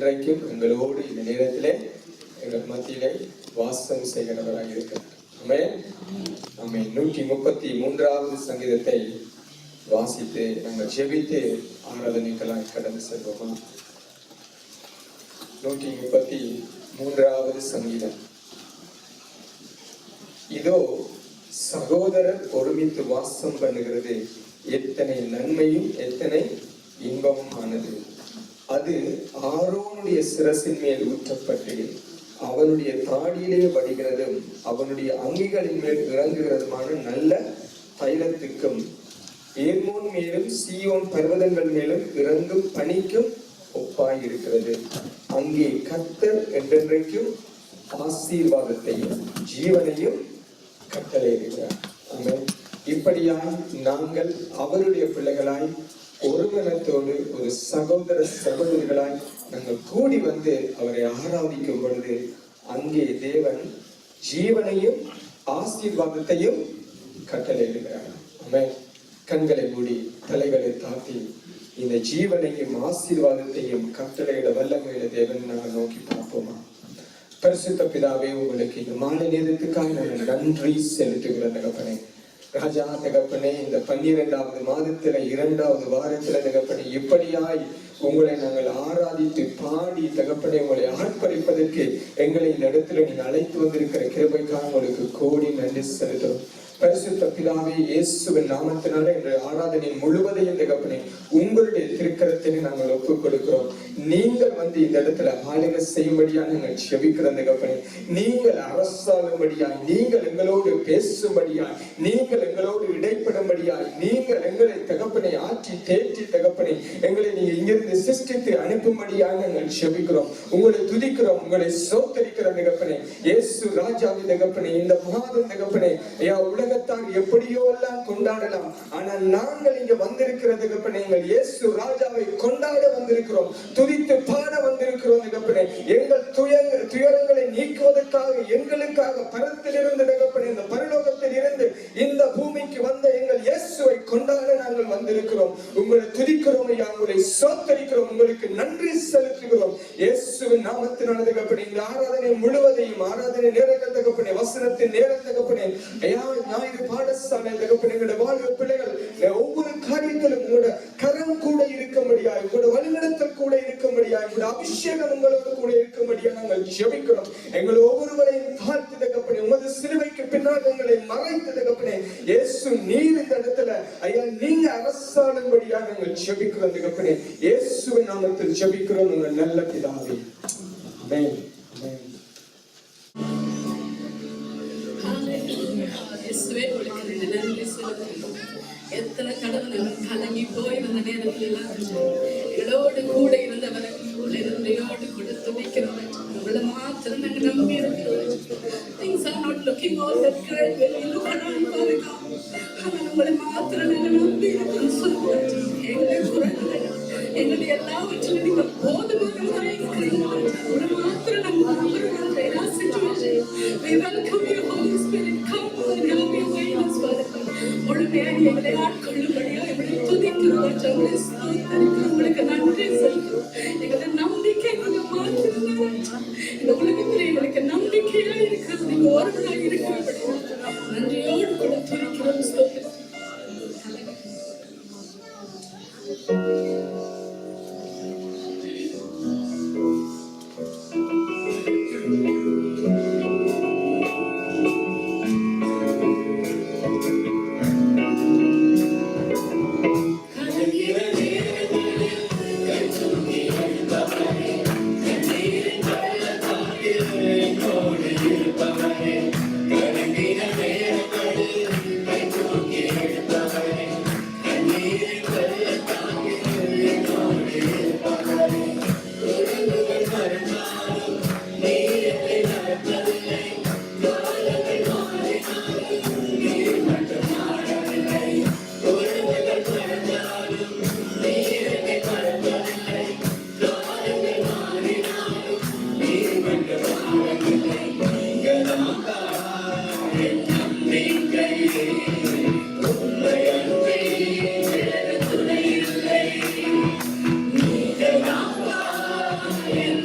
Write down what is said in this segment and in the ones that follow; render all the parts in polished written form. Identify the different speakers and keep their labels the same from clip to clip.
Speaker 1: என்றென்றைக்கும் எங்களோடு இந்த நேரத்திலே எங்கள் மத்தியிலே வாசம் செய்கிறவராக இருக்கிறார். ஆமென். ஆமென். 133வது சங்கீதத்தை வாசித்து நாங்கள் ஜெபித்து ஆராதனைக்கெல்லாம் கடந்து செல்வோமா? 133வது சங்கீதம். இதோ சகோதரர் ஒருமித்து வாசம் பண்ணுகிறது எத்தனை நன்மையும் எத்தனை இன்பமும் ஆனது. அது ஆரோனுடைய சிரசின் மேல் ஊற்றப்பட்டு அவனுடைய தாடியிலே வடிகிறதும் அவனுடைய அங்கிகளின் மேல் இறங்குகிறதுமான நல்ல தைலத்துக்கும் ஏர்மோன் மேலும் சீயோன் பர்வதங்கள் மேலும் இறங்கும் பனிக்கும் ஒப்பாய் இருக்கிறது. அங்கே கர்த்தர் என்றென்றைக்கும் ஆசீர்வாதத்தையும் ஜீவனையும் கட்டளையிடுகிறார். இப்படியாய் நாங்கள் அவருடைய பிள்ளைகளாய் ஒரு மனத்தோடு ஒரு சகோதர சகோதரிகளாய் நாங்கள் கூடி வந்து அவரை ஆராதிக்கும் பொழுது அங்கே தேவன் ஜீவனையும் ஆசீர்வாதத்தையும் கட்டளையிடுகிறார். ஆமென். கண்களை மூடி தலைகளை தாத்தி இந்த ஜீவனையும் ஆசீர்வாதத்தையும் கட்டளையிட வல்லமையில தேவன் நாங்கள் நோக்கி பார்ப்போமா? பரிசுத்த பிதாவே, உங்களுக்கு இந்த மாலை நேரத்துக்காக நாங்கள் நன்றி செலுத்துகிற தகப்பனே. ராஜா தகப்பனே, இந்த 12வது மாதத்துல 2வது வாரத்துல தகப்பனே இப்படியாய் உங்களை நாங்கள் ஆராதித்து பாடி தகப்பனே உங்களை ஆர்ப்பரிப்பதற்கு எங்களை இந்த இடத்துல நீங்க அழைத்து வந்திருக்கிற கிருபைக்காக உங்களுக்கு கோடி நன்றி செலுத்துறோம். பரிசுத்த பிதாவே, இயேசுவின் நாமத்தினால இந்த ஆராதனை முழுவதையும் தகப்பனே உங்களுடைய திருக்கரத்தினை நாங்கள் ஒப்புக் கொடுக்கிறோம். நீங்கள் வந்து இந்த இடத்துல ஆளுகை செய்யும்படியாக நாங்கள் செபிக்கிறோம் தகப்பனே. நீங்கள் அரசாளும்படியாய், நீங்கள் எங்களோடு பேசும்படியாய், நீங்கள் எங்களோடு இடைப்படும்படியாய், நீங்கள் எங்களை தகப்பனை ஆற்றி தேற்றி தகப்பனை எங்களை நீங்க இங்கிருந்து சிருஷ்டித்து அனுப்பும்படியாக நாங்கள் செபிக்கிறோம். உங்களை துதிக்கிறோம், உங்களை சோத்தரிக்கிறோம் தகப்பனே. இயேசு ராஜாவி தகப்பனே, இந்த மாதம் தகப்பனே உலகத்தார் எப்படியோ எல்லாம் கொண்டாடலாம், ஆனால் நாங்கள் இங்க வந்திருக்கிற தகப்பனே எங்கள் இயேசு ராஜாவை கொண்டாட வந்திருக்கிறோம், துதித்து பாட வந்திருக்கிறோம் தகப்பனே. எங்கள் துயரங்களை நீக்குவதற்காக எங்களுக்காக பரத்திலிருந்து தகப்பனே இந்த பரலோகத்தில் இருந்து இந்த பூமிக்கு வந்த எங்கள் இயேசுவை கொண்டாட நாங்கள் வந்திருக்கிறோம். உங்களை துதிக்கிறோம் ஐயா, உங்களை சோத்தரிக்கிறோம், உங்களுக்கு நன்றி செலுத்துகிறோம். இயேசுவின் நாமத்தினால தகப்பனே இந்த ஆராதனை முழுவதையும் ஆராதனை நேரங்கள் தகப்பனே வசனத்தின் நேரம் தகப்பனே ஐயா ஞாயிறு பாடசாலை தகப்பனே எங்களுடைய வாழ்வு பிள்ளைகள் ஒவ்வொரு காரியத்திலும் உங்களோட கரம் கூட இருக்கும்படியாய், உங்களோட வழிநடத்தல் கூட இருக்கும்படியாய், உங்களோட அபிஷேகம் உங்களோட கூட இருக்கும்படியாய் நாங்கள் ஜெபிக்கிறோம். எங்கள் ஒவ்வொருவரையும் தாழ்த்தி தகப்பனே உமது சிலுவைக்கு பின்னால் எங்களை மறைத்து தகப்பனே இயேசு நீர் இந்த இடத்துல ஐயா நீங்க அரசாளும்படியாக நாங்கள் ஜெபிக்கிறோம் தகப்பனே. இயேசுவின் நாமத்தில் ஜெபிக்கிறோம் உங்கள் நல்ல பிதாவே. ஆமென்.
Speaker 2: எத்தனை கடவுள் கலங்கி போய் வந்த நேரத்தில் எங்களோடு கூட இருந்தவரை நன்றியோடு கொடுத்து வைக்கிறோம். உங்களை மாத்திரம் நாங்கள் நம்பி இருக்கிறோம். Things are not looking all that great when you look around பாருங்க. ஆனால் உங்களை மாத்திரம் நாங்கள் நம்பி இருக்கிறோம். சொல்லுவோம் எங்களுடைய குறைகளை எங்களுடைய எல்லாவற்றிலும் நீங்கள் போதுமானவராக இருக்கிறீர்கள். உங்களை மாத்திரம் நாங்கள் நம்புகிறோம். எல்லா situation we welcome you Holy Spirit. Come and have your way in us Father. முழுமையாக எங்களை ஆட்கொள்ளும்படியாக எங்களை துதிக்கிறோம், எங்களை ஸ்தோத்திரிக்கிறோம், உங்களுக்கு நன்றி செலுத்துகிறோம். எங்களை நம்பிக்கை நீங்க மாத்திரம் இந்த உலகத்தில் எங்களுக்கு நம்பிக்கையா இருக்கிறது நீங்க ஒருவராக இருக்கிறபடி நன்றியோடு கூட துதிக்கிறோம், ஸ்தோத்திரிக்கிறோம்.
Speaker 3: Yeah.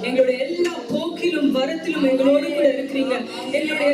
Speaker 2: எங்களுடைய எல்லா போக்கிலும் வரத்திலும் எங்களோடு கூட இருக்கிறீங்க. எங்களுடைய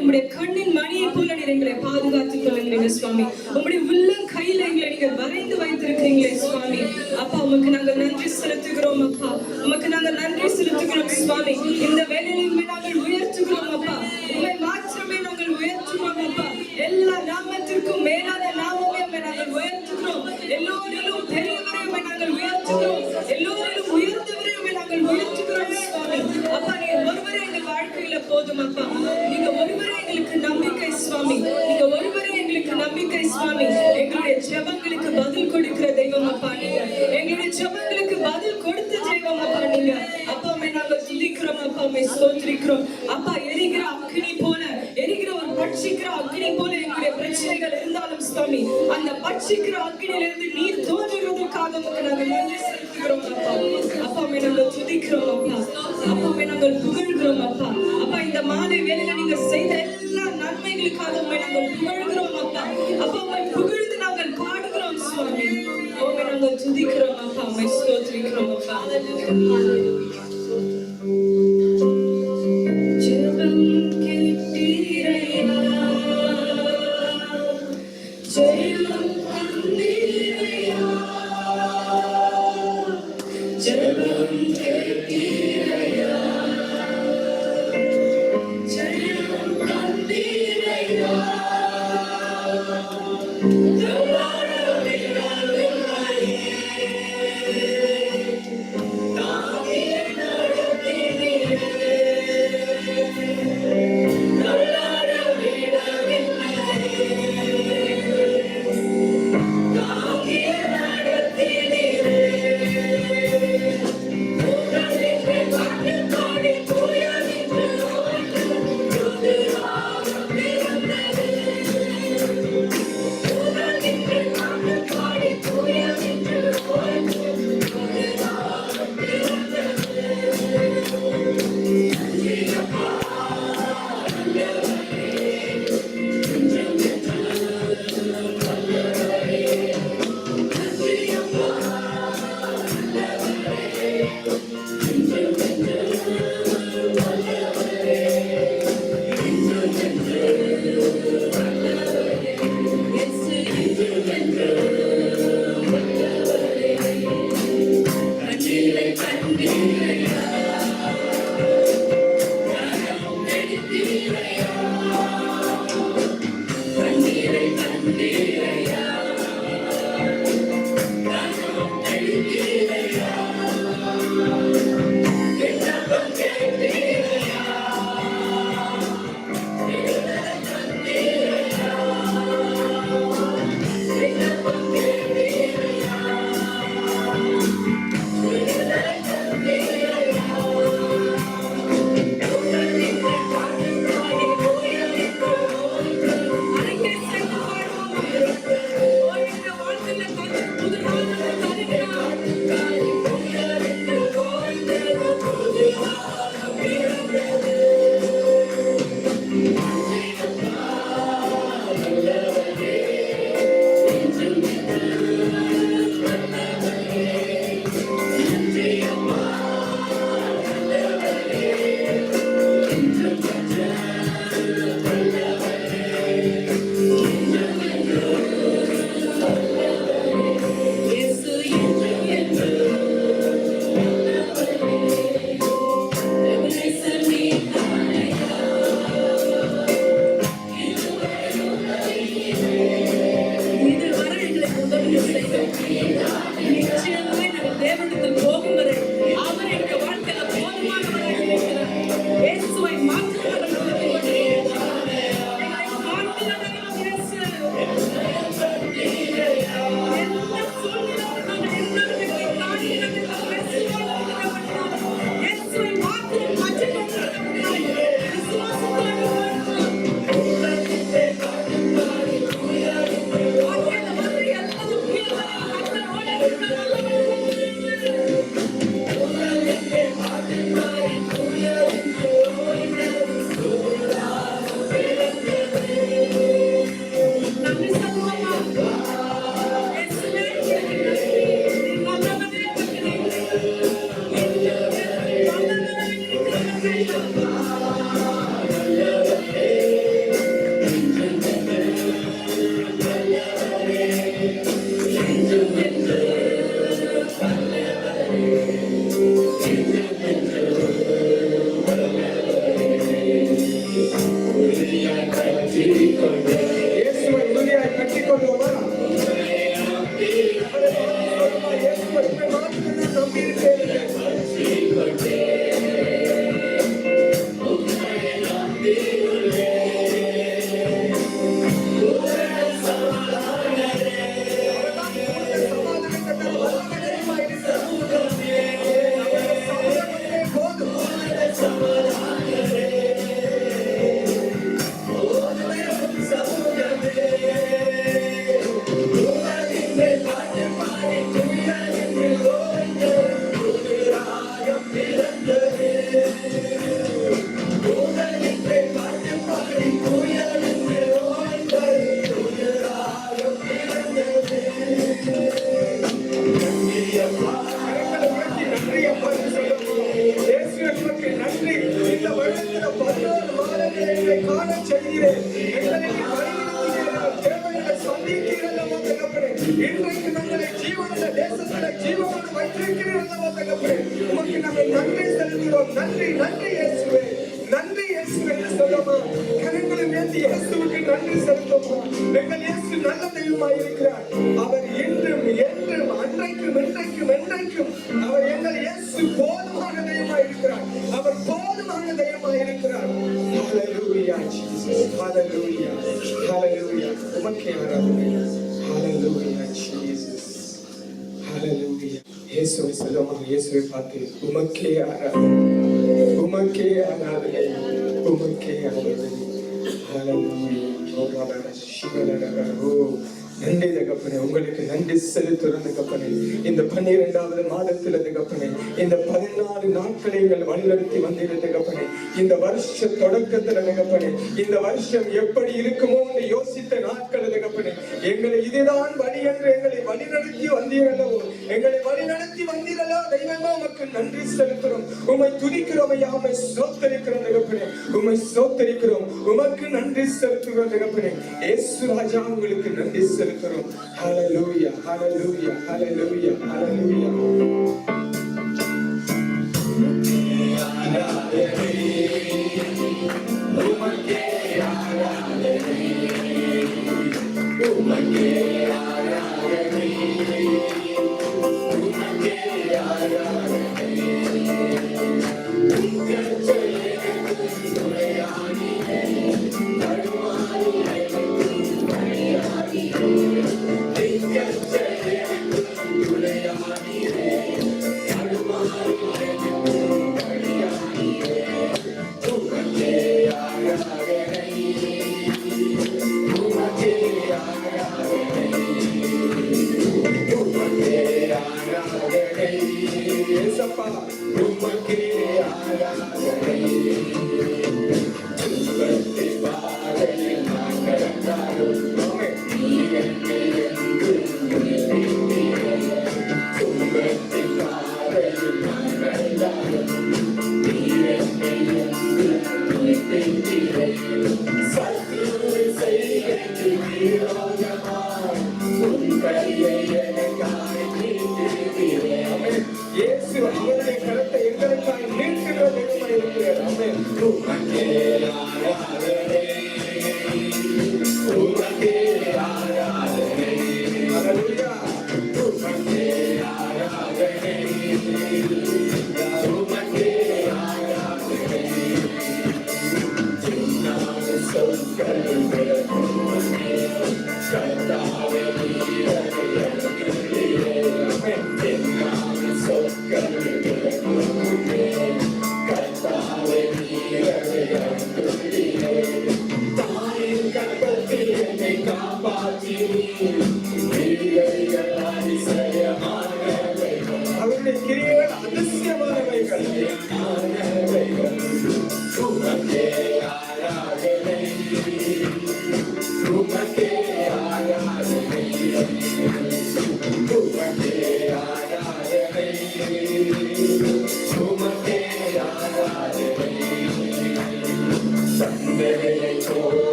Speaker 2: உம்முடைய கண்ணின் மணியை
Speaker 3: போல நீர் எங்களை பாதுகாத்துக் கொள்ளுங்க சுவாமி. உங்களுடைய உள்ளம் கையில எங்களை நீங்க வரைந்து வைத்திருக்கீங்களே சுவாமி. அப்பா உமக்கு நாங்கள் நன்றி செலுத்துகிறோம் அப்பா. உமக்கு நாங்கள் நன்றி செலுத்துகிறோம் சுவாமி. இந்த வேலையிலுமே நாங்கள் உயர்த்துகிறோம் அப்பா. உண்மை மாத்திரமே நாங்கள் உயர்த்துகிறோம் அப்பா. எல்லா நாமத்திற்கும் மேலான நாமமே நாங்கள் உயர்த்துகிறோம். எல்லோரிலும் பெரியவரையுமே நாங்கள் உயர்த்துகிறோம். எல்லோரிலும் உயர்ந்தவரையுமே நாங்கள் உயர்த்துகிறோம் சுவாமி. அப்பா நீங்க ஒருவரே எங்கள் வாழ்க்கையில போதும் அப்பா. நீங்க ஒருவரே எங்களுக்கு நம்பிக்கை சுவாமி. நீங்க ஒருவரே எங்களுக்கு நம்பிக்கை சுவாமி. எங்களுடைய ஜெபங்களுக்கு பதில் கொடுக்கிற தெய்வம் அப்பா நீங்க. எங்களுடைய ஜெபங்களுக்கு பதில் கொடுத்த தெய்வம் அப்பா நீங்க. அப்பாவை நாங்கள் துதிக்கிறோம் அப்பாவை ஸ்தோத்திரிக்கிறோம் அப்பா. எரிகிற அக்கினி போல எரிகிற ஒரு பட்சிக்கிற அக்கினி போல எங்களுடைய பிரச்சனைகள் இருந்தாலும் சுவாமி, அந்த பட்சிக்கிற அக்கினியிலிருந்து நீர் தோன்றுகிறதுக்காக உமக்கு நாங்கள் நன்றி செலுத்துகிறோம் அப்பா. அப்பாவை நாங்கள் துதிக்கிறோம் அப்பா. அப்பாவை நாங்கள் புகழ்கிறோம் அப்பா. அப்பா இந்த மாலை வேளையில நீங்க செய்த எல்லா நன்மைகளுக்காக உம்மை நாங்கள் புகழ்கிறோம் அப்பா. அப்பா உம்மை புகழ்ந்து நாங்கள் பாடுகிறோம் சுவாமி. உம்மை நாங்கள் துதிக்கிறோம் அப்பா. உம்மை ஸ்தோத்திரிக்கிறோம் அப்பா. ஜெபம் கேட்டீரையா, ஜெயம் தந்தீரையா, ஜெபம் கேட்டீரையா, ஜெயம் தந்தீரையா.
Speaker 1: இயேசுவை உறுதியாய் கட்டிக்கொள்வோமா? அவரை பார்த்து சொல்லுமா, இயேசுவை உம்மை மாத்திரம் நான் நம்பியிருக்கிறேன். இன்றைக்கு நாங்கள் ஜீவனுள்ள தேசத்துல ஜீவனோடு வைத்திருக்கிறோம். உமக்கு நாங்கள் நன்றி செலுத்துகிறோம். நன்றி நன்றி இயேசுவே, நன்றி இயேசுவே என்று சொல்லுமா? கரங்களை உயர்த்தி இயேசுவுக்கு நன்றி செலுத்துமா? எங்கள் இயேசு நல்ல தெய்வமாய் இருக்கிறார். அவர் இன்றும் என்றும் அன்றைக்கும் இன்றைக்கும் என்றைக்கும் அவர் எங்கள் இயேசு போதுமான தெய்வமாய் இருக்கிறார். அவர் போதுமான தெய்வமாய் இருக்கிறார். ஹல்லேலூயா ஜீசஸ், ஹல்லேலூயா, ஹல்லேலூயா. உமக்கே ஆராதனை. ஹல்லேலூயா ஜீசஸ், ஹல்லேலூயா. இயேசுவை சொல்லுமா? இயேசுவை பார்த்து உமக்கே ஆராதனை, உமக்கே ஆராதனை, உமக்கே ஆராதனை. ஹல்லேலூயா. நன்றி தகப்பனே, உங்களுக்கு நன்றி செலுத்துறோம் தகப்பனே. இந்த 12வது மாதத்துல தகப்பனே, இந்த 14 நாட்களை வழிநடத்தி வந்தீங்க தகப்பனே. இந்த வருஷ தொடக்கத்துல தகப்பனே, இந்த வருஷம் எப்படி இருக்குமோ என்று யோசித்த நாட்கள் தகப்பனே, எங்களை இதுதான் வழி என்று எங்களை வழிநடத்தி வந்தீரல்லவோ, எங்களை வழிநடத்தி வந்தீரல்லோ தெய்வமா, உமக்கு நன்றி செலுத்துறோம். உம்மை துதிக்கிறோம் ஐயா, உம்மை ஸ்தோத்தரிக்கிறோம் தகப்பனே, உம்மை ஸ்தோத்தரிக்கிறோம். உமக்கு நன்றி செலுத்துகிறோம் தகப்பனே. இயேசு ராஜா, உங்களுக்கு நன்றி செலுத்துகிறோம். ஹல்லேலூயா, ஹல்லேலூயா, ஹல்லேலூயா, ஹல்லேலூயா. உமக்கே ஆராதனை, உமக்கே ஆராதனை, உமக்கே ஆராதனை.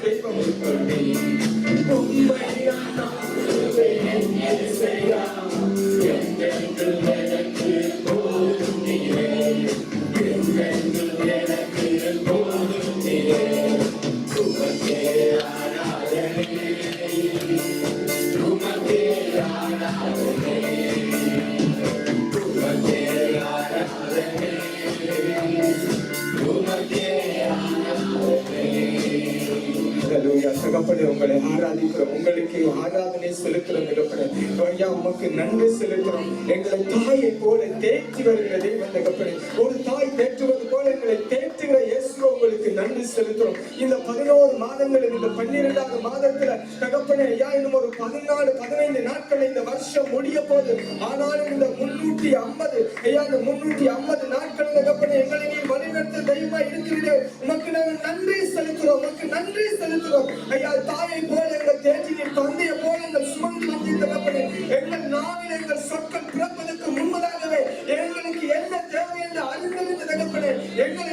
Speaker 3: தெய்வம்
Speaker 1: ஆராதிக்கிறோம், உங்களுக்கு ஆராதனை செலுத்துறோம் தகப்பனே. ஐயா உமக்கு நன்றி செலுத்துறோம். எங்களை தாயை போல தேற்றி வருகிற தெய்வம் தகப்பனே. ஒரு தாய் தேற்றுவது போல எங்களை தேற்றுகிற இயேசுவே உங்களுக்கு நன்றி செலுத்துறோம். இந்த 11 மாதங்களில் இந்த 12வது மாதத்துல தகப்பனே ஐயா இன்னும் ஒரு 14-15 நாட்கள் இந்த வருஷம் முடிய போது. ஆனாலும் இந்த 350 ஐயா இந்த 350 நாட்கள் தகப்பனே எங்களை நீ வழிநடத்த தெய்வமா இருக்கிறீர்கள். உமக்கு நாங்கள் நன்றி செலுத்துறோம், உமக்கு நன்றி செலுத்துறோம். ஐயா தாயை போல எங்களை தேற்றி நீர் தந்தையை போல எங்கள் சுமந்து வந்து தகப்பனே எங்கள் நாவில் எங்கள் சொற்கள் பிறப்பதற்கு முன்பதாகவே எங்களுக்கு என்ன தேவை என்று அறிந்திருந்த தகப்பனே எங்கள்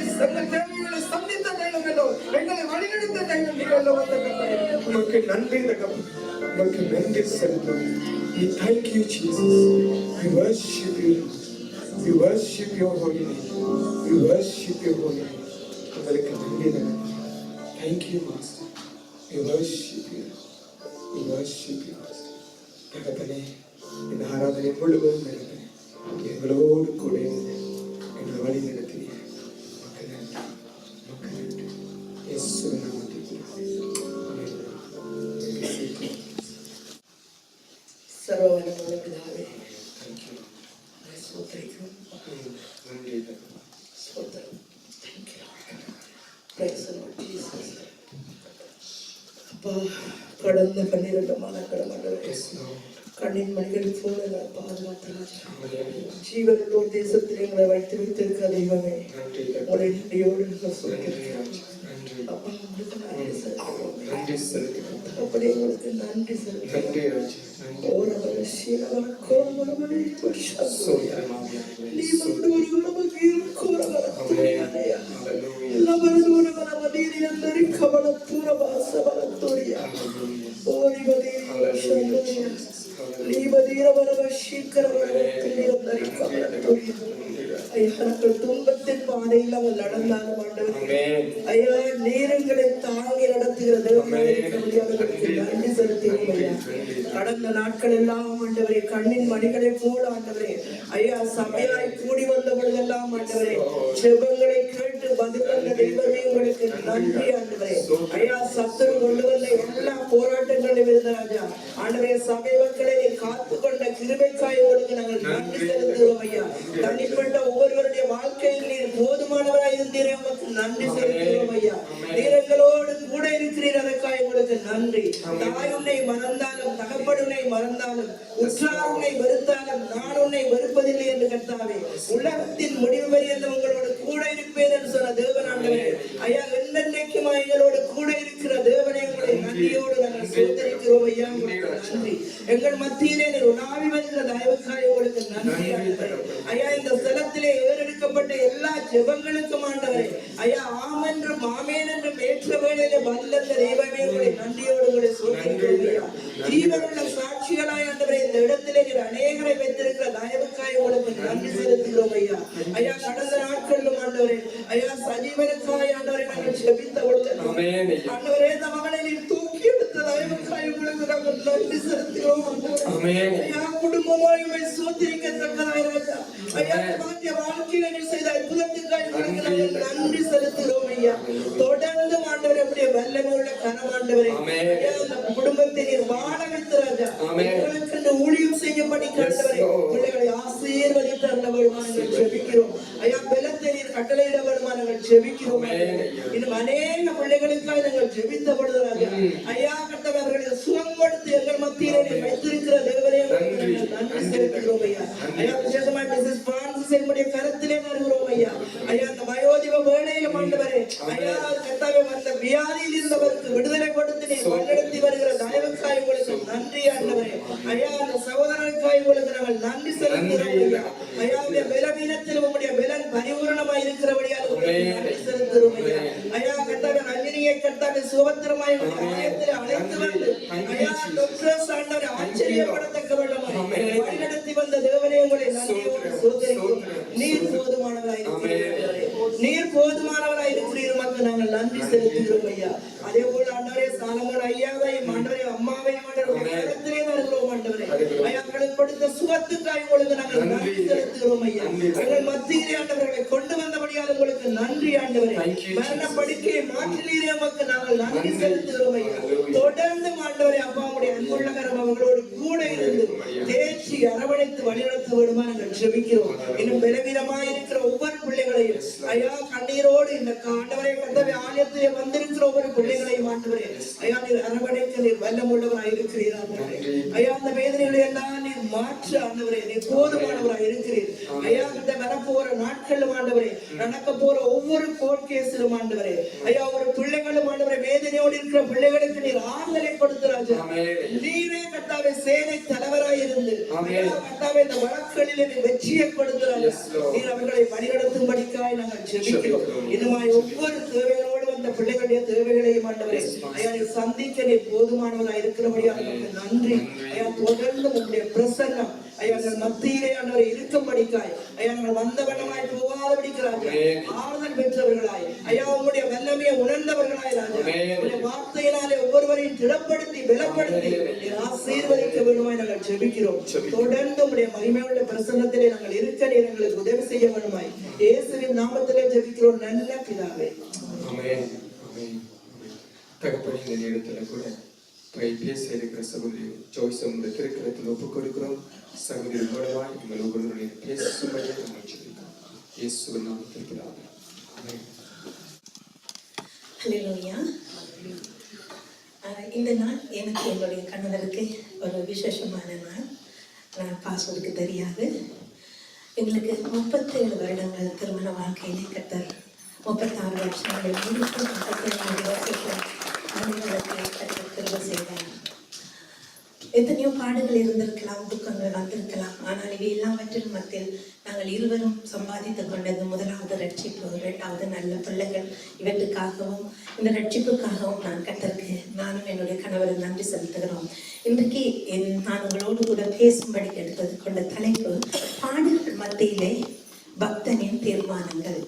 Speaker 1: தேவைகளை சந்தித்த தெய்வம் என்றோ எங்களை வழிநடத்த தெய்வம் நீர் அல்லவா தகப்பனே. உமக்கு நன்றி தகப்பனே, உமக்கு நன்றி செலுத்துறோம். We thank you Jesus. We worship you. We worship your holy name. We worship your holy name. உங்களுக்கு நன்றி தகப்பனே. Thank you master. We worship you. We worship you master. தகப்பனே இந்த ஆராதனை முழுவதும் தகப்பனே எங்களோடு கூட இருந்து எங்களை வழி நடத்தினீர். மக்கள் நன்றி, மக்கள் நன்றி. இயேசுவின் நாமத்தில் ஆமென்.
Speaker 2: சர்வவல்லமையுள்ள பிதாவே,
Speaker 1: Thank you.
Speaker 2: ஸ்தோத்திரிக்கிறோம்.
Speaker 1: நன்றி தகப்பனே.
Speaker 2: ஸ்தோத்திரம். Thank you. Praise the Lord Jesus. அப்பா, கடந்த 12 மாதங்கள் ஆண்டவரே
Speaker 1: Yes Lord.
Speaker 2: கண்ணின் மணிகளை போல எங்களை பாதுகாத்து
Speaker 1: ஆமென்.
Speaker 2: ஜீவனோடு தேசத்தில் எங்களை வைத்து வைத்திருக்கிற தெய்வமே,
Speaker 1: நன்றி
Speaker 2: உங்களுடைய நன்றியோடு நாங்கள்
Speaker 1: நன்றி
Speaker 2: சொல்கிறோம்.
Speaker 1: நன்றி
Speaker 2: அப்பா, உங்களுக்கு நன்றி செலுத்துகிறோம்.
Speaker 1: நன்றி செலுத்துகிறோம்.
Speaker 2: அப்படி உங்களுக்கு நன்றி செலுத்துகிறோம்.
Speaker 1: நன்றி ராஜா, நன்றி.
Speaker 2: ஓரவர சீனவர கோரவரவரை புருஷன்
Speaker 1: சோத்திரம் ஆவியானவரே.
Speaker 2: நீ மண்டூரு நமக்கு கோரவர துணியா
Speaker 1: Hallelujah.
Speaker 2: லவரதூர வரவதீரி அந்தரி கவல தூரவாச வரத்தோரியா ஓரிவதீரி புருஷன் நீபதீர வரவ சீக்கிரவர துணியந்தரி கவல தோரியா. ஐயா, துன்பத்தின் பாதையில் அவள் நடந்தாலும் ஆண்டவரே, ஐயா நேரங்களை தாங்கி நடத்துகிற தேவனுக்கு நன்றி செலுத்துகிறோம். ஐயா, கடந்த நாட்கள் எல்லாம் ஆண்டவரே கண்ணின் மணிகளை போல ஆண்டவரே ஐயா சபையாய் கூடி வந்த பொழுதெல்லாம் ஆண்டவரே ஜெபங்களை கேட்டு பதில் வந்த தெய்வமே உங்களுக்கு நன்றி ஆண்டவரே. ஐயா சத்துரு கொண்டு வந்த எல்லா போராட்டங்களையும் இருந்த ராஜா ஆண்டவரே சபை மக்களை காத்து கொண்ட கிருபைக்காய் உங்களுக்கு நாங்கள் நன்றி செலுத்துகிறோம். ஐயா, தனிப்பட்ட ஒவ்வொருவருடைய வாழ்க்கையில் நீர் போதுமானவராய் இருந்தீரே, உமக்கு நன்றி செலுத்துகிறோம். ஐயா, நீர் எங்களோடு கூட இருக்கிறீர், அதற்காக உங்களுக்கு நன்றி. தாய் உன்னை மறந்தாலும் தகப்பன் உன்னை மறந்தாலும் உற்றார் உன்னை வெறுத்தாலும் நான் உன்னை வெறுப்பதில்லை என்று கர்த்தாவே உலகத்தின் முடிவு பரியந்தம் உங்களோடு கூட இருப்பேன் என்று சொன்ன தேவன் ஆண்டவரே. ஐயா, என்றென்றைக்கும் எங்களோடு கூட இருக்கிற தேவனை உங்களை நன்றியோடு நாங்கள் சோதரிக்கிறோம். ஐயா, உங்களுக்கு நன்றி. எங்கள் மத்தியிலே நீர் உலாவி வருகிற தயவுக்காக உங்களுக்கு நன்றி ஆண்டவரே. ஐயா, இந்த ஸ்தலத்திலே ஏறெடுக்கப்பட்ட எல்லா ஜெபங்களுக்கும் ஆண்டவரே ஐயா ஆமென்றும் ஆமென் என்றும் ஏற்ற வேளையிலே வல்ல தெய்வமே உங்களை நன்றியோடு உங்களை சோதரிக்கிறோம். ஐயா, ஜீவனுள்ள சாட்சிகளாய் ஆண்டவரே இந்த இடத்திலே நீர் அநேகரை வைத்திருக்கிற தயவுக்காக உங்களுக்கு நன்றி செலுத்துகிறோம். ஐயா, ஐயா கடந்த நாட்களிலும் ஆண்டவரே ஐயா சஜீவனுக்காய் ஆண்டவரை நாங்கள் ஜெபித்த பொழுது ஆண்டவரே இந்த மகனை நீர் தூக்கி எடுத்த தயவுக்காக உங்களுக்கு நாங்கள் நன்றி செலுத்துகிறோம். ஐயா, குடும்பமாய் உம்மை சோதரிக்கத்தக்கதாய் ராஜா ஐயா உங்களுடைய வாழ்க்கையில நீர் செய்த அற்புதத்துக்காக உங்களுக்கு நாங்கள் நன்றி செலுத்துகிறோம். ஐயா, தொடர்ந்து ஆண்டவரே அப்படியே வல்லமையுள்ள கரம் ஆண்டவரே ஐயா இந்த குடும்பத்தை நீர் வாழ வைத்து ராஜா உங்களுக்கு ஊழியம் செய்யப்படி ஆண்டவரே பிள்ளைகளை ஆசீர்வதித்து அந்த வருமானங்கள் ஜெபிக்கிறோம். ஐயா, பலத்தை நீர் கட்டளையிட வருமானங்கள் ஜெபிக்கிறோம். இன்னும் அநேக பிள்ளைகளுக்காக நாங்கள் ஜெபித்த பொழுது ராஜா ஐயா கர்த்தாவே அவர்களை சுகம் கொடுத்து எங்கள் மத்தியிலே நீர் வைத்திருக்கிற தேவனே நன்றி செலுத்துகிறோம். ஐயா, ஐயா விசேஷமாய் மிஸ்ஸஸ் பிரான்சிஸ் என்னுடைய கருத்திலே வருகிறோம். ஐயா, ஐயா அந்த வயோதிப வேளையிலும் ஆண்டவரே ஐயா கர்த்தாவே வந்த வியாதியில் இருந்தவருக்கு விடுதலை கொடுத்து நீர் வழிநடத்தி வருகிற தயவுக்காய் உங்களுக்கு நன்றி ஆண்டவரே. ஐயா அந்த சகோதரனுக்காய் உங்களுக்கு நாங்கள் நன்றி செலுத்துகிறோம். ஐயா, ஐயா உடைய பலவீனத்தில் உங்களுடைய பலன் பரிபூரணமாய் இருக்கிறபடியால் நன்றி செலுத்துகிறோம். ஐயா, ஐயா கர்த்தாவே ரஞ்சினியை கர்த்தாவே சுபத்திரமாய் ஆலயத்தில் அழைத்து வந்து ஐயா டாக்டர்ஸ் ஆண்டவரே ஆச்சரியப்படத்தக்க வண்ணமாய் வழிநடத்தி வந்த தேவனே உங்களை நன்றியோடு சோதரிக்கிறோம். நீர் போதுமானவராய் இருக்கிறீர், நீர் போதுமானவராய் இருக்கிறீர், மக்கள் நாங்கள் நன்றி செலுத்துகிறோம். ஐயா, அதே போல ஆண்டவரே சாலமோன் ஐயாவையும் ஆண்டவரே அம்மாவையும் ஆண்டவரே நேரத்திலே வருகிறோம். ஆண்டவரே ஐயா உங்களுக்கு கொடுத்த சுகத்துக்காய் உங்களுக்கு நாங்கள் நன்றி செலுத்துகிறோம். ஐயா, எங்கள் மத்தியிலே ஆண்டவர்களை கொண்டு வந்தபடியால் உங்களுக்கு நன்றி ஆண்டவரே. மரண படுக்கையை மாற்றினீரே மக்கள் நாங்கள் நன்றி செலுத்துகிறோம். ஐயா, தொடர்ந்து ஆண்டவரே
Speaker 4: கரம் அவர்களோடு கூட இருந்து தேற்றி அரவணைத்து வழிநடத்த வேண்டுமா நாங்கள் ஜெபிக்கிறோம். இன்னும் பலவீனமாய் இருக்கிற ஒவ்வொரு பிள்ளைகளையும் ஐயா கண்ணீரோடு இந்த ஆண்டவரை கர்த்தாவே ஆலயத்திலே வந்திருக்கிற ஒவ்வொரு பிள்ளைகளையும் ஆண்டவரே ஐயா நீர் அரவணைக்க நீர் வல்லமுள்ளவராய் இருக்கிறீர் ஆண்டவரே. ஐயா அந்த வேதனைகளை எல்லாம் நீர் மாற்ற ஆண்டவரே நீர் போதுமானவராய் இருக்கிறீர் ஐயா. இந்த வரப்போற நாட்களும் ஆண்டவரே நடக்க போற ஒவ்வொரு கோர்ட் கேஸிலும் ஆண்டவரே ஐயா ஒரு பிள்ளைகளும் ஆண்டவரே வேதனையோடு இருக்கிற பிள்ளைகளுக்கு நீர் ஆறுதலை கொடுத்து ராஜா நீரே கர்த்தாவே சேனை தலைவராய் இருந்து கர்த்தாவே இந்த வழக்குகளிலே நீர் வெற்றியை கொடுத்து ராஜா நீர் அவர்களை வழிநடத்தும்படிக்காய் நாங்கள் ஜெபிக்கிறோம். இன்னுமாய் ஒவ்வொரு தேவைகளோடு வந்த பிள்ளைகளுடைய தேவைகளையும் ஆண்டவரே ஐயா நீர் சந்திக்க நீர் போதுமானவராய் இருக்கிறபடியாக நன்றி ஐயா. தொடர்ந்து உங்களுடைய பிரசன்னம் ஐயா மத்தியிலே ஆண்டவரை இருக்கும்படிக்காய் ஐயா நாங்கள் வந்த வண்ணமாய் போகாதபடிக்கிறார்கள் ஆறுதல் பெற்றவர்களாய் ஐயா உங்களுடைய வல்லமையை உணர்ந்தவர்களாய் ராஜா உங்களுடைய வார்த்தையினாலே ஒவ்வொருவரையும் திடப்படுத்தி பலப்படுத்தி ஆசீர்வதிக்க வேண்டுமாய் நாங்கள் ஜெபிக்கிறோம். தொடர்ந்து உங்களுடைய மகிமையுள்ள பிரசன்னத்திலே நாங்கள் இருக்க நீர் எங்களுக்கு உதவி செய்ய வேண்டுமாய் இயேசுவின் நாமத்திலே ஜெபிக்கிறோம் நல்ல பிதாவே.
Speaker 1: தகப்பனே இந்த நேரத்துல கூட பேச இருக்கிற சகோதரி ஜோய்ஸ் உங்களுடைய திருக்கரத்தில் ஒப்புக் கொடுக்கிறோம். சகோதரி மூலமாய் உங்கள் ஒவ்வொருவருடைய பேசும்படியே நாங்கள் ஜெபிக்கிறோம். இயேசுவின் நாமத்தில் பிதாவே. ஆமென்.
Speaker 5: ஹல்லேலூயா. இந்த நாள் எனக்கு என்னுடைய கணவருக்கு ஒரு விசேஷமான நாள். நான் பாஸ்வேர்டுக்கு தெரியாது. எங்களுக்கு 37 வருடங்கள் திருமண வாழ்க்கையிலே கர்த்தர் 36 வருஷங்கள் முடித்து 37 வருஷம் கர்த்தர் திரும்ப செய்தார். எத்தனையோ பாடுகள் இருந்திருக்கலாம், துக்கங்கள் வந்திருக்கலாம். ஆனால் இவை எல்லாவற்றின் மத்தியில் நாங்கள் இருவரும் சம்பாதித்துக் கொண்டது முதலாவது ரட்சிப்பு, 2வது நல்ல பிள்ளைகள். இவற்றுக்காகவும் இந்த ரட்சிப்புக்காகவும் நான் கர்த்தருக்கு நானும் என்னுடைய கணவரும் நன்றி செலுத்துகிறோம். இன்றைக்கு நான் உங்களோடு கூட பேசும்படி எடுத்தது கொண்ட தலைப்பு பாடுகள் மத்தியிலே பக்தனின் தீர்மானங்கள்.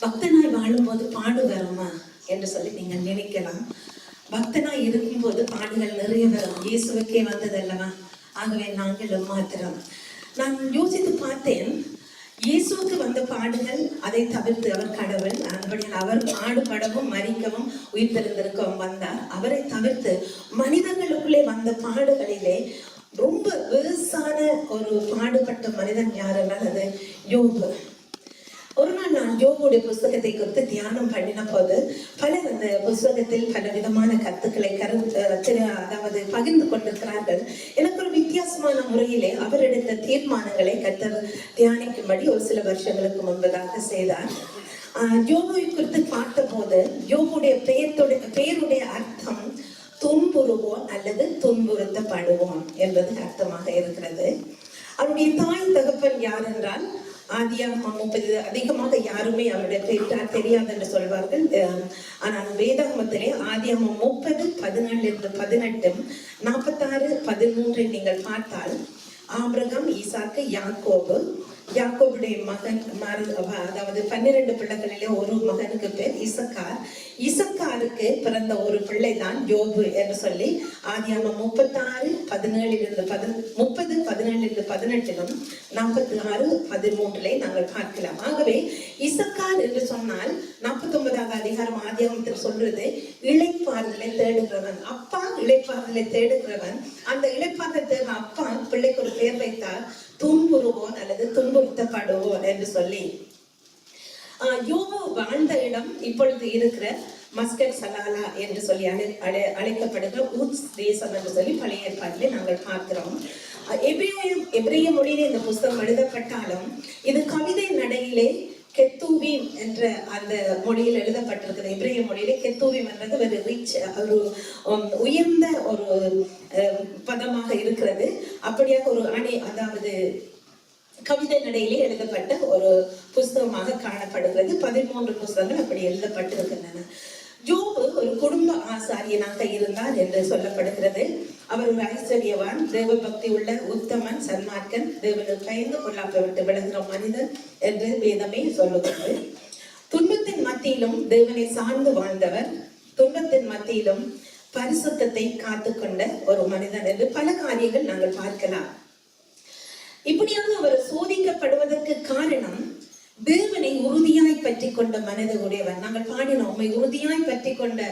Speaker 5: பக்தனாய் வாழும்போது பாடு வருமா என்று சொல்லி நீங்கள் நினைக்கலாம். பக்தனாய் இருக்கும்போது பாடுகள் நிறைய வரும். இயேசுவுக்கே வந்ததல்லவா, ஆகவே நாங்களும் மாத்திரம். நான் யோசித்து பார்த்தேன், இயேசுவுக்கு வந்த பாடுகள் அதை தவிர்த்து அவர் கடவுள், அவர் பாடுபடவும் மரிக்கவும் உயிர் தெரிந்திருக்கவும் வந்தார். அவரை தவிர்த்து மனிதர்களுக்குள்ளே வந்த பாடுகளிலே ரொம்ப வேசான ஒரு பாடுபட்ட மனிதன் யாரெல்லாம் அது யோபு. ஒரு நாள் நான் யோபுடைய புஸ்தகத்தை குறித்து தியானம் பண்ணின போது பலர் அந்த புஸ்தகத்தில் பல விதமான கருத்துக்களை அதாவது பகிர்ந்து கொண்டிருக்கிறார்கள். எனக்கு ஒரு வித்தியாசமான முறையிலே அவர் எடுத்த தீர்மானங்களை கர்த்தர் தியானிக்கும்படி ஒரு சில வருஷங்களுக்கு முன்பதாக செய்தார். யோபுவை குறித்து பார்த்த போது யோபுடைய பெயருடைய அர்த்தம் துன்புறுவோம் அல்லது துன்புறுத்தப்படுவோம் என்பது அர்த்தமாக இருக்கிறது. அவருடைய தாய் தகப்பன் யார் என்றால் ஆதியாகமம் 30 அதிகமாக யாருமே அவருடைய பெற்றார் தெரியாது என்று சொல்வார்கள். ஆனால் வேதாகமத்திலே ஆதியாகமம் 30 14-18 46-13 நீங்கள் பார்த்தால் ஆபிரகாம், ஈசாக்கு, யாக்கோபுடைய மகன் அதாவது 12 பிள்ளைகளிலே ஒரு மகனுக்கு பேர் இசக்கார். இசக்காருக்கு பிறந்த ஒரு பிள்ளை தான் யோபு என்று சொல்லி ஆதியாகமம் 30-17-18 46-13 நாங்கள் பார்க்கலாம். ஆகவே இசக்கார் என்று சொன்னால் 49வது அதிகாரம் ஆதியாகமத்தில் சொல்றது இளைப்பாறுதலை தேடுகிறவன். அப்பா இளைப்பாறுதலை தேடுகிறவன். அந்த இளைப்பாறுதலை தேடுற அப்பா பிள்ளைக்கு ஒரு பெயர் வைத்தார், துன்புறுவோன் அல்லது துன்புறுத்தப்படுவோன் என்று சொல்லி. யோபு வாழ்ந்த இடம் இப்பொழுது இருக்கிற மஸ்கட் சலாலா என்று சொல்லி அழைக்கப்படுகிற ஊத்ஸ் தேசம் என்று சொல்லி பழைய ஏற்பாட்டிலே நாங்கள் பார்க்கிறோம். எபிரேய மொழியிலே இந்த புஸ்தகம் எழுதப்பட்டாலும் இது கவிதை நடையிலே கெத்தூவீம் என்ற அந்த மொழியில் எழுதப்பட்டிருக்கிறது. எபிரேய மொழியிலே கெத்தூவீம் என்றது ஒரு ரிச், ஒரு உயர்ந்த ஒரு பதமாக இருக்கிறது. அப்படியாக ஒரு அதாவது கவிதை நடையிலே எழுதப்பட்ட ஒரு புஸ்தகமாக காணப்படுகிறது. 13 புஸ்தகங்கள் அப்படி எழுதப்பட்டிருக்கின்றன. யோபு ஒரு குடும்ப ஆசாரியனாக இருந்தார் என்று சொல்லப்படுகிறது. அவர் ஒரு ஐஸ்வர்யவான், தேவ பக்தி உள்ள உத்தமன், சன்மார்க்கன், தேவனுக்கு பயந்து கொள்ளாப்பை விட்டு விளங்குகிற மனிதன் என்று வேதமே சொல்லுகிறது. துன்பத்தின் மத்தியிலும் தேவனை சார்ந்து வாழ்ந்தவர், துன்பத்தின் மத்தியிலும் பரிசுத்தத்தை காத்துக்கொண்ட ஒரு மனிதன் என்று பல காரியங்கள் நாங்கள் பார்க்கலாம். இப்படியாக அவர் சோதிக்கப்படுவதற்கு காரணம் தேவனை உறுதியாய் பற்றி கொண்ட மனதை உடையவன். நாங்கள் பாடினோம், உண்மை உறுதியாய் பற்றி கொண்ட,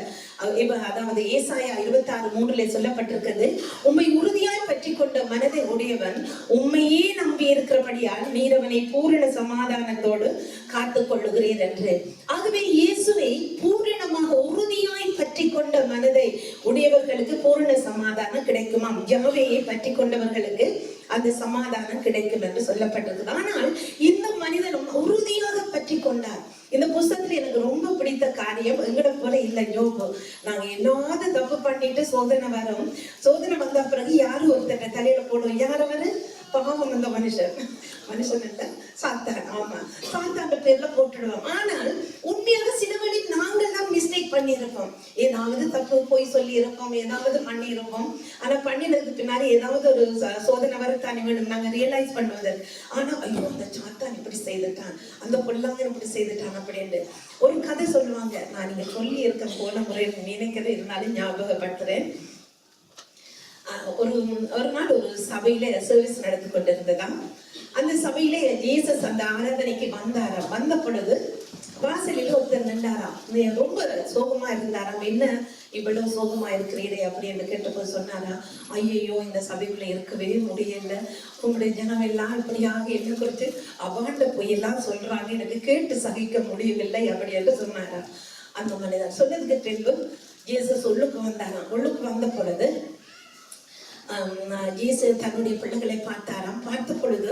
Speaker 5: அதாவது ஏசாயா 26:3 சொல்லப்பட்டிருக்கிறது, உண்மை உறுதியாய் பற்றி கொண்ட மனதை உடையவன் உண்மையே நம்பி இருக்கிறபடியால் நீரவனை பூரண சமாதானத்தோடு காத்துக் கொள்ளுகிறேன் என்று. ஆகவே இயேசுவை பூரணமாக உறுதியாய் பற்றி கொண்ட மனதை உடையவர்களுக்கு பூரண சமாதானம் கிடைக்குமாம். யாவையை பற்றி கொண்டவர்களுக்கு அந்த சமாதானம் கிடைக்கும் என்று சொல்லப்பட்டிருக்குது. ஆனால் இந்த மனிதனும் உறுதியாக பற்றி கொண்டார். இந்த புத்தகத்துல எனக்கு ரொம்ப பிடித்த காரியம், எங்கட போல இல்ல யோபு. நாங்க என்னாவது தப்பு பண்ணிட்டு சோதனை வரும், சோதனை வந்த பிறகு யாரும் ஒருத்தர் தலையில போடுவோம். யார் அவரு? பாவம் அந்த மனுஷன் இல்ல, சாத்தான். ஆமா, சாத்தான் பேர்ல போட்டுடுவோம். ஆனால் உண்மையாக சில வழி நாங்கள் தான் மிஸ்டேக் பண்ணியிருப்போம். ஏதாவது தப்பு போய் சொல்லி இருப்போம், ஏதாவது பண்ணி இருப்போம். ஆனா பண்ணினதுக்கு பின்னாடி ஏதாவது ஒரு சோதனை வரத்தானே வேணும் நாங்க ரியலைஸ் பண்ணுவது. ஆனா ஐயோ, அந்த சாத்தான் இப்படி செய்துட்டான், அந்த பொல்லாங்க இப்படி செய்துட்டான் அப்படின்னு ஒரு கதை சொல்லுவாங்க. நான் நீங்க சொல்லி இருக்க போன முறை நினைக்கிறது, இருந்தாலும் ஞாபகப்படுத்துறேன். ஒரு நாள் ஒரு சபையில சர்வீஸ் நடத்தி கொண்டிருந்ததா. அந்த சபையில ஜீசஸ் அந்த ஆராதனைக்கு வந்தாராம். வந்த பொழுது வாசலில் ஒருத்தர் நின்றாராம். ரொம்ப சோகமா இருந்தாராம். என்ன இவ்வளவு சோகமா இருக்கிறீரே அப்படின்னு கேட்டபோது சொன்னாரா, ஐயோ, இந்த சபைக்குள்ள இருக்கவே முடியல, உங்களுடைய ஜனம் எல்லாம் இப்படியாக என்ன குறித்து அவாண்ட பொய்யெல்லாம் சொல்றாங்க, எனக்கு கேட்டு சகிக்க முடியவில்லை அப்படி என்று சொன்னாரா. அந்த மனிதர் சொன்னதுக்கு பின்பு ஜீசஸ் உள்ளுக்கு வந்தாராம். உள்ளுக்கு வந்த பொழுது இயேசு தன்னுடைய பிள்ளைகளை பார்த்தாராம். பார்த்த பொழுது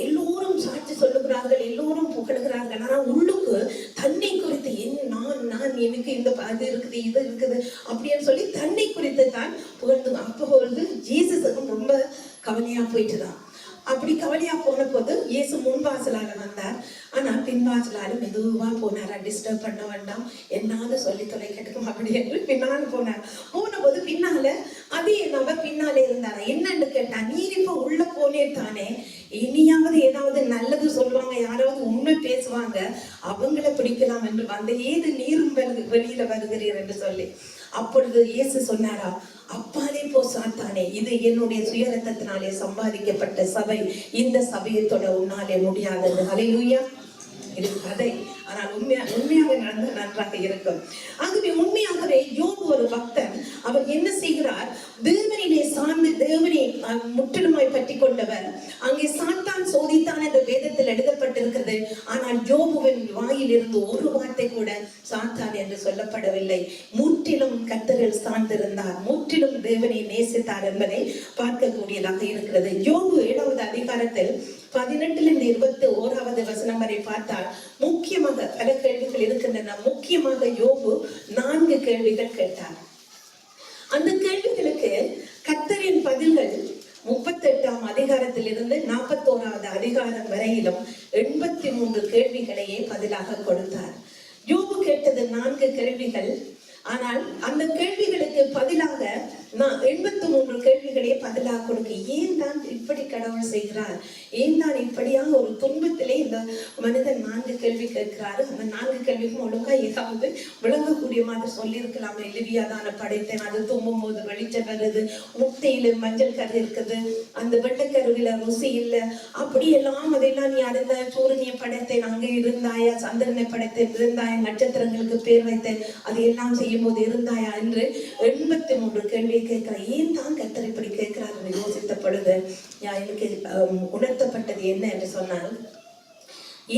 Speaker 5: எல்லோரும் சாட்சி சொல்லுகிறார்கள், எல்லோரும் புகழுகிறார்கள். ஆனா உள்ளுக்கு தன்னை குறித்து நான் எனக்கு இந்த அது இருக்குது, இது இருக்குது அப்படின்னு சொல்லி தன்னை குறித்து தான் புகழ்ந்து. அப்பொழுது ஜீசஸுக்கும் ரொம்ப கவலையா போயிட்டுதான். அப்படி கவலையா போன போது இயேசு முன்வாசலால வந்தார். ஆனா பின்வாசலால மெதுவா போனாரா. டிஸ்டர்ப் பண்ண வேண்டாம், என்னாவது சொல்லி தொலைக்கட்டுக்கும் அப்படி என்று பின்னால போனார். போன போது பின்னால அதே நபர் பின்னாலே இருந்தாரா. என்னன்னு கேட்டா, நீர் இப்ப உள்ள போனே தானே, இனியாவது ஏதாவது நல்லது சொல்லுவாங்க, யாராவது உண்மை பேசுவாங்க, அவங்கள பிடிக்கலாம் என்று வந்த, ஏது நீரும் வெளியில வருகிறீர் என்று சொல்லி. அப்பொழுது இயேசு சொன்னாரா, அப்பாலே போ சாத்தானே, இது என்னுடைய சுயரத்தத்தினாலே சம்பாதிக்கப்பட்ட சபை, இந்த சபையை தொட உன்னாலே முடியாதது. ஹல்லேலூயா. இது கதை, ஆனால் உண்மையாக நடந்த நன்றாக இருக்கும். ஆகவே உண்மையாகவே யோபு ஒரு பக்தன். அவர் என்ன செய்கிறார், தேவனிலே சார்ந்து தேவனை முற்றிலுமாய் பற்றி கொண்டவர். அங்கே சாத்தான் சோதித்தான் என்ற வேதத்தில் எழுதப்பட்டிருக்கிறது. ஆனால் யோபுவின் வாயில் இருந்து ஒரு வார்த்தை கூட சாத்தான் என்று சொல்லப்படவில்லை. முற்றிலும் கர்த்தரில் சார்ந்திருந்தார், முற்றிலும் தேவனை நேசித்தார் என்பதை பார்க்கக்கூடியதாக இருக்கிறது. யோபு 7வது அதிகாரத்தில் 18-21 வசனம் வரை பார்த்தால் முக்கியமாக பல கேள்விகள் இருக்கின்றன. முக்கியமாக யோபு 4 கேள்விகள் கேட்டார். அந்த கேள்விகளுக்கு கர்த்தரின் பதில்கள் 38ஆம் அதிகாரத்திலிருந்து 41வது அதிகாரம் வரையிலும் 83 கேள்விகளையே பதிலாக கொடுத்தார். யோபு கேட்டது 4 கேள்விகள். ஆனால் அந்த கேள்விகளுக்கு பதிலாக 83 கேள்விகளே பதிலாக கொடுக்க. ஏன் தான் இப்படி கடவுள் செய்கிறார், ஏன் தான் இப்படியாக ஒரு துன்பத்திலே இந்த மனிதன் 4 கேள்வி கேட்கிறாரு. அந்த 4 கேள்விக்கும் ஒழுங்கா ஏதாவது விளங்கக்கூடிய மாதிரி சொல்லியிருக்கலாம். லிவியாதான படைத்தேன், அது தும்பும் போது வெளிச்சம் வருது, முட்டையில மஞ்சள் கரு இருக்குது, அந்த வெள்ளைக்கருவில ருசி இல்லை, அப்படி எல்லாம் அதெல்லாம் நீ அறிந்த, சூரியனை படைத்தேன் அங்கே இருந்தாயா, சந்திரனை படைத்தேன் இருந்தாயா, நட்சத்திரங்களுக்கு பேர் வைத்தேன் அது எல்லாம் செய்யும் போது இருந்தாயா என்று 83 கேள்வியை கேட்கிற. ஏன் தான் கர்த்தர் இப்படி கேட்கிறார் என்று யோசித்த பொழுது எனக்கு உணர்த்தப்பட்டது என்ன என்று சொன்னால்,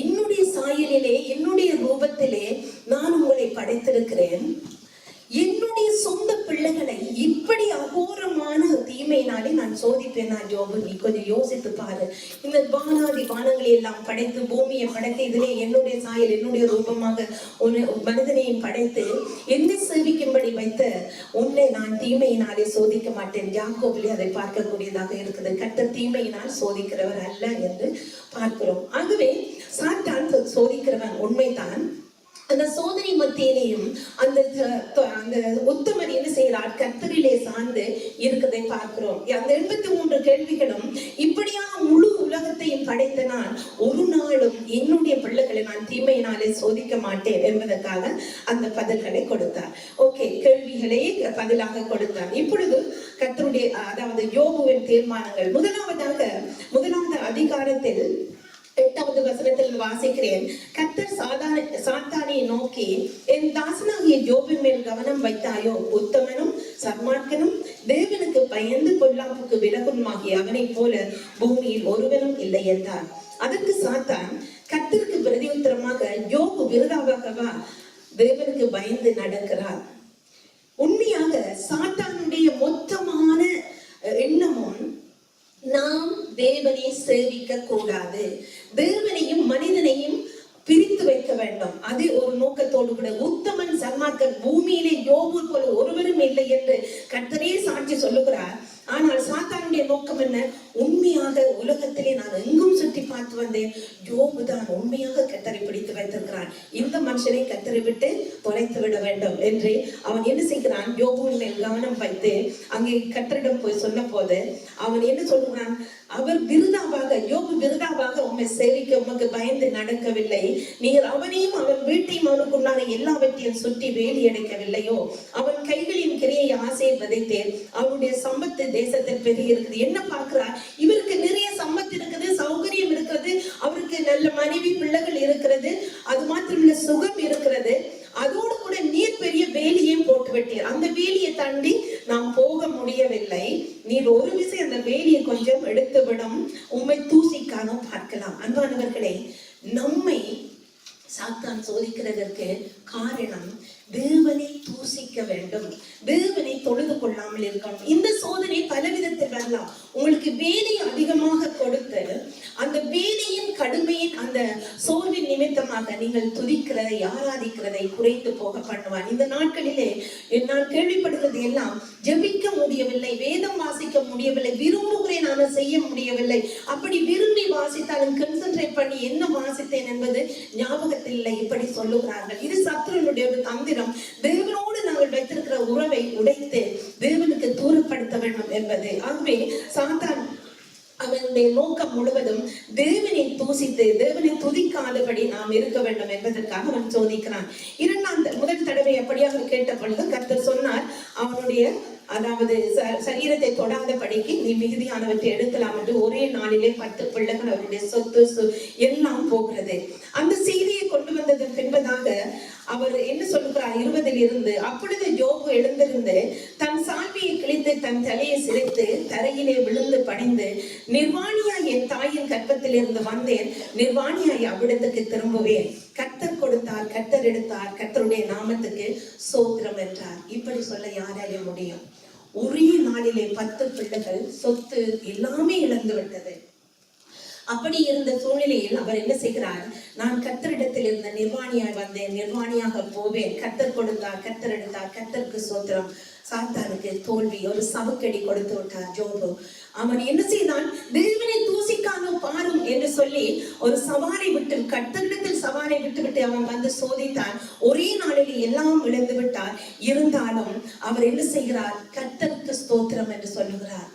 Speaker 5: என்னுடைய சாயலிலே என்னுடைய ரூபத்திலே நான் உங்களை படைத்திருக்கிறேன். என்னுடைய சொந்த பிள்ளைகளை இப்படி அகோரமான தீமையினாலே நான் சோதிப்பேன். நான் யோபு, நீ கொஞ்சம் யோசித்து பாரு. இந்த வானாதி வானங்களை எல்லாம் படைத்து பூமியை படைத்து இதிலே என்னுடைய சாயல் என்னுடைய ரூபமாக மனிதனையும் படைத்து என்னை சேவிக்கும்படி வைத்த உன்னை நான் தீமையினாலே சோதிக்க மாட்டேன். யாக்கோபிலே அதை பார்க்கக்கூடியதாக இருக்குது. கர்த்தர் தீமையினால் சோதிக்கிறவர் அல்ல என்று பார்க்கிறோம். ஆகவே சாத்தான் சோதிக்கிறவன் உண்மைதான். அந்த சோதனை மத்தியிலேயும் அந்த உத்தமர் என்ன செய்யறார், கர்த்தரிலே சார்ந்து இருக்கிறதை பார்க்கிறோம். அந்த 83 கேள்விகளும் இப்படியாக முழு உலகத்தையும் படைத்த நான் ஒரு நாளும் என்னுடைய பிள்ளைகளை நான் தீமையினாலே சோதிக்க மாட்டேன் என்பதற்காக அந்த பதில்களை கொடுத்தார். ஓகே, கேள்விகளை பதிலாக கொடுத்தார். இப்பொழுது கர்த்தருடைய அதாவது யோபுவின் தீர்மானங்கள். முதலாவது அதிகாரத்தில் 8வது வசனத்தில் வாசிக்கிறேன். கர்த்தர் சாத்தானை நோக்கி, என் தாசனாகிய யோபின் மேல் கவனம் வைத்தாயோ? உத்தமனும் சன்மார்க்கனும் தேவனுக்கு பயந்து பொல்லாப்புக்கு விலகுமாகிய அவனைப் போல பூமியில் ஒருவனும் இல்லை என்றார். அதற்கு சாத்தான், கர்த்தருக்கு பிரதியுத்தரமாக, யோபு விருதாவாகவா தேவனுக்கு பயந்து நடக்கிறார்? உண்மையாக சாத்தானுடைய மொத்தமான எண்ணமும் நாம் தேவனை சேவிக்க கூடாது, தேவனையும் மனிதனையும் பிரித்து வைக்க வேண்டும். அது ஒரு நோக்கத்தோடு கூட உத்தமன் சன்மார்க்கன் பூமியிலே யோபு போல ஒருவரும் இல்லை என்று கர்த்தரே சாட்சி சொல்லுகிறார். ஆனால் சாத்தானுடைய நோக்கம் என்ன? உண்மையாக உலகத்திலே நான் எங்கும் சுற்றி பார்த்து வந்தேன், யோபு தான் உண்மையாக கர்த்தரை பிடித்து வைத்திருக்கிறான், இந்த மனுஷனை கர்த்தரை விட்டு தொலைத்து விட வேண்டும் என்று அவன் என்ன செய்கிறான்? யோபுவின் மேல் கவனம் வைத்து அங்கே கர்த்தரிடம் போய் சொன்ன போது அவன் என்ன சொல்கிறான்? அவர் விருதாவாக, யோபு விருதாவாக உம்மை சேவிக்க உமக்கு பயந்து நடக்கவில்லை, நீர் அவனையும் அவன் வீட்டையும் அவனுக்குள்ளான எல்லாவற்றையும் சுற்றி வேலி அடைக்கவில்லையோ? அவன் கைகளின் கிரியை ஆசையை விதைத்தேன், அவனுடைய சம்பத்து தேசத்தில் பெருகி இருக்குது. என்ன பார்க்கிறார்? இவருக்கு நிறைய சம்பத்து இருக்குது, சௌகரியம் இருக்கிறது, அவருக்கு நல்ல மனைவி பிள்ளைகள் இருக்கிறது, அது மாத்திரமில்ல சுகம் இருக்கிறது, அதோடு கூட நீர் பெரிய வேலியை போட்டு விட்டீர், அந்த வேலியை தாண்டி நாம் போக முடியவில்லை, நீர் ஒரு விஷயம் அந்த வேலியை கொஞ்சம் எடுத்துவிடும், உம்மை தூசிக்கான பார்க்கலாம். அன்பானவர்களே, நம்மை சாத்தான் சோதிக்கிறதற்கு காரணம் தேவனை தூசிக்க வேண்டும், தேவனை தொழுது கொள்ளாமல் இருக்கணும். இந்த சோதனை பல விதத்தில் வரலாம். உங்களுக்கு வேலை அதிகமாக கொடுத்து அந்த வேலையின் கடுமையின் அந்த சோர்வின் நிமித்தமாக நீங்கள் துதிக்கிறதை ஆராதிக்கிறதை குறைத்து போக பண்ணுவான். இந்த நாட்களிலே நான் கேள்விப்படுகிறது எல்லாம் ஜெபிக்க முடியவில்லை, வேதம் வாசிக்க முடியவில்லை, விரும்புகிறேன் ஆனால் செய்ய முடியவில்லை, அப்படி விரும்பி வாசித்தாலும் கான்சென்ட்ரேட் பண்ணி என்ன வாசித்தேன் என்பது ஞாபகத்தில் இல்லை, இப்படி சொல்லுகிறார்கள். இது சத்துருனுடைய ஒரு தந்திரம். தேவனோடு நாங்கள் வைத்திருக்கிற உறவை உடைத்து தேவனுக்கு தூரப்படுத்த வேண்டும் என்பது. ஆகவே சாத்தான் அவனுடைய நோக்கம் முழுவதும் தேவனை தூசித்து தேவனை துதிக்காதபடி நாம் இருக்க வேண்டும் என்பதற்காக அவன் சோதிக்கிறான். முதல் தடவை அப்படியாக கேட்ட பொழுது கர்த்தர் சொன்னார், அவனுடைய அதாவது சரீரத்தை தொடாதபடிக்கு நீ மிகுதியானவற்றை எடுக்கலாம் என்று ஒரே நாளிலே 10 பிள்ளைகள் அவருடைய சொத்து எல்லாம் போகிறது. அந்த செய்தியை கொண்டு வந்ததற்கு பின்பதாக அவர் என்ன சொல்லுகிறார்? 20 அப்பொழுது யோபு எழுந்திருந்து தன் சால்வையை கிழித்து தன் தலையை சிரைத்து தரையிலே விழுந்து பணிந்து, நிர்வாணியாய் என் தாயின் கற்பத்தில் இருந்து வந்தேன், நிர்வாணியாய் அவ்விடத்துக்கு திரும்புவேன், கர்த்தர் கொடுத்தார், கர்த்தர் எடுத்தார், கர்த்தருடைய நாமத்துக்கு சோத்திரம் என்றார். இப்படி சொல்ல யாராலே முடியும்? ஒரே நாளிலே 10 பிள்ளைகள், சொத்து எல்லாமே இழந்து விட்டது. அப்படி இருந்த சூழ்நிலையில் அவர் என்ன செய்கிறார்? நான் கர்த்தரிடத்தில் இருந்த நிர்வாணியாய் வந்தேன், நிர்வாணியாக போவேன், கர்த்தர் கொடுத்தார், கர்த்தர் எடுத்தார், கர்த்தருக்கு சோத்திரம். சாத்தானுக்கு தோல்வி, ஒரு சவுக்கடி கொடுத்து விட்டார் யோபு. அவன் என்ன செய்தான்? தேவனை தூசிக்கானோ பாரும் என்று சொல்லி ஒரு சவாலை விட்டு, கர்த்தரிடத்தில் சவாலை விட்டு அவன் வந்து சோதித்தான். ஒரே நாளில் எல்லாம் இழந்து விட்டார். இருந்தாலும் அவர் என்ன செய்கிறார்? கர்த்தருக்கு ஸ்தோத்திரம் என்று சொல்லுகிறார்.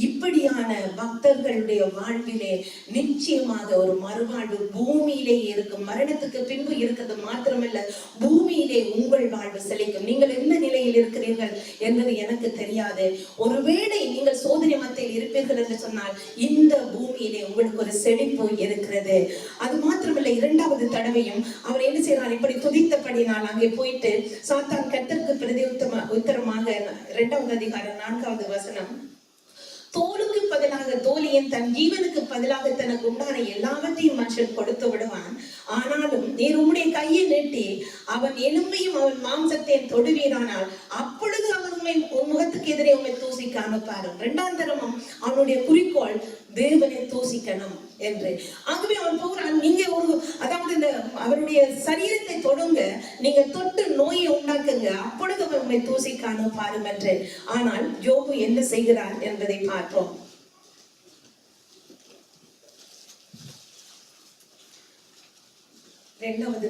Speaker 5: இப்படியான பக்தர்களுடைய வாழ்விலே நிச்சயமாக ஒரு மறுவாழ்வு பூமியிலே இருக்கும். மரணத்துக்கு பின்பு இருக்கிறது மாத்திரமல்ல, பூமியிலே உங்கள் வாழ்வு செழிக்கும். நீங்கள் எந்த நிலையில் இருக்கிறீர்கள் என்பது எனக்கு தெரியாது. ஒருவேளை நீங்கள் சோதனை மத்தியில் இருப்பீர்கள் என்று சொன்னால் இந்த பூமியிலே உங்களுக்கு ஒரு செழிப்பு இருக்கிறது. அது மாத்திரமல்ல, 2வது தடவையும் அவர் என்ன செய்யறார்? இப்படி துதித்தபடினால் அங்கே போயிட்டு சாத்தான் கர்த்தருக்கு பிரதி உத்தரமாக 2வது அதிகாரம் 4வது வசனம், தோலுக்கு பதிலாக தோலியன் தன் ஜீவனுக்கு பதிலாக தனக்கு உண்டான எல்லாவற்றையும் மனுஷன் கொடுத்து விடுவான். ஆனாலும் நீர் உம்முடைய கையை நீட்டி அவன் எலும்பையும் அவன் மாம்சத்தையும் தொடுவீரானால் அப்பொழுது அவன் உன் முகத்துக்கு எதிரே உண்மை தூசிக்க அனுப்பாரும். 2ஆம் தரமும் அவனுடைய குறிக்கோள் தேவனை தூசிக்கணும் என்று. ஆகவே அவன் போகிறான். நீங்க அதாவது இந்த அவருடைய சரீரத்தை தொடுங்க, நீங்க தொட்டு நோயை உண்டாக்குங்க, அப்பொழுது அவர் உண்மை தூசிக்க அனுப்பாரும் என்று. ஆனால் யோபு என்ன செய்கிறார் என்பதை பார்ப்போம். 2வது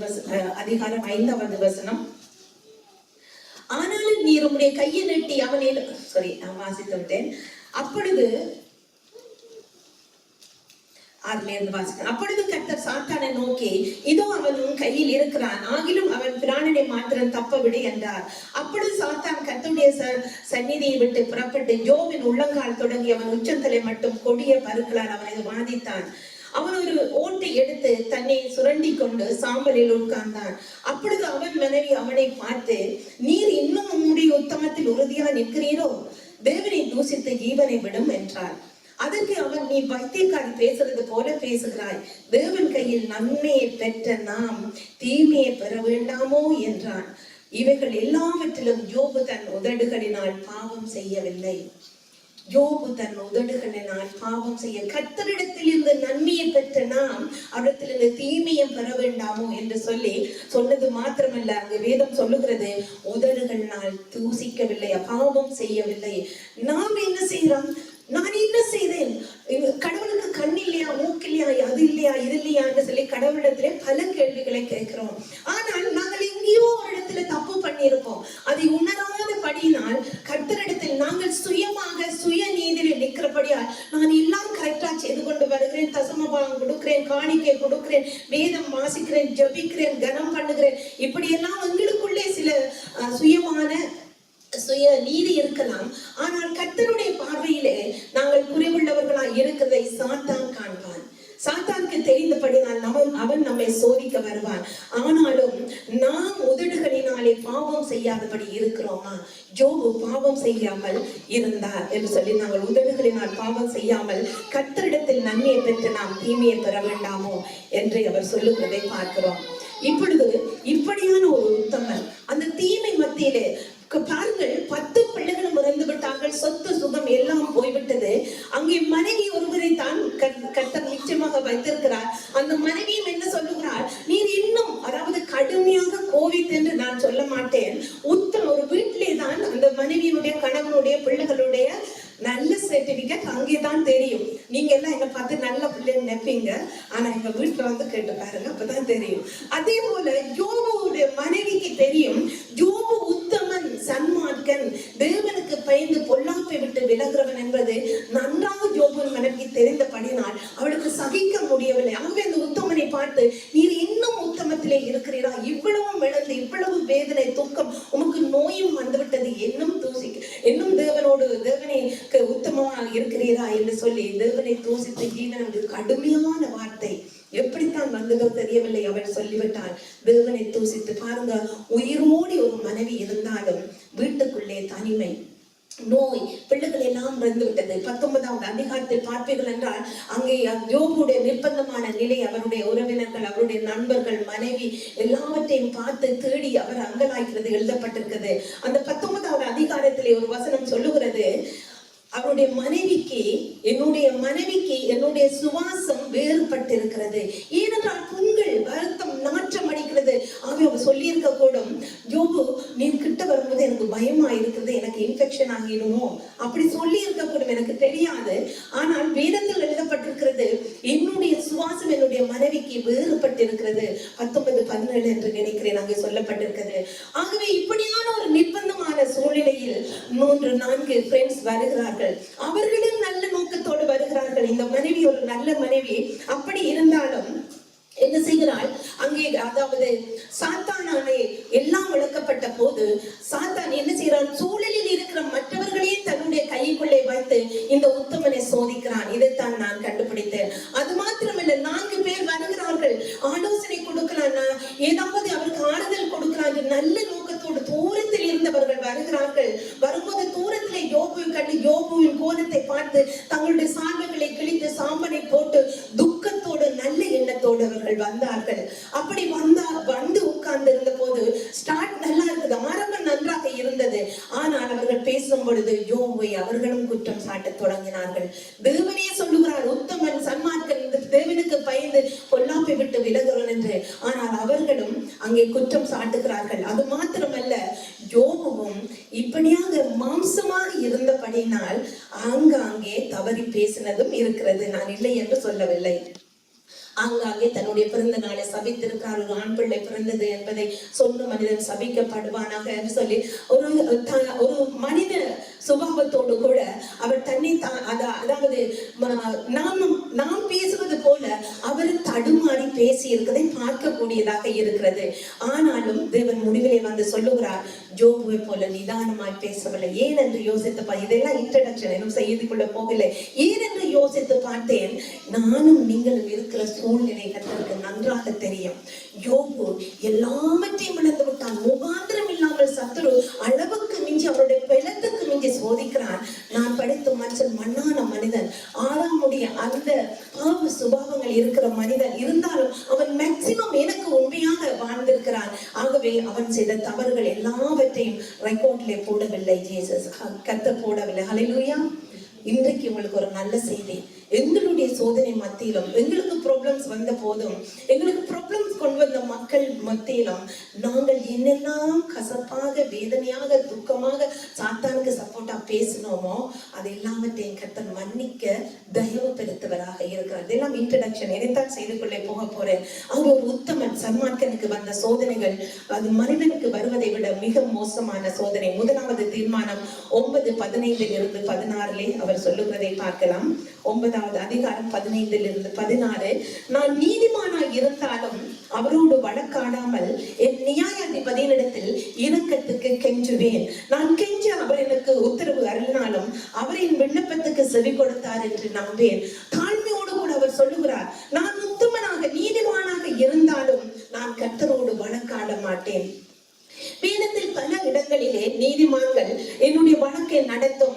Speaker 5: அதிகாரம் 5வது வசனம், ஆனாலும் நீர் உம்முடைய கையை நீட்டி அவனை நான் வாசித்து விட்டேன். அப்பொழுது அப்பொழுது கர்த்தர் சாத்தானை நோக்கி, இதோ அவன் உன் கையில் இருக்கிறான், ஆகிலும் அவன் பிராணனை மாத்திரம் தப்ப விடு என்றார். அப்பொழுது சாத்தான் கர்த்தருடைய சந்நிதியை விட்டு புறப்பட்டு யோபின் உள்ளங்கால் தொடங்கி அவன் உச்சந்தலை மட்டும் கொடிய பருக்களால் அவனை வாதித்தான். அவன் ஒரு ஓட்டை எடுத்து தன்னை சுரண்டி கொண்டு சாம்பலில் உட்கார்ந்தான். அப்பொழுது அவன் மனைவி அவனை பார்த்து, நீர் இன்னும் உம்முடைய உத்தமத்தில் உறுதியா நிற்கிறீரோ? தேவனை தூசித்து ஜீவனை விடும் என்றார். அதற்கு அவன், நீ பைத்தியக்காரி பேசுறது போல பேசுகிறாய். தேவன் கையில் நன்மையை பெற்ற நாம் தீமையை பெற வேண்டாமோ என்றான். இவைகள் எல்லாவற்றிலும் யோபு தன் உதடுகளினால் பாவம் செய்யவில்லை. யோபு தன் உதடுகளினால் பாவம் செய்ய, கர்த்தரிடத்தில் இருந்து நன்மையை பெற்ற நாம் அவரிடத்திலிருந்து தீமையை பெற வேண்டாமோ என்று சொல்லி சொன்னது மாத்திரமல்ல, அங்கு வேதம் சொல்லுகிறது உதடுகளினால் தூசிக்கவில்லை, பாவம் செய்யவில்லை. நாம் என்ன செய்யறோம்? நான் என்ன செய்தேன்? கடவுளுக்கு கண் இல்லையா, மூக்கு இல்லையா, அது இல்லையா, இது இல்லையான்னு சொல்லி கடவுளிடத்திலே பல கேள்விகளை கேட்கிறோம். ஆனால் நாங்கள் எங்கேயோ ஒரு இடத்துல தப்பு பண்ணியிருப்போம். அதை உணராதபடியினால் கர்த்தரிடத்தில் நாங்கள் சுயமாக சுய நீதியில் நிற்கிறபடியால் நான் எல்லாம் கரெக்டா செய்து கொண்டு வருகிறேன், தசமபாகம் கொடுக்கிறேன், காணிக்கை கொடுக்கிறேன், வேதம் வாசிக்கிறேன், ஜபிக்கிறேன், கனம் பண்ணுகிறேன், இப்படியெல்லாம் எங்களுக்குள்ளே சில சுய நீதி இருக்கலாம். ஆனால் கர்த்தருடைய பார்வையிலே நாங்கள் குறைவுள்ளவர்களாய் இருக்கிறதை சாத்தான் காண்பான். சாத்தானுக்கு தெரிந்தபடினால் அவன் நம்மை சோதிக்க வருவான். ஆனாலும் நாம் உதடுகளினாலே பாவம் செய்யாதபடி இருக்கிறோமா? யோபு பாவம் செய்யாமல் இருந்தார் என்று சொல்லி நாங்கள் உதடுகளினால் பாவம் செய்யாமல் கர்த்தரிடத்தில் நன்மையை பெற்று நாம் தீமையை பெற வேண்டாமோ என்று அவர் சொல்லுகிறதை பார்க்கிறோம். இப்பொழுது இப்படியான ஒரு உத்தமன் அந்த தீமை மத்தியிலே பாருங்கள், 10 பிள்ளைகளும் இறந்து விட்டார்கள், சொத்து சுகம் எல்லாம் போய்விட்டது. அங்கே மனைவி ஒருவரை தான் கர்த்தர் நிச்சயமாக வைத்திருக்கிறார். அந்த மனைவியும் என்ன சொல்லுகிறார்? நீர் இன்னும், அதாவது கடுமையாக கோவித்து என்று நான் சொல்ல மாட்டேன், ஒரு வீட்டிலே தான் அந்த மனைவியினுடைய கணவனுடைய பிள்ளைகளுடைய நல்ல சர்டிபிகேட் அங்கேதான் தெரியும். நீங்க எல்லாம் என்ன பார்த்து நல்ல பிள்ளைன்னு நினைப்பீங்க, ஆனா எங்க வீட்டுல வந்து கேட்டு பாருங்க, அப்பதான் தெரியும். அதே போல யோபுடைய மனைவிக்கு தெரியும், யோபு உத்தமன், சன்மார்க்கன், தேவனுக்கு பயந்து பொல்லாப்பை விட்டு விலகிறவன் என்பது நன்றாக யோபுவின் மனைவிக்கு தெரிந்தபடினால் அவளுக்கு சகிக்க முடியவில்லை. ஆகவே அந்த உத்தமனை பார்த்து, நீர் இன்னும் உத்தமத்திலே இருக்கிறீரா? இவ்வளவு விழுந்து, இவ்வளவு வேதனை, துக்கம், உமக்கு நோயும் வந்துவிட்டது, இன்னும் தேவனை உத்தமமாக இருக்கிறீரா என்று சொல்லி தேவனை தூசித்து ஜீவன் என்று கடுமையான வார்த்தை எப்படித்தான் வந்ததோ தெரியவில்லை. அவள் சொல்லிவிட்டாள், தேவனை தூசித்து. பாருங்க, உயிரோடி ஒரு மனைவி இருந்தாலும் வீட்டுக்குள்ளே தனிமை, நோய், பிள்ளைகள் எல்லாம் இறந்து விட்டது. 19வது அதிகாரத்தில் பார்ப்பீர்கள் என்றால் அங்கே யோபுடைய நிர்பந்தமான நிலை, அவருடைய உறவினர்கள், அவருடைய நண்பர்கள், மனைவி எல்லாவற்றையும் பார்த்து தேடி அவர் அங்கலாய்க்கிறது எழுதப்பட்டிருக்கிறது. அந்த 19வது அதிகாரத்திலே ஒரு வசனம் சொல்லுகிறது, அவருடைய மனைவிக்கு என்னுடைய சுவாசம் வேறுபட்டிருக்கிறது. ஏனென்றால் புண்கள், வருத்தம், நாற்றம் அடிக்கிறது. ஆகவே அவர் சொல்லி இருக்க கூடும், யோபு நீ கிட்ட வரும்போது எனக்கு பயமா இருக்கிறது, எனக்கு இன்ஃபெக்ஷன் ஆகிடுமோ, அப்படி சொல்லி இருக்க கூடும், எனக்கு தெரியாது. ஆனால் வேதத்தில் எழுதப்பட்டிருக்கிறது, என்னுடைய சுவாசம் என்னுடைய மனைவிக்கு வேறுபட்டிருக்கிறது. 19:17 என்று நினைக்கிறேன் அங்கே சொல்லப்பட்டிருக்கிறது. ஆகவே இப்படியான ஒரு நிர்பந்தமான சூழ்நிலையில் 3-4 ஃப்ரெண்ட்ஸ் வருகிறார்கள். அவர்களும் நல்ல நோக்கத்தோடு வருகிறார்கள். இந்த மனைவி ஒரு நல்ல மனைவி. அப்படி இருந்தாலும் என்ன செய்கிறாள்? அங்கே, அதாவது சாத்தானாலே எல்லாம் விளக்கப்பட்ட போது சாத்தான் என்ன செய்யறான்? சூழலில் இருக்கிற மற்றவர்களே தன்னுடைய கைக்குள்ளே வைத்து இந்த உத்தமனை சோதிக்கிறான். இதைத்தான் நான் கண்டுபிடித்தேன். அது மாத்திரமல்ல, 4 பேர் வருகிறார்கள், ஆலோசனை கொடுக்கிறான், ஏதாவது அவருக்கு ஆறுதல் கொடுக்கிறான். நல்ல நோக்கத்தோடு தூரத்தில் இருந்தவர்கள் வருகிறார்கள். வரும்போது தூரத்திலே யோபுவை கண்டு யோபுவின் கோலத்தை பார்த்து தங்களுடைய சால்வைகளை கிழித்து சாம்பலை போட்டு துக்கத்தோடு நல்ல எண்ணத்தோடு அவர்கள் வந்தார்கள். அப்படி வந்து உட்கார்ந்து இருந்த போது ஸ்டார்ட் நல்லா இருக்குது, ஆரம்பம் நன்றாக இருந்தது. ஆனால் அவர்கள் பேசும் பொழுது யோபுவை அவர்களும் குற்றம் சாட்ட தொடங்கினார்கள். தேவனே சொல்லுகிறார், உத்தமன், சன்மார்க்கன், தேவனுக்கு பயந்து பொல்லாப்பை விட்டு விலகிறோம் என்று. ஆனால் அவர்களும் அங்கே குற்றம் சாட்டுகிறார்கள். அது மாத்திரமல்ல, யோபுவும் இப்படியாக மாம்சமாக இருந்தபடினால் ஆங்காங்கே தவறி பேசினதும் இருக்கிறது. நான் இல்லை என்று சொல்லவில்லை. ஆங்காங்கே தன்னுடைய பிறந்த நாளை சபித்திருக்கார். ஒரு ஆண் பிள்ளை பிறந்தது என்பதை சொன்ன மனிதன் சபிக்கப்படுவானாக என்று சொல்லி ஒரு மனித சுபாவத்தோடு கூட அவர் தன்னை அதாவது நாம் பேசுவது போல அவர் தடுமாறி பேசி இருக்கிறதை பார்க்கக்கூடியதாக இருக்கிறது. ஆனாலும் தேவன் முடிவிலே வந்து சொல்லுகிறார், ஜோபுவை போல நிதானமாய் பேசவில்லை. ஏன் என்று யோசித்து இதெல்லாம் இன்ட்ரடக்ஷன், இன்னும் செய்திக்குள்ள போகலை. ஏன் என்று யோசித்து பார்த்தேன். நானும் நீங்களும் இருக்கிற சூழ்நிலை கர்த்தருக்கு நன்றாக தெரியும். யோபு எல்லாவற்றையும் இழந்து விட்டான். முகாந்திரம் இல்லாமல் சத்துரு அளவுக்கு மிஞ்சி, அவருடைய பலத்துக்கு மிஞ்சி சோதிக்கிறான். நான் படித்த மண்ணான மனிதன், ஆறாமுடைய அந்த பாவ சுபாவங்கள் இருக்கிற மனிதன் இருந்தாலும் அவன் மேக்சிமம் எனக்கு உண்மையாக வாழ்ந்திருக்கிறான். ஆகவே அவன் செய்த தவறுகள் எல்லாவற்றையும் ரெக்கார்ட்ல போடவில்லை. ஜீசஸ் கத்த போடவில்லை. ஹல்லேலூயா. இன்றைக்கு உங்களுக்கு ஒரு நல்ல செய்தி. எங்களுடைய சோதனை மத்தியிலும், எங்களுக்கு ப்ராப்ளம்ஸ் வந்த போதும், எங்களுக்கு ப்ராப்ளம்ஸ் கொண்டு வந்த மக்கள் மத்தியிலும் நாங்கள் என்னெல்லாம் கசப்பாக, வேதனையாக, துக்கமாக சாத்தானுக்கு சப்போர்ட்டா பேசினோமோ அது எல்லாவற்றையும் கர்த்தர் மன்னிக்க தயவு பெருத்தவராக இருக்கிறார். இதெல்லாம் இன்ட்ரடக்ஷன். இதைத்தான் செய்து கொள்ளே போக போறேன். அவர் ஒரு உத்தமன். சன்மார்க்கனுக்கு வந்த சோதனைகள் அது மனிதனுக்கு வருவதை விட மிக மோசமான சோதனை. முதலாவது தீர்மானம் 9:15-16 அவர் சொல்லுகிறதை பார்க்கலாம். 9வது அதிகாரம் 15-16. நான் நீதிமானாய் இருந்தாலும் அவரோடு வழக்காடாமல் என் நியாயாதிபதியினிடத்தில் இரக்கத்துக்கு கெஞ்சுவேன். நான் கெஞ்ச அவர் எனக்கு உத்தரவு அருளினாலும் அவரின் விண்ணப்பத்துக்கு செவி கொடுத்தார் என்று நம்பேன். தாழ்மையோடு கூட அவர் சொல்லுகிறார், நான் உத்தமனாக நீதிமானாக இருந்தாலும் நான் கர்த்தரோடு வழக்காட மாட்டேன். வேதத்தில் பல இடங்களிலே நீதிமான்கள் என்னுடைய வழக்கை நடத்தும்,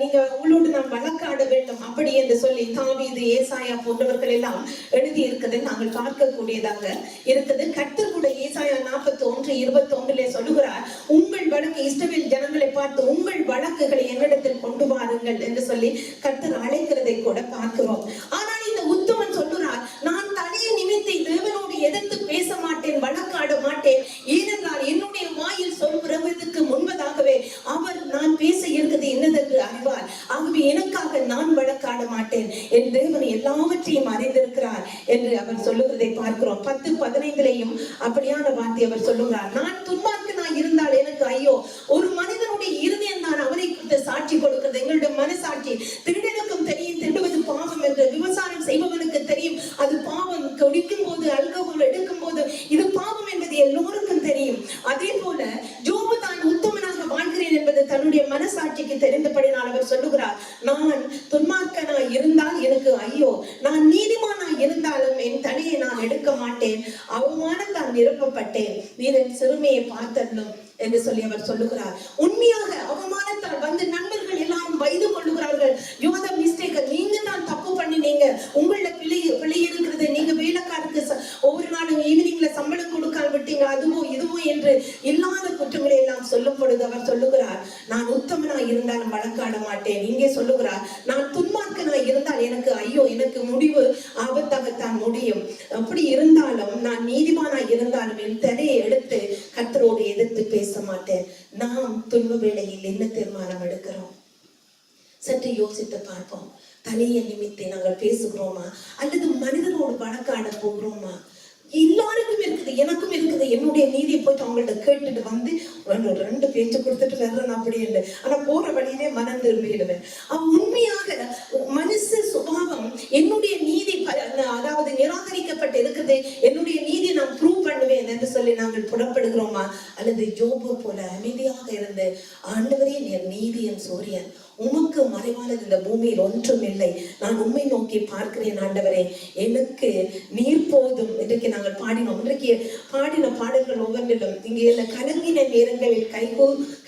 Speaker 5: நீங்க உங்களோடு நான் வழக்காட வேண்டும் அப்படி என்று சொல்லி தாவீது, ஏசாயா போன்றவர்கள் எல்லாம் எழுதி இருக்கிறதை நாங்கள் பார்க்கக்கூடியதாக இருக்குது. கர்த்தர் கூட ஏசாயா 41:21 சொல்லுகிறார், உங்கள் வழக்கு, இஸ்ரவேல் ஜனங்களை பார்த்து உங்கள் வழக்குகளை என்னிடத்தில் கொண்டு வாருங்கள் என்று சொல்லி கர்த்தர் அழைக்கிறதை கூட பார்க்கிறோம். ஆனால் இந்த உத்தமன் சொல்லுகிறார், நான் தலையை நிமித்தி தேவனோடு எதிர்த்து பேச மாட்டேன், வழக்காட மாட்டேன். ஏனென்றால் என்னுடைய வாயில் சொல்வதற்கு முன்பதாகவே அவர் நான் பேச இருக்கிறது என்னதென்று அறிவார். ஆகவே எனக்காக நான் வழக்காட மாட்டேன். என் தேவன் எல்லாவற்றையும் அறிந்திருக்கிறார் என்று அவர் சொல்லுகிறதை பார்க்கிறோம். 10:15 அப்படியான வார்த்தை அவர் சொல்லுகிறார், நான் துன்மார்க்கனாய் இருந்தால் எனக்கு ஐயோ. ஒரு மனிதனுடைய இருதயம் தான் அவரை குறித்து சாட்சி கொடுக்கிறது. எங்களுடைய மனசாட்சி, திருடனுக்கும் தெரியும் திருடுவது பாவம் என்று, விவசாயம் செய்பவனுக்கு தெரியும் அது பாவம், குடிக்கும் போது அல்கோஹால் எடுக்கும் போது இது பாவம் என்பது எல்லோருக்கும் தெரியும். அதே போல யோபு தான் உத்தமனாக வாழ்கிறேன் என்பது தன்னுடைய மனசாட்சிக்கு தெரிந்தபடினால் அவர் சொல்லுகிறார், நான் துன்மார்க்கனாய் இருந்தால் எனக்கு ஐயோ. நான் நீதிமானாய் இருந்தாலும் என் தலையை நான் எடுக்க மாட்டேன். அவமானத்தால் நிரப்பப்பட்டேன், வீரன் சிறுமையை பார்த்தள்ளும் என்று சொல்லி அவர் சொல்லுகிறார். உண்மையாக அவமானத்தால் வந்து நண்பர்கள் எல்லாரும் வைது கொள்ளுகிறார்கள். யோத மிஸ்டேக், நீங்க தான் தப்பு பண்ணினீங்க, உங்களோட பிழை இருக்கிறது, நீங்க வேலைக்காரருக்கு ஒவ்வொரு நாளும் ஈவினிங்ல சம்பளம் கொடுக்காம விட்டீங்க, அதுவோ இதுவோ என்று இல்லாத குற்றங்களை எல்லாம் சொல்லும் பொழுது அவர் சொல்லுகிறார், நான் உத்தமனாய் இருந்தாலும் வழக்காட மாட்டேன். இங்கே சொல்லுகிறார், நான் துன்மார்க்கனாய் இருந்தால் எனக்கு ஐயோ, எனக்கு முடிவு ஆபத்தாகத்தான் முடியும். அப்படி இருந்தாலும் நான் நீதிமானாய் இருந்தாலும் என் தலையை எடுத்து கர்த்தரோடு எதிர்த்து பேச மாட்டேன். நாம் துன்ப வேளையில் என்ன தீர்மானம் எடுக்கிறோம்? சற்று யோசித்து பார்ப்போம். தலையை நிமித்தி நாங்கள் பேசுகிறோமா அல்லது மனிதனோடு வழக்காட போகிறோமா? எல்லாருக்கும் இருக்குது, எனக்கும் இருக்குது. என்னுடைய நீதியை போயிட்டு அவங்கள்ட்ட கேட்டுட்டு வந்து 2 பேச்சு கொடுத்துட்டு வர்றேன் அப்படி இல்லை. ஆனா போற வழியிலே மனம் திரும்பிடுவேன். உண்மையாக மனுஷ சுபாவம் என்னுடைய நீதி அதாவது நிராகரிக்கப்பட்டு இருக்குது, என்னுடைய நீதி நான் ப்ரூவ் பண்ணுவேன் என்று சொல்லி நாங்கள் புறப்படுகிறோமா? அல்லது யோபு போல அமைதியாக இருந்து, ஆண்டவரே நீர் நீதியின் சூரியன், உமக்கு மறைவானது இந்த பூமியில் ஒன்றும் இல்லை, நான் உம்மை நோக்கி பார்க்கிறேன் ஆண்டவரே, எனக்கு நீர் போதும். இன்றைக்கு நாங்கள் பாடினோம். இன்றைக்கு பாடின பாடல்கள் ஒவ்வொன்றிலும் இங்கே கலங்கின நேரங்களில்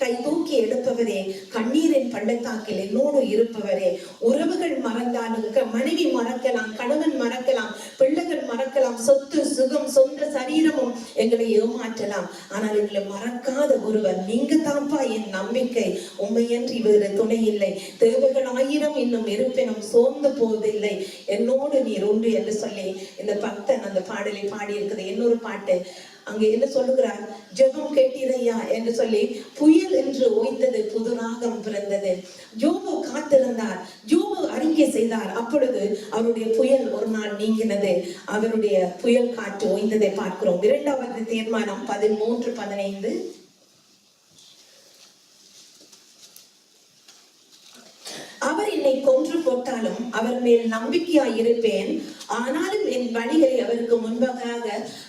Speaker 5: கை தூக்கி எடுப்பவரே, கண்ணீரின் பள்ளத்தாக்கில் என்னோடு இருப்பவரே, உறவுகள் மறந்தாலும், மனைவி மறக்கலாம், கணவன் மறக்கலாம், பிள்ளைகள் மறக்கலாம், சொத்து சுகம் சொந்த சரீரமும் எங்களை ஏமாற்றலாம், ஆனால் எங்களை மறக்காத ஒருவர் நீங்க தான்ப்பா என் நம்பிக்கை, உண்மையன்றி வேறு துணை இல்லை, தேவைகள் 1000 இன்னும் இருப்பினும் சோர்ந்து போவதில்லை, என்னோடு நீர் ஒன்று என்று சொல்லி இந்த பக்தன் அந்த பாடலை பாடி இருக்குது. இன்னொரு பாட்டு அங்க என்ன சொல்லுகிறார், ஜெபம் கேட்டீரையா என்று சொல்லி புயல் என்று ஓய்ந்தது, புது ராகம் பிறந்தது. யோபு காத்திருந்தார், யோபு அறிக்கை செய்தார். அப்பொழுது அவருடைய புயல் ஒரு நாள் நீங்கினது, அவருடைய புயல் காற்று ஓய்ந்ததை பார்க்கிறோம். 2வது தீர்மானம் 13:15. அவர் என்னை கொன்று போட்டாலும் அவர் மேல் நம்பிக்கையாய் இருப்பேன். ஆனாலும் என் வழிகளை அவருக்கு முன்பாக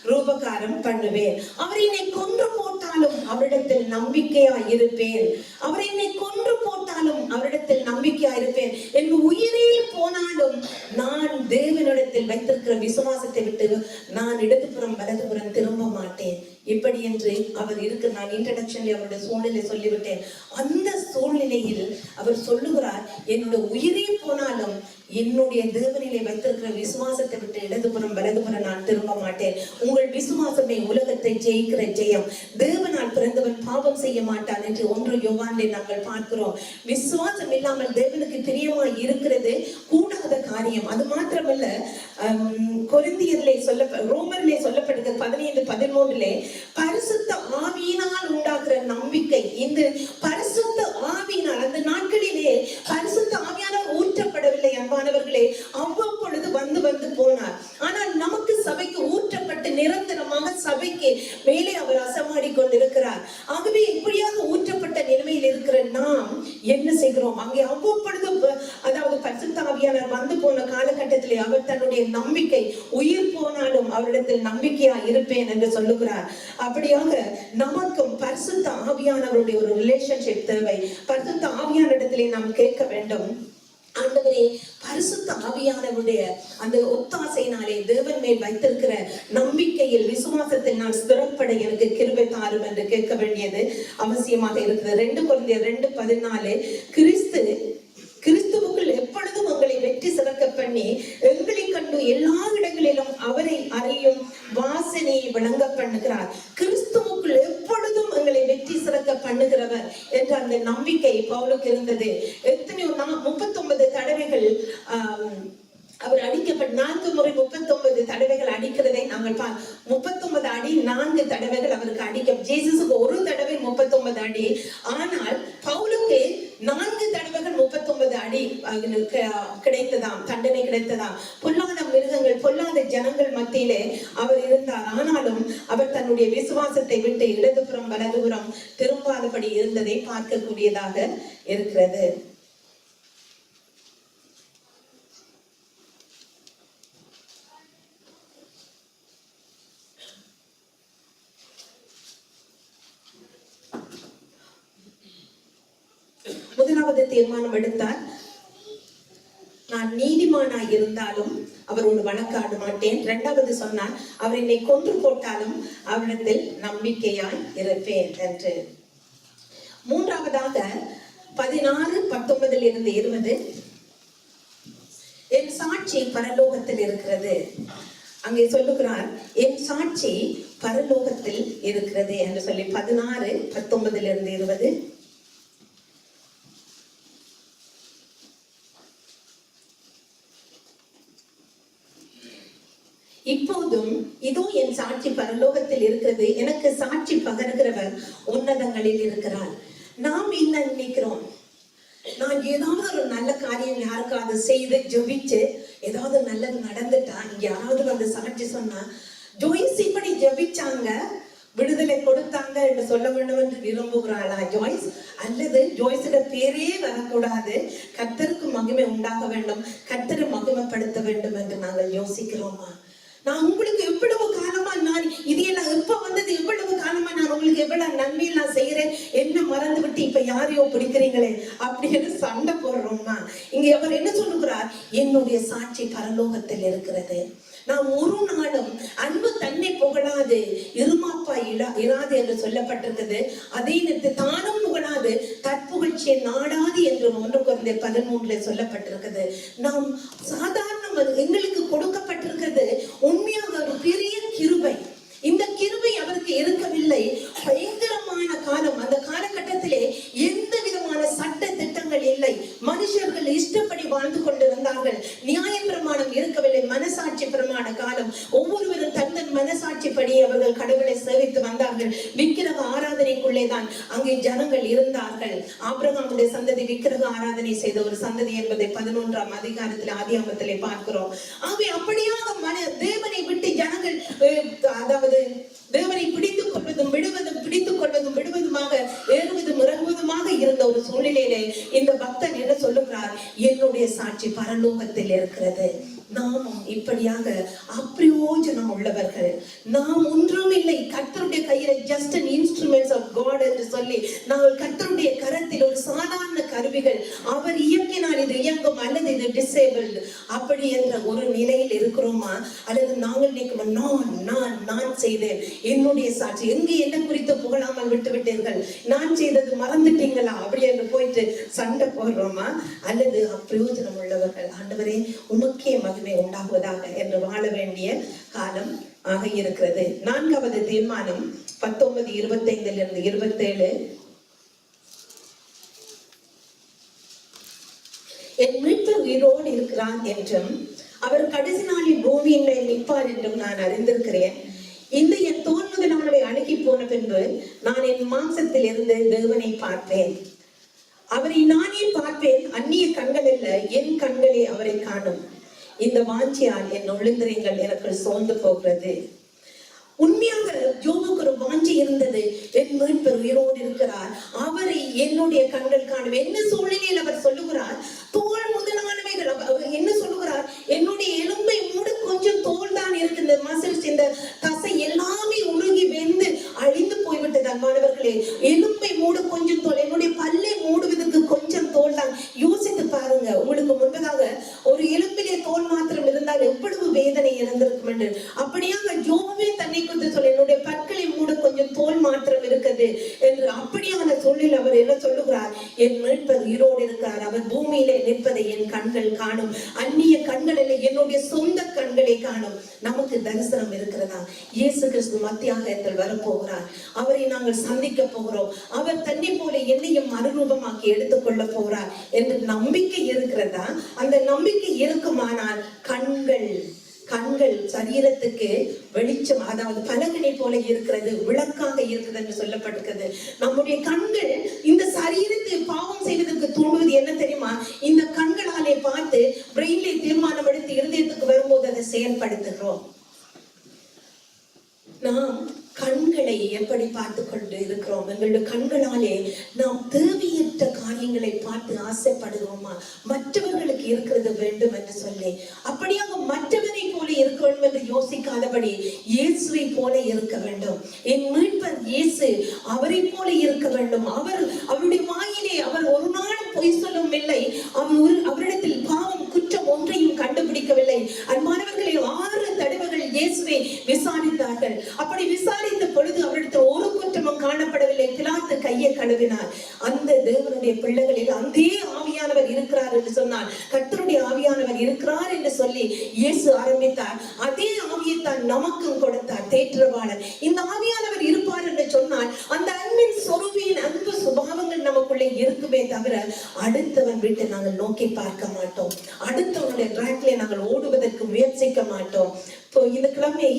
Speaker 5: ரூபகாரம் பண்ணுவேன். அவர் என்னை கொன்று போட்டாலும் அவரிடத்தில் நம்பிக்கையாய் இருப்பேன். அவர் என்னை கொன்று போட்டாலும் அவரிடத்தில் நம்பிக்கையாய் இருப்பேன். என் உயிரே போனாலும் நான் தேவனிடத்தில் வைத்திருக்கிற விசுவாசத்தை விட்டு நான் இடதுபுறம் வலதுபுறம் திரும்ப மாட்டேன். இப்படி என்று அவர் இருக்கு. நான் இன்ட்ரடக்ஷன்ல அவருடைய சூழ்நிலை சொல்லிவிட்டேன். அந்த சூழ்நிலையில் அவர் சொல்லுகிறார், என்னுடைய உயிரே போனாலும் என்னுடைய தேவனிலே வைத்திருக்கிற விசுவாசத்தை விட்டு இடதுபுறம் வலதுபுறம் நான் திரும்ப மாட்டேன். உங்கள் விசுவாசமே உலகத்தை ஜெயிக்கிற ஜெயம். தேவனால் பிறந்தவன் பாவம் செய்ய மாட்டான் என்று 1 யோவானிலே நாங்கள் பார்க்கிறோம். விசுவாசம் இல்லாமல் தேவனுக்கு பிரியமாய் இருக்கிறது கூடாத காரியம். அது மாத்திரமல்ல, கொரிந்தியரிலே ரோமரிலே சொல்லப்படுகிற 15:13 பரிசுத்த ஆவியினால் உண்டாகிற நம்பிக்கை. இந்த பரிசுத்த ஆவியினால் அந்த நாட்களிலே பரிசுத்த ஆவியானவர் ஊற்றப்படவில்லை அன்பானவர்களே. அவ்வப்பொழுது வந்து போனார். ஆனால் நமக்கு சபைக்கு ஊற்றப்பட்டு நிரந்தரமாக சபைக்கு மேலே அவர் அசமாடி கொண்டிருக்கிறார். ஆகவே இப்படியாக ஊற்றப்பட்ட நிலைமையில் இருக்கிற நாம் என்ன செய்கிறோம்? அங்கே அவ்வப்பொழுது, அதாவது பரிசுத்த ஆவியானவர் வந்து போன காலகட்டத்திலே அவர் தன்னுடைய நம்பிக்கை, உயிர் போனாலும் அவரிடத்தில் நம்பிக்கையா இருப்பேன் என்று சொல்லுகிறார். அப்படியாக நமக்கும் பரிசுத்த ஆவியானவருடைய ஒரு ரிலேஷன்ஷிப் தேவை. பரிசுத்த ஆவியான இடத்திலே நாம் கேட்க வேண்டும், ஆண்டவரே பரிசுத்த ஆவியானவருடைய அந்த ஒத்தாசையினாலே தேவன் மேல் வைத்திருக்கிற நம்பிக்கையில் விசுவாசத்தில் நான் ஸ்திரப்பட எனக்கு கிருபை தாரும் என்று கேட்க வேண்டியது அவசியமாக இருக்கிறது. 2 கொரிந்தியர் 2:14 கிறிஸ்துவுக்குள் எப்பொழுதும் உங்களை வெற்றி சிறக்க பண்ணி எங்களை கண்டு எல்லா இடங்களிலும் அவரை அறியும் வாசனையை விளங்க பண்ணுகிறார். கிறிஸ்துவுக்குள் எப்பொழுதும் எங்களை வெற்றி சிறக்க பண்ணுகிறவர் என்ற அந்த நம்பிக்கை பவுலுக்கு இருந்தது. எத்தனையோ 39 தடவைகள் அவர் அடிக்கப்பட்ட 4 முறை 39 தடவைகள் அடிக்கிறதை நாங்கள் 39 அடி 4 தடவைகள் அவருக்கு அடிக்க. ஜேசஸுக்கு ஒரு தடவை 39 அடி. ஆனால் பவுலுக்கு 4 தடவைகள் 39 அடி கிடைத்ததாம், தண்டனை கிடைத்ததாம். பொல்லாத மிருகங்கள், பொல்லாத ஜனங்கள் மத்தியிலே அவர் இருந்தார். ஆனாலும் அவர் தன்னுடைய விசுவாசத்தை விட்டு இடதுபுறம் வலதுபுறம் திரும்பாதபடி இருந்ததை பார்க்கக்கூடியதாக இருக்கிறது. முதலாவது தீர்மானம் எடுத்தார், நான் நீதிமானாய் இருந்தாலும் அவரோடு வழக்காட மாட்டேன். 2வது சொன்னார், அவர் என்னை கொன்று போட்டாலும் அவரிடத்தில் நம்பிக்கையாய் இருப்பேன் என்று. 3வதாக 16:19 20 என் சாட்சி பரலோகத்தில் இருக்கிறது. அங்கே சொல்லுகிறார், என் சாட்சி பரலோகத்தில் இருக்கிறது என்று சொல்லி 16:19 20 இப்போதும் இதோ என் சாட்சி பரலோகத்தில் இருக்கிறது, எனக்கு சாட்சி பகர்கிறவர் உன்னதங்களில் இருக்கிறார். நாம் என்ன நினைக்கிறோம்? நான் ஏதாவது ஒரு நல்ல காரியம் யாருக்காவது செய்து ஜெபிச்சு ஏதாவது நல்லது நடந்துட்டா இங்க யாராவது வந்து சாட்சி சொன்னா, ஜோய்ஸ் இப்படி ஜெபிச்சாங்க விடுதலை கொடுத்தாங்க என்று சொல்ல வேண்டும் என்று விரும்புகிறாளா ஜோய்ஸ்? அல்லது ஜோய்ஸோட பேரே வரக்கூடாது, கர்த்தருக்கு மகிமை உண்டாக வேண்டும், கர்த்தரை மகிமைப்படுத்த வேண்டும் என்று நாங்கள் யோசிக்கிறோமா? நான் உங்களுக்கு எவ்வளவு காலமா நான் இதெல்லாம் எப்ப வந்தது, எவ்வளவு காலமா நான் உங்களுக்கு எவ்வளவு நன்மையில் நான் செய்யறேன், என்ன மறந்து விட்டு இப்ப யாரையோ பிடிக்கிறீங்களே அப்படின்னு சண்டை போடுறோம்னா, இங்க அவர் என்ன சொல்லுகிறார்? என்னுடைய சாட்சி பரலோகத்தில் இருக்கிறது. நாம் ஒரு நாளும் அன்பு தன்னை புகழாது இருமாப்பா இராது என்று சொல்லப்பட்டிருக்கிறது. அதே நேரத்தில் தானும் புகழாது தற்புகழ்ச்சியை நாடாது என்று 1 கொரிந்தியர் 13 சொல்லப்பட்டிருக்கிறது. நாம் சாதாரண எங்களுக்கு கொடுக்கப்பட்டிருக்கிறது உண்மையாக ஒரு பெரிய கிருபை. இந்த கிருபை அவருக்கு இருக்கவில்லை. பயங்கரமான காலம். அந்த காலகட்டத்திலே எந்த விதமான சட்ட திட்டங்கள் இல்லை. மனுஷர்கள் இஷ்டப்படி வாழ்ந்து கொண்டிருந்தார்கள். நியாய பிரமாணம் இருக்கவில்லை. மனசாட்சி பிரமாண காலம். ஒவ்வொருவரும் தன் மனசாட்சிப்படி அவர்கள் கடவுளை சேவித்து வந்தார்கள். விக்கிரக ஆராதனைக்குள்ளே தான் அங்கே ஜனங்கள் இருந்தார்கள். ஆபிரகாமுடைய சந்ததி விக்கிரக ஆராதனை செய்த ஒரு சந்ததி என்பதை 11ஆம் அதிகாரத்தில் ஆதியாகமத்திலே பார்க்கிறோம். ஆகவே அப்படியாக தேவனை விட்டு ஜனங்கள், அதாவது தேவனை பிடித்துக் கொள்வதும் விடுவதுமாக ஏறுவதும் இறங்குவதும் முழுவதுமாக இருந்த ஒரு சூழ்நிலையிலே இந்த பக்தன் என்ன சொல்லுகிறார்? என்னுடைய சாட்சி பரலோகத்தில் இருக்கிறது. நாமும் இப்படியாக அப்பிரயோஜனம் உள்ளவர்கள், நாம் ஒன்றும் இல்லை, கர்த்தருடைய கையில just an instruments of God என்று சொல்லி நாங்கள் கர்த்தருடைய கரத்தில் ஒரு சாதாரண கருவிகள், அவர் இயக்கினால் இது இயங்கும் அல்லது இது டிசேபிள்டு அப்படி என்ற ஒரு நிலையில் இருக்கிறோமா? அல்லது நாங்கள் நினைக்கும் நான் செய்தேன், என்னுடைய சாட்சி எங்கே என்ன குறித்து புகழாமல் விட்டு விட்டீர்கள், நான் செய்தது மறந்துட்டீங்களா அப்படி என்று போயிட்டு சண்டை போடுறோமா? அல்லது அப்பிரயோஜனம் உள்ளவர்கள், ஆண்டவரே உமக்கே மகிமை உண்டாகுவதாக என்று வாழ வேண்டிய காலம் ஆக இருக்கிறது. 4வது தீர்மானம் 19:25 27. என் மீட்பர் உயிரோடு இருக்கிறார் என்றும் அவர் கடைசி நாளில் பூமியின் மேல் நிற்பார் என்றும் நான் அறிந்திருக்கிறேன். இந்த என் தோல் முதலானவை அணுகி போன பின்பு நான் என் மாம்சத்தில் இருந்து தேவனை பார்ப்பேன். அவரை நானே பார்ப்பேன், அந்நிய கண்கள் அல்ல, என் கண்களே அவரை காணும். இந்த வாஞ்சியால் என் ஒழுந்திரங்கள் எனக்கு சோர்ந்து போகிறது. உண்மையாக யோபுக்கு ஒரு வாஞ்சி இருந்தது, என் மீட்பர் உயிரோடு இருக்கிறார், அவரை என்னுடைய கண்கள் காணும். என்ன சூழ்நிலையில் அவர் சொல்லுகிறார்? தோல் முதலானவைகள், என்ன சொல்லுகிறார்? என்னுடைய எலும்பை மூட கொஞ்சம் தோல் தான் இருக்கு, இந்த மசில்ஸ், இந்த தசை எல்லாமே உருகி வெந்து அழிந்து போய்விட்டது. அன்பானவர்களே, எலும்பை மூட கொஞ்சம் தோல், என்னுடைய பல்லை மூடுவதற்கு கொஞ்சம் தோல் தான். யோசித்து பாருங்க, உங்களுக்கு முன்பதாக ஒரு எலும்பிலே தோல் மாத்திரம் இருந்தால் எவ்வளவு வேதனை இருந்திருக்கும் என்று. அப்படியாக யோபுவே தன்னை குறித்து சொல்ல, என்னுடைய பற்களை மூட கொஞ்சம் தோல் மாத்திரம் இருக்குது என்று. அப்படியான சூழலில் அவர் என்ன சொல்லுகிறார்? என் மீட்பர் உயிரோடு இருக்கிறார், அவர் பூமியிலே நிற்பதை என் கண்கள் காணும். அந்நிய கண்கள் இல்லை, என்னுடைய சொந்த கண்களை காணும். நமக்கு தரிசனம் இருக்கிறதா? இயேசு கிறிஸ்து மத்தியாகத்தில் வரப்போகிறார், அவரை நாங்கள் சந்திக்க போகிறோம், அவர் தன்னை போல என்னையும் மறுரூபமாக்கி எடுத்துக்கொள்ள போகிறார் என்று நம்பிக்கை இருக்கிறதா? அந்த நம்பிக்கை இருக்குமானால் கண்கள் சரீரத்துக்கு வெளிச்சம், அதாவது பலகனை போல இருக்கிறது, விளக்காக இருக்கிறது என்று சொல்லப்பட்டிருக்கிறது. நம்முடைய கண்கள் இந்த சரீரத்தை பாவம் செய்வதற்கு தூண்டுவது என்ன தெரியுமா? இந்த கண்களாலே பார்த்து பிரெயின்ல தீர்மானம் எடுத்து இருதயத்துக்கு வரும்போது அதை செயல்படுத்துகிறோம். நாம் கண்களை எப்படி பார்த்து கொண்டு இருக்கிறோம்? எங்களுடைய கண்களாலே நாம் தேவையற்ற காரியங்களை பார்த்து ஆசைப்படுகிறோமா? மற்றவர்களுக்கு இருக்கிறது வேண்டும் என்று சொல்லி, அப்படியாக மற்றவனை போல இருக்க வேண்டும் என்று யோசிக்காதபடி இயேசுவை போல இருக்க வேண்டும். என் மீட்பர் இயேசு, அவரை போல இருக்க வேண்டும். அவருடைய வாயிலே அவர் ஒரு நாளும் பொய் சொல்லும் இல்லை, அவரிடத்தில் பாவம் குற்றம் ஒன்றையும் கண்டுபிடிக்கவில்லை. அன்பானவர்களை 6 தடவைகள் இயேசுவை விசாரித்தார்கள். அப்படி விசாரித்த பொழுது அவரிடத்தில் ஒரு குற்றமும் காணப்படவில்லை. பிலாத்து கையை கழுவினார். அந்த தேவனுடைய பிள்ளைகளில் அந்த ஆவியானவர் இருக்கிறார் என்று சொன்னார். கர்த்தருடைய ஆவியானவர் இருக்கிறார் என்று சொல்லி இயேசு ஆரம்பித்தார். அதே ஆவியை தான் நமக்கும் கொடுத்தார், தேற்றவாளர். இந்த ஆவியானவர் இருப்பார் என்று சொன்னால் அந்த அன்பின் சொருவின் அன்பு சுபாவங்கள் நமக்குள்ளே இருக்குமே தவிர அடுத்தவன் வீட்டை நாங்கள் நோக்கி பார்க்க மாட்டோம், அடுத்தவனுடைய ட்ராக்ல நாங்கள் ஓடுவதற்கு முயற்சிக்க மாட்டோம். இப்போ இந்த கிழமை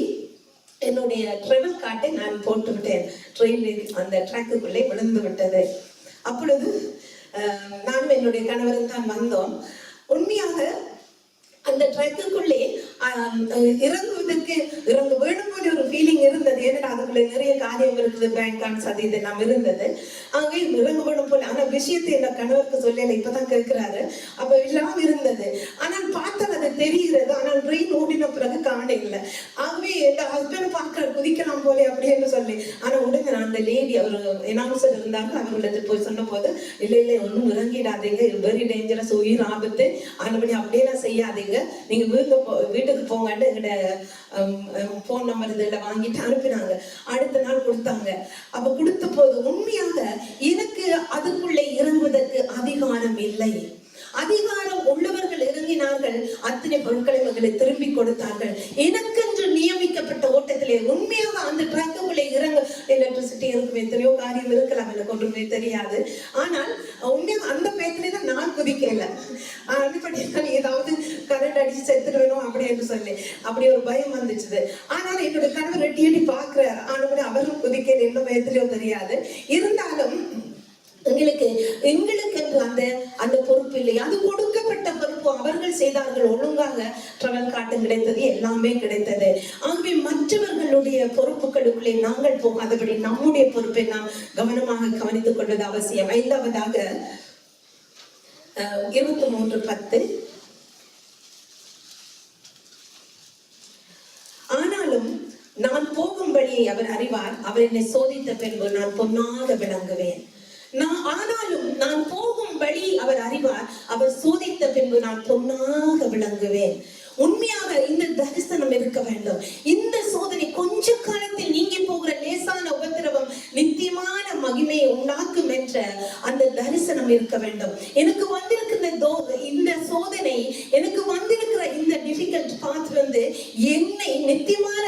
Speaker 5: என்னுடைய ட்ரெவல் கார்டை நான் போட்டு விட்டேன், ட்ரெயினில் அந்த ட்ராக்குக்குள்ளே விழுந்து விட்டது. அப்பொழுது நானும் என்னுடைய கணவரும் தான் வந்தோம். உண்மையாக அந்த ட்ரக்குக்குள்ளே இறங்க வேணும் போல ஒரு ஃபீலிங் இருந்தது. ஏன்னா அதுக்குள்ள நிறைய காரியம் இருக்குது, பேங்க் கார்ட்ஸ் அது இது எல்லாம் இருந்தது. அங்கே இறங்க வேணும் போல. ஆனா விஷயத்தை என்ன கணவருக்கு சொல்லல, இப்பதான் கேட்கிறாரு. அப்ப எல்லாம் இருந்தது, ஆனால் பார்த்தா அது தெரிகிறது. ஆனால் ட்ரெயின் ஓடின பிறகு காண இல்லை. ஆகவே என் ஹஸ்பண்ட் பார்க்க குதிக்கலாம் போல அப்படின்னு சொல்லி, ஆனா உடனே அந்த லேடி அவர் அனௌன்சர் இருந்தாங்க, அவர்களிடத்து போய் சொன்ன போது இல்லை ஒன்றும் இறங்கிடாதீங்க, வெரி டேஞ்சரஸ், உயிர் ஆபத்து, அதுபடி அப்படியெல்லாம் செய்யாதீங்க, நீங்க வீட்டுக்கு போங்கன்னு எங்கட போன் நம்பர் இதெல்லாம் வாங்கிட்டு அனுப்பினாங்க. அடுத்த நாள் கொடுத்தாங்க. அப்ப கொடுத்த போது உண்மையாக எனக்கு அதுக்குள்ளே இறங்குவதற்கு அதிகாரம் இல்லை. அதிகாரம் உள்ளவர்கள் இறங்கினார்கள், அத்தனை பொருட்களை மக்களை திரும்பி கொடுத்தார்கள். எனக்கென்று நியமிக்கப்பட்ட ஓட்டத்திலே உண்மையாக அந்த ட்ராக்குள்ளே இறங்க, எலக்ட்ரிசிட்டி இருக்கும், எத்தனையோ காரியம் இருக்கலாம், எனக்கு ஒன்றுமே தெரியாது. ஆனால் உண்மையாக அந்த பேக்கிலே தான் நான் குதிக்கல. அதுபடி ஏதாவது கரண்ட் அடிச்சு செத்துட்டு வேணும் அப்படின்னு சொல்லி அப்படி ஒரு பயம் வந்துச்சு. ஆனால் என்னோட கணவர் ரெட்டி பார்க்கிறார், ஆனால் அவரும் குதிக்கல, என்ன பயத்திலையோ தெரியாது. இருந்தாலும் எங்களுக்கு என்று அந்த பொறுப்பு இல்லை. அது கொடுக்கப்பட்ட பொறுப்பு. அவர்கள் செய்தார்கள், ஒழுங்காக டிராவல் காட்டும் கிடைத்தது, எல்லாமே கிடைத்தது. ஆகவே மற்றவர்களுடைய பொறுப்புகளுக்குள்ளே நாங்கள் போகாதபடி நம்முடைய பொறுப்பை நாம் கவனமாக கவனித்துக் கொள்வது அவசியம். 5ஆவதாக 23:10 ஆனாலும் நான் போகும் வழியை அவர் அறிவார், அவர் என்னை சோதித்த பின்பு நான் பொன்னாக விளங்குவேன். ஆனாலும் நான் போகும் வழி அவர் அறிவார், அவர் சோதித்த பின்பு நான் பொன்னாக விளங்குவேன். உண்மையாக இந்த தரிசனம் இருக்க வேண்டும். இந்த சோதனை கொஞ்ச காலத்தில் நீங்கி போகிற லேசான உபத்திரவம் நித்தியமான மகிமையை உண்டாக்கும் என்ற அந்த தரிசனம் இருக்க வேண்டும். எனக்கு வந்திருக்கிற இந்த சோதனை, எனக்கு வந்திருக்கிற இந்த டிஃபிகல்ட் பாத் என்னை நித்தியமான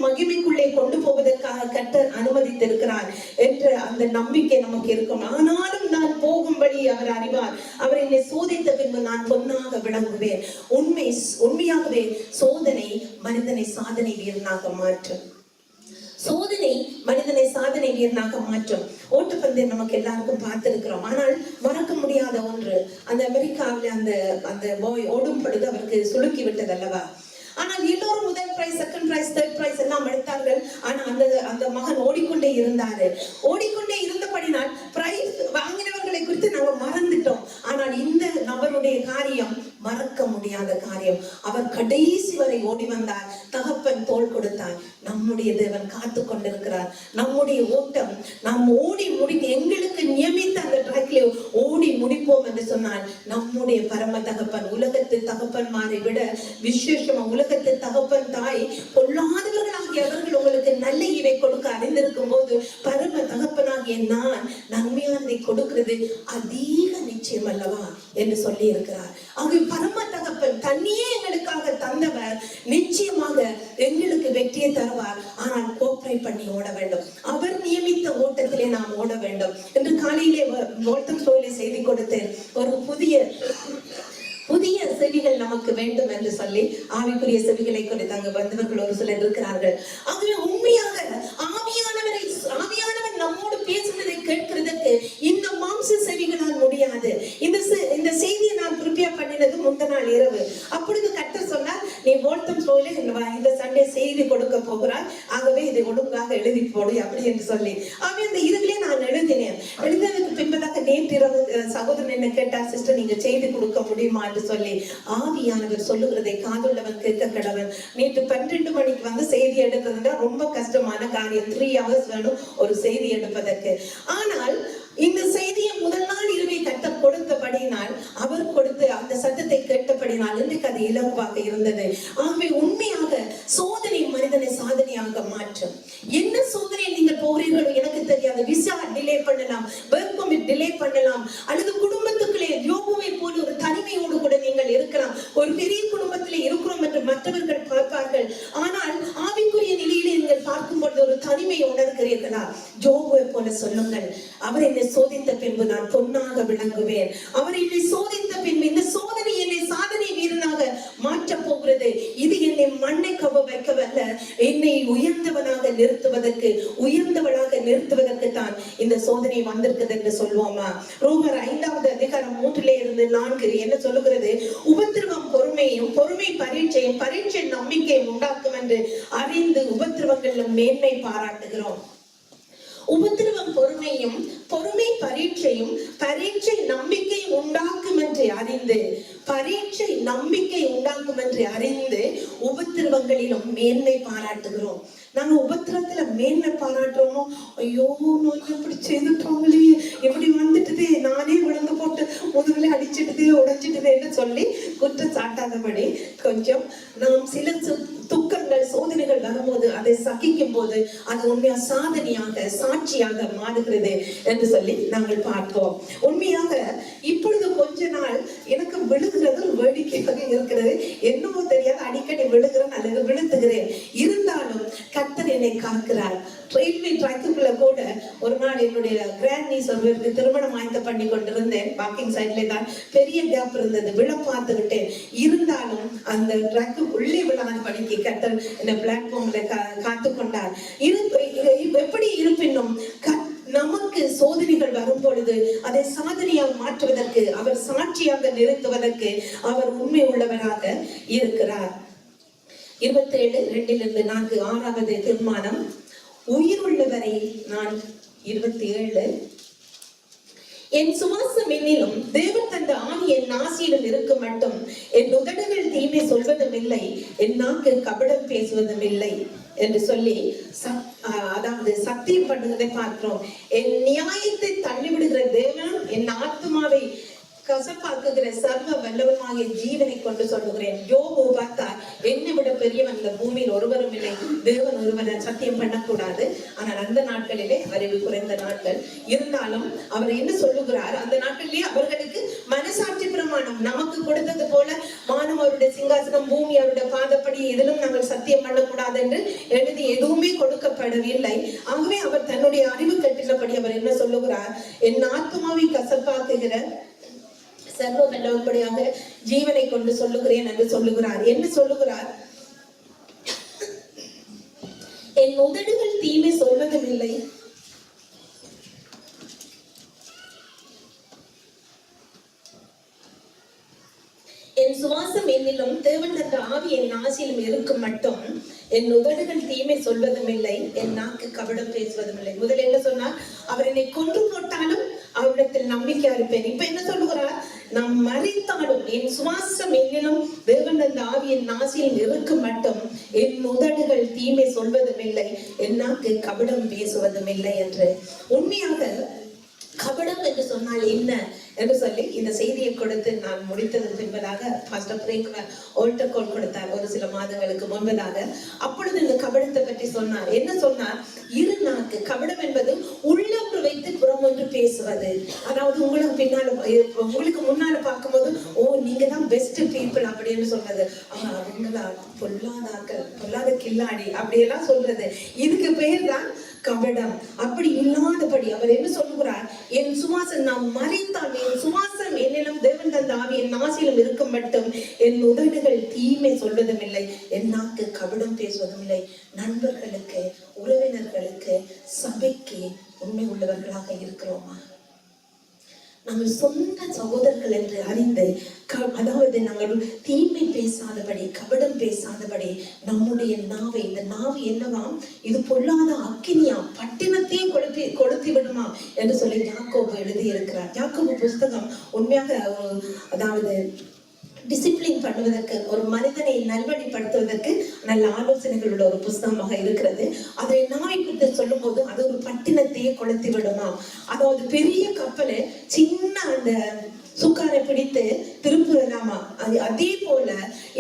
Speaker 5: மகிமைக்குள்ளே கொண்டு போவதற்காக கர்த்தர் அனுமதித்திருக்கிறார் என்ற அந்த நம்பிக்கை நமக்கு இருக்கும். ஆனாலும் நான் போகும்படி அவர் அறிவார், அவர் என்னை சோதித்த பின்பு நான் பொன்னாக விளங்குவேன். உண்மையாகவே சோதனை மனிதனை சாதனை வீரனாக மாற்றும். சோதனை மனிதனை சாதனை வீரனாக மாற்றும். ஓட்டப்பந்தயம் நமக்கு எல்லாருக்கும் பார்த்திருக்கிறோம். ஆனால் மறக்க முடியாத ஒன்று, அந்த அமெரிக்காவில அந்த பாய் ஓடும் பொழுது அவருக்கு சுளுக்கி விட்டது அல்லவா? ஆனால் எல்லோரும் முதல் prize, second prize, third prize எல்லாம் எடுத்தார்கள். ஆனா அந்த மகன் ஓடிக்கொண்டே இருந்தாரு. ஓடிக்கொண்டே இருந்தபடினால் பிரைஸ் வாங்கினவர்களை குறித்து நாங்கள் மறந்துட்டோம். ஆனால் இந்த நபருடைய காரியம் மறக்க முடியாத காரியம். அவர் கடைசி வரை ஓடி வந்தார். தகப்பன் தோள் கொடுத்தார். நம்முடைய தேவன் காத்து கொண்டிருக்கிறார். நம்முடைய ஓட்டம் நாம் ஓடி முடிக்க, எங்களுக்கு நியமித்த அந்த ட்ராக்ல ஓடி முடிப்போம் என்று சொன்னால் நம்முடைய பரம தகப்பன், உலகத்து தகப்பன்மாரை விட விசேஷமா உலகத்து தகப்பன் தாய் பொல்லாதவர்களாகிய அவர்கள் உங்களுக்கு நல்ல இவை கொடுக்க அறிந்திருக்கும் போது பரம தகப்பனாகிய நான் நன்மையானதை கொடுக்கிறது அதிக நிச்சயம் அல்லவா என்று சொல்லி இருக்கிறார். ஆகவே பரம தகப்பன் தன்னையே எங்களுக்காக தந்தவர் நிச்சயமாக எங்களுக்கு வெற்றியை தருவார். ஆனால் கோஆபரேட் பண்ணி ஓட வேண்டும். அவர் நியமித்த ஓட்டத்திலே நாம் ஓட வேண்டும் என்று காலையிலே வால்தம் சோயிலே செய்தி கொடுத்து ஒரு புதிய செவிகள் நமக்கு வேண்டும் என்று சொல்லி ஆவிக்குரிய செவிகளை குறித்து அங்கு வந்தவர்கள் ஒரு சிலர் இருக்கிறார்கள். ஆகவே உண்மையாக ஆவியானவர் நம்மோடு பேசுவதை கேட்கிறதுக்கு இந்த மாம்ச செவிகளால் முடியாது. இந்த செய்தியை நான் ப்ரிப்பேர் பண்ணினது முந்த நாள் இரவு. அப்பொழுது கர்த்தர் சொன்னார், நீ வால்தம் சோயிலே இந்த சண்டே செய்தி கொடுக்க போகிறாய், ஆகவே இதை ஒழுங்காக எழுதி போடு அப்படி என்று சொல்லி அந்த இரவிலே நான் எழுதினேன். எழுதினதுக்கு பின்பதாக நேற்று இரவு சகோதரன் என்ன கேட்டார், சிஸ்டர் நீங்க செய்தி கொடுக்க முடியுமா என்று சொல்லி. ஆவியானவர் சொல்லுகிறதை காதுள்ளவன் கேட்க கடவன். நேற்று 12 மணிக்கு வந்து செய்தி எடுக்கிறதுனா ரொம்ப கஷ்டமான காரியம். 3 hours வேணும் ஒரு செய்தி எடுப்பதற்கு. ஆனால் இந்த செய்தியை முதல் நாள் இரவை கர்த்தர் கொடுத்தபடினால், அவர் கொடுத்து அந்த சத்தத்தை கேட்டபடினால் இன்றைக்கு அது இலகுவாக இருந்தது. ஆகவே உண்மையாக சோதனை மனிதனை சாதனையாக மாற்றும். என்ன சோதனை நீங்கள் போகிறீர்களோ எனக்கு தெரியாது. விசா டிலே பண்ணலாம், ஒர்க் பர்மிட் டிலே பண்ணலாம், அல்லது குடும்பத்துக்குள்ளே யோபுவை போல ஒரு தனிமையோடு கூட நீங்கள் இருக்கலாம். ஒரு பெரிய குடும்பத்திலே இருக்கிறோம் என்று மற்றவர்கள் பார்ப்பார்கள். ஆனால் ஆவிக்குரிய நிலையிலே நீங்கள் பார்க்கும் பொழுது ஒரு தனிமை உணர்கிறீர்களா? யோபுவை போல சொல்லுங்கள், அவர் என்னை சோதித்த பின்பு நான் பொன்னாக விளங்குவேன். அவர் என்னை சோதித்த பின்பு இந்த சோதனை என்னை சாதனை வீரனாக மாற்ற போகிறது. இது என்னை மண்ணை கவ வைக்கவல்ல, என்னை உயர்ந்தவனாக நிறுத்துவதற்கு, உயர்ந்தவளாக நிறுத்துவதற்கு தான் இந்த சோதனை வந்திருக்கிறது என்று சொல்வோமா? ரோமர் 5வது அதிகாரம் 3-4 என்ன சொல்லுகிறது? உபத்திரவம் பொறுமையும், பொறுமை பரீட்சையும், பரீட்சை நம்பிக்கையும் உண்டாக்கும் என்று அறிந்து உபத்திரவங்களிலும் மேன்மை பாராட்டுகிறோம். உபத்திரவம் பொறுமையும், பொறுமை பரீட்சையும், பரீட்சை நம்பிக்கை உண்டாக்கும் என்று அறிந்து, பரீட்சை நம்பிக்கை உண்டாக்கும் என்று அறிந்து உபத்திரவங்களிலும் மேன்மை பாராட்டுகிறோம். நாங்க உபத்திரத்துல மேன்மை பாராட்டுறோமோ, ஐயோ நோய் எப்படி செய்துட்டோங்களே, எப்படி வந்துட்டுதே, நானே விழுந்து போட்டு முதுகுல அடிச்சிட்டுதே, உடைச்சிட்டுதேன்னு சொல்லி குற்றம் சாட்டாதபடி கொஞ்சம் நாம் சில துக்கங்கள் சோதனைகள் வரும்போது அதை சகிக்கும் போது அது உண்மையா சாதனையாக சாட்சியாக மாறுகிறது என்று சொல்லி நாங்கள் பார்ப்போம். உண்மையாக இப்பொழுது கொஞ்ச நாள் எனக்கு விழுகிறது வேடிக்கையாக இருக்கிறது. என்னவோ தெரியாது, அடிக்கடி விழுகிறேன் அல்லது விழுத்துகிறேன். இருந்தாலும் கர்த்தர் என்னை காக்கிறார். ரயில்வே ட்ராக்குக்குள்ள கூட ஒரு நாள் என்னுடைய கிராண்ட் நீஸ் ஒருவருக்கு திருமணம் ஆயத்த பண்ணி கொண்டிருந்தேன். வாக்கிங் சைட்ல தான் பெரிய கேப் இருந்தது, விழ பார்த்துக்கிட்டேன். இருந்தாலும் அந்த ட்ராக்கு உள்ளே விழாத படிக்க கர்த்தர் இந்த பிளாட்ஃபார்ம்ல காத்து கொண்டார். எப்படி இருப்பினும் நமக்கு சோதனைகள் வரும் பொழுது அதை சாதனையாக மாற்றுவதற்கு, அவர் சாட்சியாக நிறுத்துவதற்கு அவர் உண்மை உள்ளவராக இருக்கிறார். 27:2-4 6வது தீர்மானம். உயிருள்ளவரை நான் 27 என் சுவாசம் என்னிலும் தேவன் தந்த ஆவி என் நாசியிலும் இருக்க மட்டும் என் உதடுகள் தீமை சொல்வதும் இல்லை, என் நாக்கு கபடம் பேசுவதும் இல்லை என்று சொல்லி அதாவது சத்தியம் பண்ணுவதை பார்க்கிறோம். என் நியாயத்தை தள்ளிவிடுகிற தேவன் என் ஆத்மாவை கசப்பாக்குகிற சர்வ வல்லவனாகிய ஜீவனை கொண்டு சொல்லுகிறேன். யோபு பார்த்தா என்னை விட பெரியவன் இந்த பூமியில் ஒருவரும் இல்லை, தேவன் ஒருவரை சத்தியம் பண்ணக்கூடாது. ஆனால் அந்த நாட்களிலே அறிவு குறைந்த நாட்கள் இருந்தாலும் அவர் என்ன சொல்லுகிறார், அந்த நாட்களிலே அவர்களுக்கு மனசாட்சி பிரமாணம் நமக்கு கொடுத்தது போல வானம் அவருடைய சிங்காசனம், பூமி அவருடைய பாதப்படி, எதிலும் நாங்கள் சத்தியம் பண்ணக்கூடாது என்று எழுதி எதுவுமே கொடுக்கப்படவில்லை. ஆகவே அவர் தன்னுடைய அறிவு கட்டிலபடி அவர் என்ன சொல்லுகிறார், என் ஆத்மாவை கசப்பாக்குகிற சர்வ வல்லவன்படியாக ஜீவனை கொண்டு சொல்லுகிறேன் என்று சொல்லுகிறார். என்ன சொல்லுகிறார், என் உதடுகள் தீமை சொல்வதும் இல்லை, என் சுவாசம் என்னிலும் தேவன் தந்த ஆவி என் நாசியிலும் இருக்கும் மட்டும் என் உதடுகள் தீமை சொல்வதும் இல்லை, என் நாக்கு கபடம் பேசுவதும் இல்லை. முதல்ல என்ன சொன்னார், அவர் என்னை கொன்று போட்டாலும் அவரிடத்தில் நம்பிக்கை இருப்பேன். இப்ப என்ன சொல்லுகிறார், நாம் மறித்தாலும் என் சுவாசம் என்னிலும் தேவன் தந்த ஆவி என் நாசியிலும் இருக்கும் மட்டும் என் உதடுகள் தீமை சொல்வதும் இல்லை, என் நாக்கு கபடம் பேசுவதும் இல்லை என்று. உண்மையாக கபடம் என்று சொன்னால் என்ன என்று சொல்லி இந்த செய்தியை கொடுத்து நான் முடித்தது பின்பதாக பாஸ்டர் பிரேக் ஆல்டர் கால் கொடுத்தார் ஒரு சில மாதங்களுக்கு முன்பதாக. அப்பொழுது இந்த கபடத்தை பற்றி சொன்னார். என்ன சொன்னார், இரு நாக்கு. கபடம் என்பது உள்ளொன்று வைத்து புறம் ஒன்று பேசுவது. அதாவது உங்களுக்கு பின்னால உங்களுக்கு முன்னால பார்க்கும்போது ஓ நீங்க தான் பெஸ்ட் பீப்புள் அப்படின்னு சொல்றது, அவங்களா பொல்லாதாக்கள், பொல்லாத கில்லாடி அப்படியெல்லாம் சொல்றது. இதுக்கு பேர் தான் கபடம். அப்படி இல்லாதபடி அவர் என்ன சொல்லுகிறார், என் சுவாசம் நாம் மறைத்தால் என் சுவாசம் என்னிலும் தேவன் தந்த ஆவி என் நாசியிலும் இருக்கும் மட்டும் என் உதடுகள் தீமை சொல்வதும் இல்லை, என் நாக்கு கபடம் பேசுவதும் இல்லை. நண்பர்களுக்கு, உறவினர்களுக்கு, சபைக்கு உண்மை உள்ளவர்களாக இருக்கிறோமா? நாங்கள் சொந்த சகோதரர்கள் என்று அறிந்து அதாவது நாங்கள் தீமை பேசாதபடி, கபடம் பேசாதபடி நம்முடைய நாவை, இந்த நாவு என்னவாம், இது பொல்லாத அக்கினியா, பட்டினத்தையே கொளுத்தி விடுமா என்று சொல்லி யாக்கோபு எழுதி இருக்கிறார். யாக்கோபு புஸ்தகம் உண்மையாக அதாவது டிசிப்ளின் பண்ணுவதற்கு, ஒரு மனிதனை நல்வழிப்படுத்துவதற்கு நல்ல ஆலோசனைகளோட ஒரு புஸ்தகமாக இருக்கிறது. அதை நாவை குறித்து சொல்லும் போது அது ஒரு பட்டினத்தையே கொளுத்தி விடுமா. அதாவது பெரிய கப்பலை சின்ன அந்த சுக்காரை பிடித்து திருப்புறலாமா. அதே போல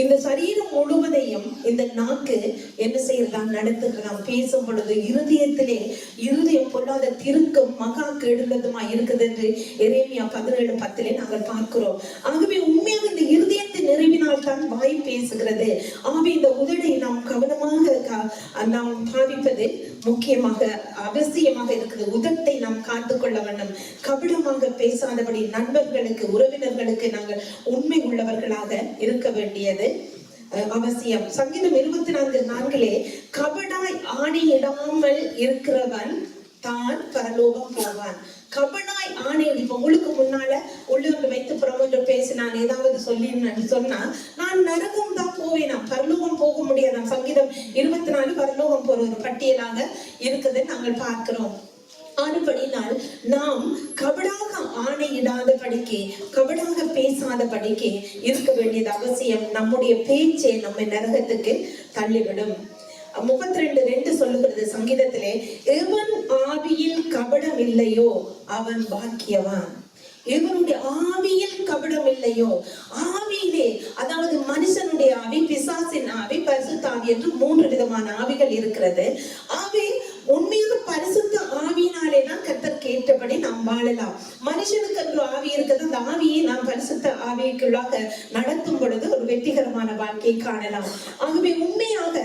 Speaker 5: இந்த சரீரம் முழுவதையும் இந்த நாக்கு என்ன செய்யறதாம், நடத்துகிறதாம். பேசும் பொழுது இருதயம் பொல்லாத திருக்கும் மகா கெடுள்ளதுமா இருக்குது என்று எரேமியா 17:10 நாங்கள் பார்க்கிறோம். ஆகவே உண்மையாக இந்த இருதயத்தை நிறைவினால் தான் வாய் பேசுகிறது. ஆகவே இந்த உதடை நாம் கவனமாக நாம் பாவிப்பது முக்கியமாக அவசியமாக இருக்குது. உதட்டை நாம் காத்துக்கொள்ள வேண்டும். கபடமாக பேசாதபடி நண்பர்களுக்கு, உறவினர்களுக்கு நாங்கள் உண்மை உள்ளவர்களாக இருக்க வேண்டியது அவசியம். சங்கீதம் 24:4 கபடாய் ஆணையிடாமல் இருக்கிறவன் தான் பரலோகம் போவான். கபடாய் ஆணை, இப்ப உங்களுக்கு முன்னால உள்ளொன்று வைத்து புறமொன்று பேசினான், ஏதாவது சொல்லி சொன்னா நான் நரகம் தான் போவேன், நான் பரலோகம் போக முடியாது. சங்கீதம் 24 பரலோகம் போற ஒரு பட்டியலாக இருக்குது நாங்கள் பார்க்கிறோம். ஆனபடினால் நாம் கபடாக ஆணையிடாத படிக்கு, கபடாக பேசாத படிக்கு இருக்க வேண்டியது அவசியம். நம்முடைய பேச்சே நம்மை நரகத்துக்கு தள்ளிவிடும். 32:2 சொல்லுகிறது சங்கீதத்திலே, எவன் ஆவியில் கபடம் இல்லையோ அவன் பாக்கியவான். எவனுடைய ஆவியில் கபடம் இல்லையோ, ஆவியிலே அதாவது மனுஷனுடைய ஆவி, பிசாசின் ஆவி, பரிசுத்த ஆவி என்று 3 விதமான ஆவிகள் இருக்கிறது. ஆவி உண்மையாக பரிசுத்த ஆவியினாலே தான் கர்த்தர் கேட்டபடி நாம் வாழலாம். மனுஷனுக்கு என்று ஆவி இருக்கிறது, அந்த ஆவியை நாம் பரிசுத்த ஆவிக்குள்ளாக நடத்தும் பொழுது ஒரு வெற்றிகரமான வாழ்க்கையை காணலாம். ஆகவே உண்மையாக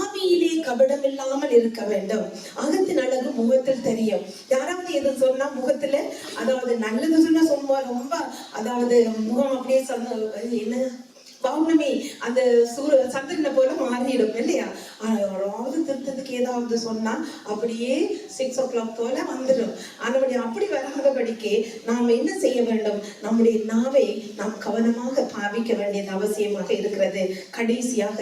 Speaker 5: ஆவியிலே கபடம் இல்லாமல் இருக்க வேண்டும். அகத்தின் அழகு முகத்தில் தெரியும். யாராவது எது சொன்னா முகத்துல, அதாவது நல்லது சொன்னா சும்மா ரொம்ப அதாவது முகம் அப்படியே சொன்ன என்ன பௌர்ணமி அந்த சந்திரனை போல மாறிடும் இல்லையா? யாராவது திருத்தத்துக்கு ஏதாவது சொன்னா அப்படியே 6 o'clock போல வந்துடும். அப்படி வராதபடிக்கு நாம் என்ன செய்ய வேண்டும்? நம்முடைய நாவை நாம் கவனமாக பாவிக்க வேண்டியது அவசியமாக இருக்கிறது. கடைசியாக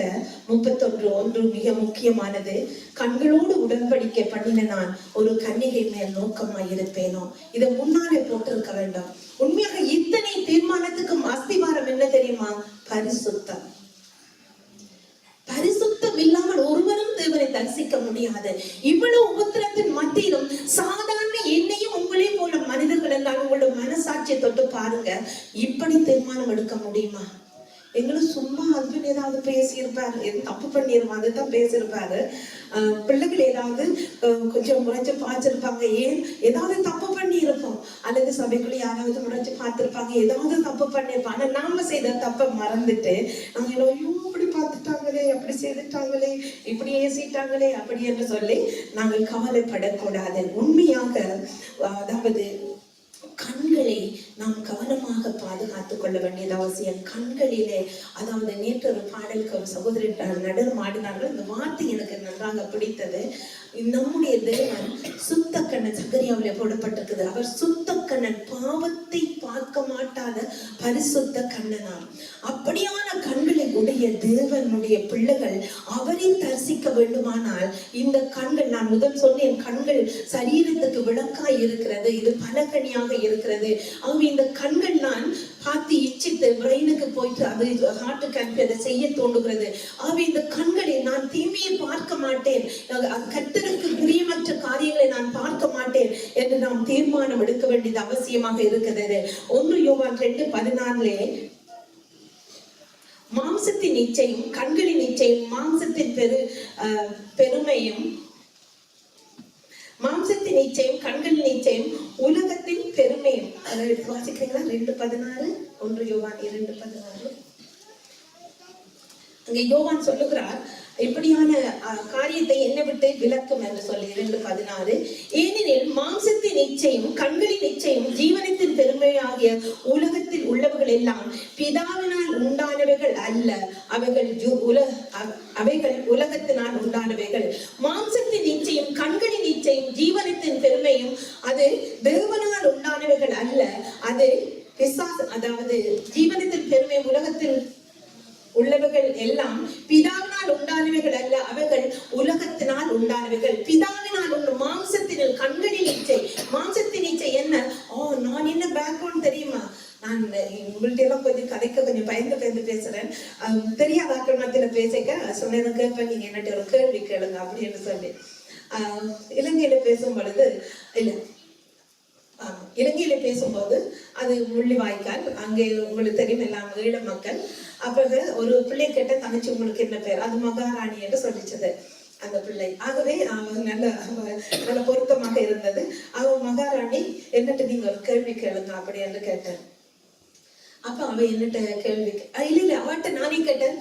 Speaker 5: 31:1 மிக முக்கியமானது. கண்களோடு உடன்படிக்கை பண்ணின நான் ஒரு கன்னிகை மேல் நோக்கமாய் இருப்பேனோ. இதை முன்னாலே போட்டிருக்க வேண்டும். உண்மையாக இத்தனை தீர்மானத்துக்கும் அஸ்திவாரம் என்ன தெரியுமா? பரிசுத்தம். பரிசுத்தம் இல்லாமல் ஒருவரும் தேவனை தரிசிக்க முடியாது. இவ்வளவு உபத்திரத்தின் மத்தியிலும் சாதாரண என்னையும் உங்களையும் போல மனிதர்கள் எல்லாம் உங்களோட மனசாட்சியை தொட்டு பாருங்க. இப்படி தீர்மானம் எடுக்க முடியுமா? எங்களுக்கு சும்மா ஹஸ்பண்ட் ஏதாவது பேசியிருப்பாரு, தப்பு பண்ணிருவாங்க, அதுதான் பேசியிருப்பாரு. பிள்ளைகள் ஏதாவது கொஞ்சம் முறைச்சு பார்த்திருப்பாங்க, ஏதாவது தப்பு பண்ணி இருப்போம். அல்லது சபைக்குள்ள யாராவது முறைச்சு பார்த்திருப்பாங்க, ஏதாவது தப்பு பண்ணிருப்பாங்க. ஆனா நாம செய்த தப்பை மறந்துட்டு நாங்க ஐயோ இப்படி பார்த்துட்டாங்களே, அப்படி செய்துட்டாங்களே, இப்படி ஏசிட்டாங்களே அப்படி என்று சொல்லி நாங்கள் கவலைப்படக்கூடாது. உண்மையாக அதாவது கண்களை நாம் கவனமாக பாதுகாத்துக் கொள்ள வேண்டியது அவசியம். கண்களிலே அதாவது நேற்று ஒரு பாடலுக்கு ஒரு சகோதரி நடனம் ஆடினார்கள். இந்த வார்த்தை எனக்கு நன்றாக பிடித்தது. நம்முடைய தேவன் சுத்த கண்ணன், சகரியாவிலே போடப்பட்டிருக்குது. அவர் சுத்த கண்ணன், பாவத்தை பார்க்க மாட்டாத பரிசுத்த கண்ணனாம். அப்படியான கண்களை உடைய தேவனுடைய பிள்ளைகள் அவரை தரிசிக்க வேண்டுமானால் இந்த கண்கள், நான் முதல் சொன்னேன், கண்கள் சரீரத்துக்கு விளக்காய் இருக்கிறது, இது பலகணியாக இருக்கிறது. அவங்க இந்த கண்கள் நான் பார்த்து இச்சித்து பிரெயினுக்கு போயிட்டு அது ஹார்ட்டுக்கு அனுப்பி அதை செய்ய தோன்றுகிறது. ஆக இந்த கண்களை நான் தீமையை பார்க்க மாட்டேன், கர்த்தருக்கு பிரியமற்ற காரியங்களை நான் பார்க்க மாட்டேன் என்று நாம் தீர்மானம் எடுக்க வேண்டியது அவசியமாக இருக்கிறது. 1 யோவான் 2:14 மாம்சத்தின் இச்சையும் கண்களின் இச்சையும் மாம்சத்தின் பெருமையும் மாம்சத்தின் நிச்சயம் கண்களின் நிச்சயம் உலகத்தின் பெருமையும். அதை எடுத்து வாசிக்கிறீங்களா? 2:16 1 யோவான் 2:16. அங்கே யோவான் சொல்லுகிறார், இப்படியான காரியத்தை என்ன விட்டு விலக்கும் என்று சொல்லி 2:16. ஏனெனில் மாம்சத்தின் நிச்சயம் கண்களின் நிச்சயம் ஜீவனத்தின் பெருமையாகிய உலகத்தில் உள்ளவர்கள் எல்லாம் பிதாவினால் உண்டானவைகள் அல்ல, அவைகள் உலகத்தினால் உண்டானவைகள். மாம்சத்தின் நிச்சயம் கண்களின் நிச்சயம் ஜீவனத்தின் பெருமையும் அது தேவனால் உண்டானவைகள் அல்ல, அது அதாவது ஜீவனத்தின் பெருமை உலகத்தில் உள்ளவைகள் எல்லாம் பிதாவினால் உண்டானவைகள் அல்ல, அவைகள் உலகத்தினால் உண்டானவைகள். பிதாவினால் உள்ள மாம்சத்தினால் கண்களின் இச்சை. மாம்சத்தின் இச்சை என்ன? நான் என்ன பேக்ரவுண்ட் தெரியுமா? நான் உங்கள்ட்ட எல்லாம் கொஞ்சம் கதைக்க கொஞ்சம் பயந்து பேசுறேன். தெரியாத ஆக்கள் மத்தியில பேசிக்க சொன்னேன், கேட்பேன், நீங்க என்னட்ட ஒரு கேள்வி கேளுங்க அப்படின்னு சொல்லி. இலங்கையில பேசும் பொழுது இலங்கையில பேசும்போது அது முள்ளிவாய்க்கால், அங்கே உங்களுக்கு தெரியும் எல்லாம் ஈழ மக்கள். அப்ப ஒரு பிள்ளை கேட்ட, தங்கச்சி உங்களுக்கு என்ன பேர்? அது மகாராணி என்று சொல்லிச்சது அந்த பிள்ளை. ஆகவே நல்ல பொருத்தமாக இருந்தது. அவ மகாராணி, என்னட்டு நீங்க ஒரு கேள்வி கேளுங்க அப்படி என்று கேட்டேன். அப்ப அவ என்னட்ட கேள்வி இல்ல அவட்ட நானே கேட்டேன்,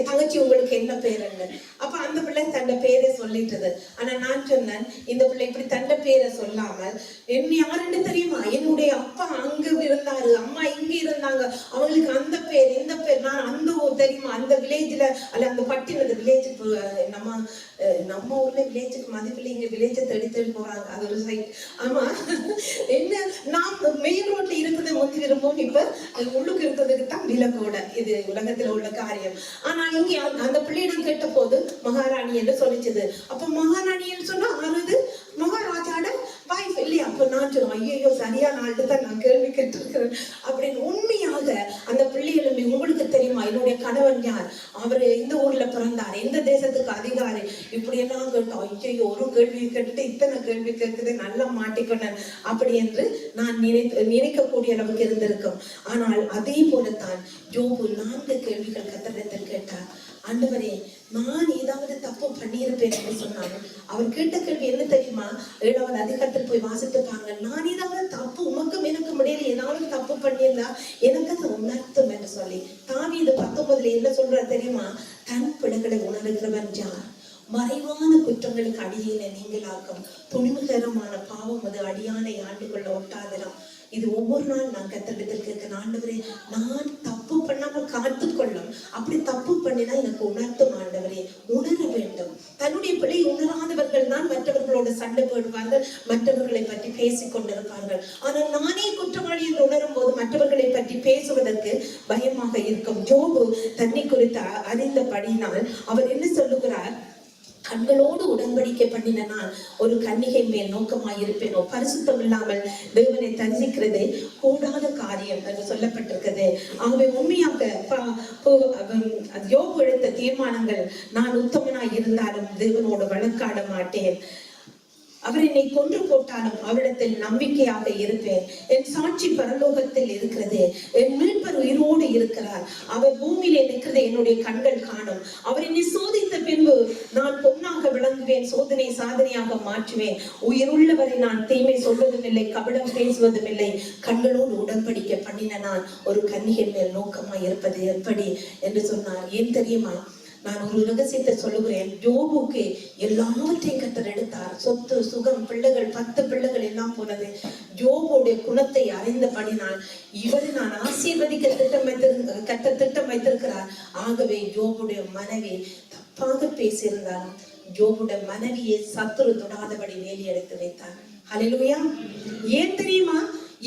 Speaker 5: தங்கச்சி உங்களுக்கு என்ன பேருன்னு. அப்ப அந்த பிள்ளை தன்னை பேரை சொல்லிட்டது. ஆனா நான் சொன்னேன், இந்த பிள்ளை இப்படி தன்னை பேரை சொல்லாமல் என்ன யாருன்னு தெரியுமா, என்னுடைய அப்பா அங்க இருந்தாரு, அம்மா இங்க இருந்தாங்க, அவங்களுக்கு அந்த பேர் இந்த பேர், நான் அந்த தெரியுமா அந்த வில்லேஜ்ல அல்ல அந்த பட்டினது வில்லேஜ், நம்ம ஊர்ல வில்லேஜுக்கு மதிப்பில்லை, இங்க வில்லேஜை தேடி போறாங்க, அது ஒரு சைட். ஆமா, என்ன நாம் மெயின் ரோட்ல இருக்கிறத முந்தி விரும்பும், இப்ப உள்ளுக்கு இருக்கிறதுக்கு தான் விலகோட. இது உலகத்துல உள்ள காரியம். ஆனா இங்க அந்த பிள்ளையிடம் கேட்ட போது மகாராணி என்று சொல்லிச்சது. அப்ப மகாராணி என்று சொன்னா அது மகாராஜாட வாய்ப்பு இல்லையா? அப்ப நான் சொன்னேன், ஐயோ சரியான ஆள்கிட்ட தான் நான் கேள்வி கேட்டிருக்கிறேன் அப்படின்னு. உண்மையாக அந்த பிள்ளைகளுமே, உங்களுக்கு தெரியுமா என்னுடைய கணவன் யார், அவரு இந்த ஊர்ல பிறந்தார், எந்த தேசத்துக்கு அதிகாரி, இப்படி எல்லாம் கேட்டோம். ஐயோ ஒரு கேள்வி கேட்டுட்டு இத்தனை கேள்வி கேட்குது, நல்லா மாட்டிக்கொண்டேன் அப்படி என்று நான் நினைக்கக்கூடிய அளவுக்கு இருந்திருக்கும். ஆனால் அதே போலத்தான் யோபு 4 கேள்விகள் கர்த்தரிடத்தில் கேட்டார். ஆண்டவரே, நான் ஏதாவது தப்பு பண்ணியிருப்பேன் என்று சொன்னாங்க. அவர் கேட்ட கேள்வி என்ன தெரியுமா? 7வது அதிகாரத்தில் போய் வாசித்துப்பாங்க. நான் ஏதாவது தப்பு உமக்கும் எனக்கும் இடையில ஏதாவது தப்பு பண்ணியிருந்தா எனக்கு அதை உணர்த்தும் என்று சொல்லி. தாவீது 19 என்ன சொல்ற தெரியுமா? தன் பிள்ளைகளை உணர்கிறவன் யார்? மறைவான குற்றங்களுக்கு அடியேனை நீங்களாக்கும், துணிவுகரமான பாவம் அது அடியானை ஆண்டு கொள்ள ஒட்டாதிரம். இது ஒவ்வொரு நாள் நான் கத்தரிடத்தில் கேட்கிறேன், ஆண்டவரே நான் தப்பு பண்ணாம காத்துக்கொள்ளும், அப்படி தப்பு பண்ணினா எனக்கு உணர்த்தும் ஆண்டவரே, உணர வேண்டும். தன்னுடைய பிள்ளை உணராதவர்கள் தான் மற்றவர்களோட சண்டை போடுவார்கள், மற்றவர்களை பற்றி பேசிக் கொண்டிருப்பார்கள். ஆனால் நானே குற்றவாளி என்று உணரும் போது மற்றவர்களை பற்றி பேசுவதற்கு பயமாக இருக்கும். யோபு தன்னை குறித்து அறிந்தபடினால் அவர் என்ன சொல்லுகிறார், கண்களோடு உடன்படிக்கை பண்ணின நான் ஒரு கன்னிகை மேல் நோக்கமாய் இருப்பேனோ. பரிசுத்தம் இல்லாமல் தேவனை தரிசிக்கிறது கூடாத காரியம் என்று சொல்லப்பட்டிருக்கிறது. ஆகவே உண்மையாக யோபு எடுத்த தீர்மானங்கள், நான் உத்தமனாய் இருந்தாலும் தேவனோடு வழக்காட மாட்டேன், அவர் என்னை கொன்று போட்டாலும் அவரிடத்தில் நம்பிக்கையாக இருப்பேன், என் சாட்சி பரலோகத்தில் இருக்கிறது, என் மீட்பர் உயிரோடு இருக்கிறார், அவர் பூமியிலே நிற்கிறதை என்னுடைய கண்கள் காணும், அவர் என்னை சோதித்த பின்பு நான் பொன்னாக விளங்குவேன், சோதனை சாதனையாக மாற்றுவேன், உயிருள்ளவரை நான் தீமை சொல்வதும் இல்லை, கபடம் பேசுவதும் இல்லை, கண்களோடு உடன்படிக்கை பண்ணின நான் ஒரு கன்னிகை மேல் நோக்கமாய் இருப்பது எப்படி என்று சொன்னார். ஏன் தெரியுமா, நான் ஒரு ரகசியத்தை சொல்லுகிறேன். யோபுக்கு எல்லாவற்றையும் கர்த்தர் எடுத்தார். சொத்து, சுகம், பிள்ளைகள், 10 பிள்ளைகள் எல்லாம் போனது. யோபுடைய குணத்தை அறிந்தபடினால் இவரை நான் ஆசீர்வதிக்க திட்டம் வைத்திருக்கிறார். ஆகவே யோபுடைய மனைவி தப்பாக பேசியிருந்தாலும் யோபுடைய மனைவியை சத்துரு தொடாதபடி வேலி எடுத்து வைத்தார். ஹல்லேலூயா. ஏன் தெரியுமா,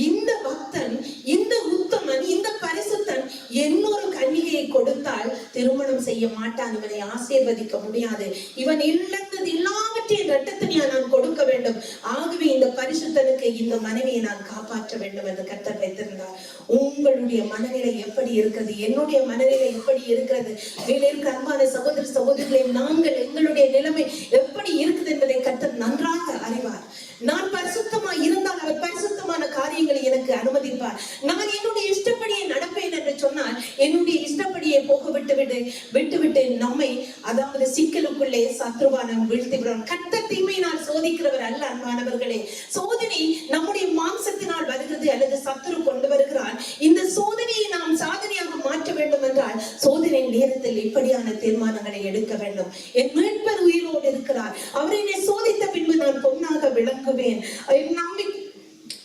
Speaker 5: இந்த பக்தன், இந்த உத்தமன், இந்த பரிசுத்தன் இன்னொரு கன்னிகையை கொடுத்தால் திருமணம் செய்ய மாட்டான், இவனை ஆசீர்வதிக்க முடியாது, இவன் இழந்தது எல்லாவற்றையும் இரட்டத்தனியா நான் கொடுக்க வேண்டும். ஆகவே இந்த பரிசுத்தனுக்கு இந்த மனைவியை நான் காப்பாற்ற வேண்டும் என்று கர்த்தர் வைத்திருந்தார். உங்களுடைய மனநிலை எப்படி இருக்கிறது, என்னுடைய மனநிலை எப்படி இருக்கிறது, மேலே இருக்க அன்பான சகோதர சகோதரிகளை, நாங்கள் எங்களுடைய நிலைமை எப்படி இருக்குது என்பதை கர்த்தர் நன்றாக அறிவார். நான் பரிசுத்தமா இருந்தால் அவர் பரிசுத்தமான காரியங்களை எனக்கு அனுமதிப்பார். நான் என்னுடைய இஷ்டப்படியே நடப்பேன் என்று சொன்னால் என்னுடைய இஷ்டப்படியே போக விட்டுவிட்டு நம்மை, அதாவது சிக்கலுக்குள்ளே சத்ருவானம் வீழ்த்திவிடும். கர்த்தர் தீமையினால் சோதிக்கிறவர் அல்ல அன்பானவர்களே. சோதனை நம்முடைய மாம்சத்தினால் வருகிறது அல்லது சத்துரு கொண்டு வருகிறான். இந்த சோதனையை நாம் சாதனையாக மாற்ற வேண்டும் என்றால் சோதனை நேரத்தில் இப்படியான தீர்மானங்களை எடுக்க வேண்டும். என் மீட்பர் உயிரோடு இருக்கிறார், அவர் என்னை சோதித்த பின்பு நான் பொன்னாக விளங்குவேன்,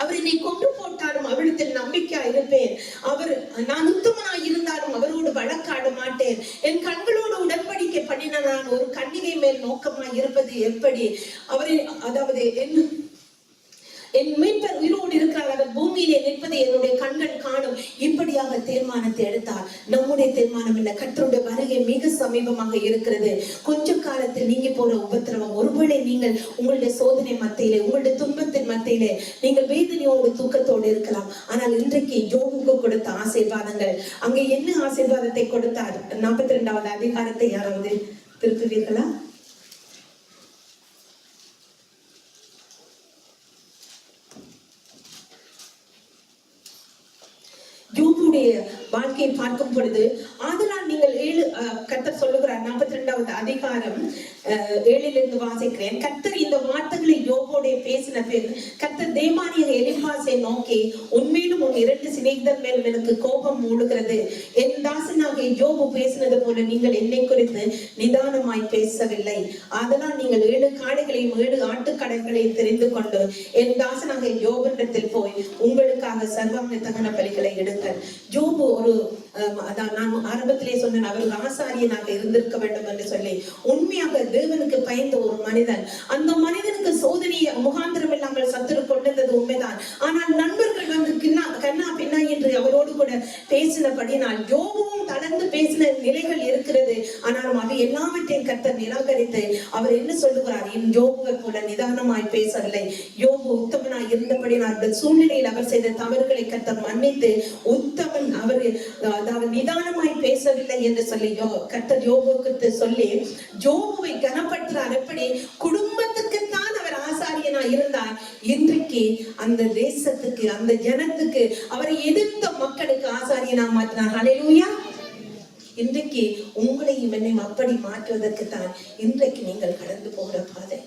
Speaker 5: அவர் என்னை கொண்டு போட்டாலும் அவரிடத்தில் நம்பிக்கையா இருப்பேன், நான் உத்தமனாய் இருந்தாலும் அவரோடு வழக்காட மாட்டேன், என் கண்களோடு உடன்படிக்கை பண்ணின நான் ஒரு கன்னிகை மேல் நோக்கமாய் இருப்பது எப்படி, அதாவது என் மீட்பர் உயிரோடு இருக்கிறார், அவர் பூமியிலே நிற்பதை என்னுடைய கண்கள் காணும். இப்படியாக தீர்மானத்தை எடுத்தார். நம்முடைய தீர்மானம் என்ன, கர்த்தருடைய வருகை மிக சமீபமாக இருக்கிறது. கொஞ்ச காலத்தில் நீங்க போற உபத்திரவம், ஒருவேளை நீங்கள் உங்களுடைய சோதனை மத்தியிலே, உங்களுடைய துன்பத்தின் மத்தியிலே நீங்கள் வேதனையோடு தூக்கத்தோடு இருக்கலாம். ஆனால் இன்றைக்கு யோபுக்கு கொடுத்த ஆசீர்வாதங்கள், அங்கே என்ன ஆசீர்வாதத்தை கொடுத்தார்? 42வது அதிகாரத்தை யாராவது திருத்துவீர்களா? யோபுடைய வாழ்க்கையை பார்க்கும் பொழுது, ஆதலால் நீங்கள் கர்த்தர் சொல்லுகிறார் 42வது அதிகாரம் 7 வாசிக்கிறேன். கர்த்தர் இந்த வார்த்தைகளை யோபோடைய பேசின பின் கர்த்தர் தேமானிய எலிபாசை நோக்கி, உன்மேலும் உன் 2 சிநேகிதர் மேலும் எனக்கு கோபம் மூடுகிறது. என் தாசனாகிய யோபு பேசினது போல நீங்கள் என்னை குறித்து நிதானமாய் பேசவில்லை. ஆதலால் நீங்கள் 7 காடைகளையும் 7 ஆட்டுக்கடைகளையும் தெரிந்து கொண்டு என் தாசனாகிய யோபனிடத்தில் போய் உங்களுக்காக சர்வாங்க தகன பலிகளை எடுங்கள். யோபு நான் ஆரம்பத்திலே சொன்னேன், அவர் ஆசாரியனாக இருந்திருக்க வேண்டும் என்று சொல்லி, உண்மையாக தேவனுக்கு பயந்த ஒரு மனிதன். அந்த மனிதனுக்கு சோதனையை முகாந்திரம் இல்லாமல் சத்துரு கொண்டது உண்மைதான். ஆனால் நண்பர்கள் வந்து கண்ணா பின்னா என்று அவரோடு கூட பேசினபடினால் யோபுவும் தளர்ந்து பேசின நிலைகள் இருக்கிறது. ஆனாலும் அது எல்லாவற்றையும் கர்த்தர் நிராகரித்து அவர் என்ன சொல்லுகிறார், என் யோபுவை போல நிதானமாய் பேசவில்லை. யோபு உத்தமனாய் இருந்தபடினால் அந்த சூழ்நிலையில் அவர் செய்த தவறுகளை கர்த்தர் மன்னித்து உத்தமன், அவர் நிதானமாய் பேசவில்லை என்று சொல்லி கர்த்தர் யோபுவுக்கு சொல்லி யோபுவை கனப்படுத்துறார். எப்படி குடும்பத்துக்கு தான் அவர் ஆசாரியனாய் இருந்தார், இன்றைக்கு அந்த தேசத்துக்கு, அந்த ஜனத்துக்கு, அவரை எதிர்த்த மக்களுக்கு ஆசாரியனா மாற்றினார். ஹல்லேலூயா. இன்றைக்கு உங்களையும் என்னையும் அப்படி மாற்றுவதற்கு தான் இன்றைக்கு நீங்கள் கடந்து போகிற பாதை.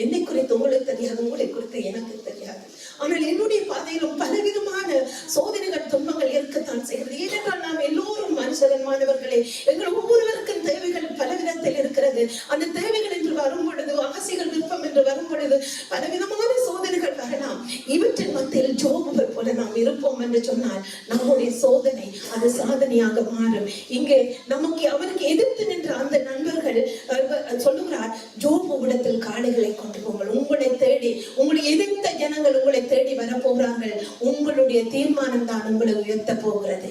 Speaker 5: என்னை குறித்து உங்களுக்கு தெரியாது, உங்களை குறித்து எனக்கு தெரியாது. ஆனால் என்னுடைய பாதையிலும் பலவிதமான சோதனைகள், துன்பங்கள் இருக்கத்தான் செய்கிறது. ஏனென்றால் நாம் எல்லோரும் மனுஷரன்மானவர்களே, எங்கள் ஒவ்வொருவருக்கும் தேவைகள் பலவிதத்தில் இருக்கிறது. அந்த தேவைகள் என்று வரும் பொழுது, ஆசைகள் விருப்பம் என்று வரும் பொழுது பலவிதமான சோதனைகள் வரலாம். இவற்றின் மத்தியில் ஜோபுவை போல நாம் இருப்போம் என்று சொன்னால் நம்முடைய சோதனை அது சாதனையாக மாறும். இங்கே நமக்கு அவருக்கு எதிர்த்து நின்ற அந்த நண்பர்கள் சொல்லுகிறார், ஜோபுவிடத்தில் காளைகளை கொண்டு போங்கள். உங்களை தேடி, உங்களை எதிர்த்த ஜனங்கள் உங்களை தேடி வரப்போகிறார்கள். உங்களுடைய தீர்மானம் தான் உங்களை உயர்த்த போகிறது.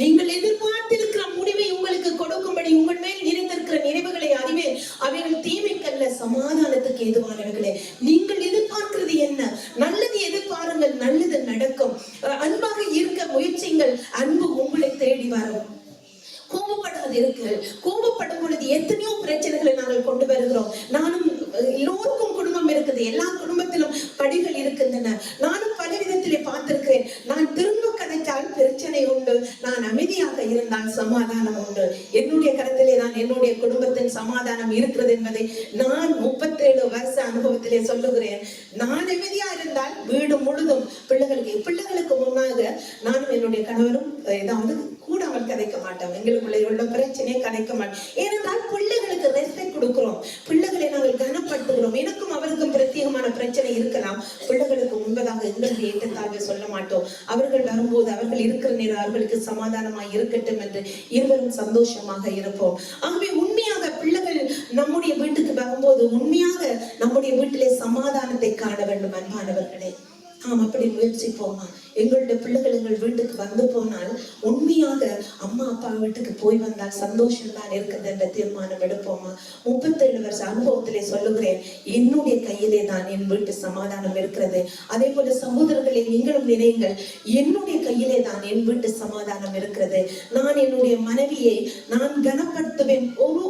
Speaker 5: நீங்கள் எதிர்பார்த்திருக்கிற முடிவை உங்களுக்கு கொடுக்கும்படி உங்கள் மேல் இருந்திருக்கிற நினைவுகளை அறிவேன். அவைகள் தீமைக்கல்ல, சமாதானத்துக்கு ஏதுவானவைகளே. நீங்கள் எதிர்பார்க்கிறது என்ன? நல்லது எதிர்பாருங்கள், நல்லது நடக்கும். அன்பாக இருக்க முயற்சிங்கள், அன்பு உங்களை தேடி வரும். கோபப்படாது இருக்கிறது. கோபப்படும் பொழுது எத்தனையோ பிரச்சனைகளை நாங்கள் கொண்டு வருகிறோம். நானும் எல்லோருக்கும் குடும்பம் இருக்குது, எல்லா குடும்பத்திலும் படிகள் இருக்கின்றன. நானும் பல விதத்திலே பார்த்திருக்கிறேன். நான் திரும்ப கதைத்தால் பிரச்சனை உண்டு, நான் அமைதியாக இருந்தால் சமாதானம் உண்டு. என்னுடைய கருத்திலே தான் என்னுடைய குடும்பத்தின் சமாதானம் இருக்கிறது என்பதை நான் 37 வருஷ அனுபவத்திலே சொல்லுகிறேன். நான் அமைதியா இருந்தால் வீடு முழுதும் பிள்ளைகளுக்கு முன்னாக நானும் என்னுடைய கணவரும் ஏதாவது கூடாமல் கதைக்க மாட்டோம். எங்களுக்குள்ள உள்ள பிரச்சனையை கதைக்க மாட்டோம். ஏனென்றால் பிள்ளைகளுக்கு ரெஸ்பெக்ட் கொடுக்கிறோம், பிள்ளைகளை நாங்கள் கனப்படுத்துகிறோம். எனக்கும் அவருக்கும் பிரத்யேகமான பிரச்சனை இருக்கலாம். பிள்ளைகளுக்கு முன்பதாக எங்களுக்கு ஏற்றத்தாழ்வை சொல்ல மாட்டோம். அவர்கள் வரும்போது அவர்கள் இருக்கிற நேரம் அவர்களுக்கு சமாதானமாய் இருக்கட்டும் என்று இருவரும் சந்தோஷமாக இருப்போம். ஆகவே உண்மையாக பிள்ளைகள் நம்முடைய வீட்டுக்கு வரும்போது உண்மையாக நம்முடைய வீட்டிலே சமாதானத்தை காண வேண்டும். அன்பானவர்களே, நாம் அப்படி முயற்சிப்போமா? எங்களுடைய பிள்ளைகள் எங்கள் வீட்டுக்கு வந்து போனால் உண்மையாக அம்மா அப்பா வீட்டுக்கு போய் வந்தால் சந்தோஷம் தான் இருக்குது என்ற தீர்மானம் எடுப்போமா? 37 வருஷ அனுபவத்திலே சொல்லுகிறேன், என்னுடைய கையிலே தான் என் வீட்டு சமாதானம் இருக்கிறது. அதே போல சகோதரர்களை நீங்களும் நினையுங்கள், என்னுடைய கையிலே தான் என் வீட்டு சமாதானம் இருக்கிறது. நான் என்னுடைய மனைவியை நான் கனப்படுத்துவேன்,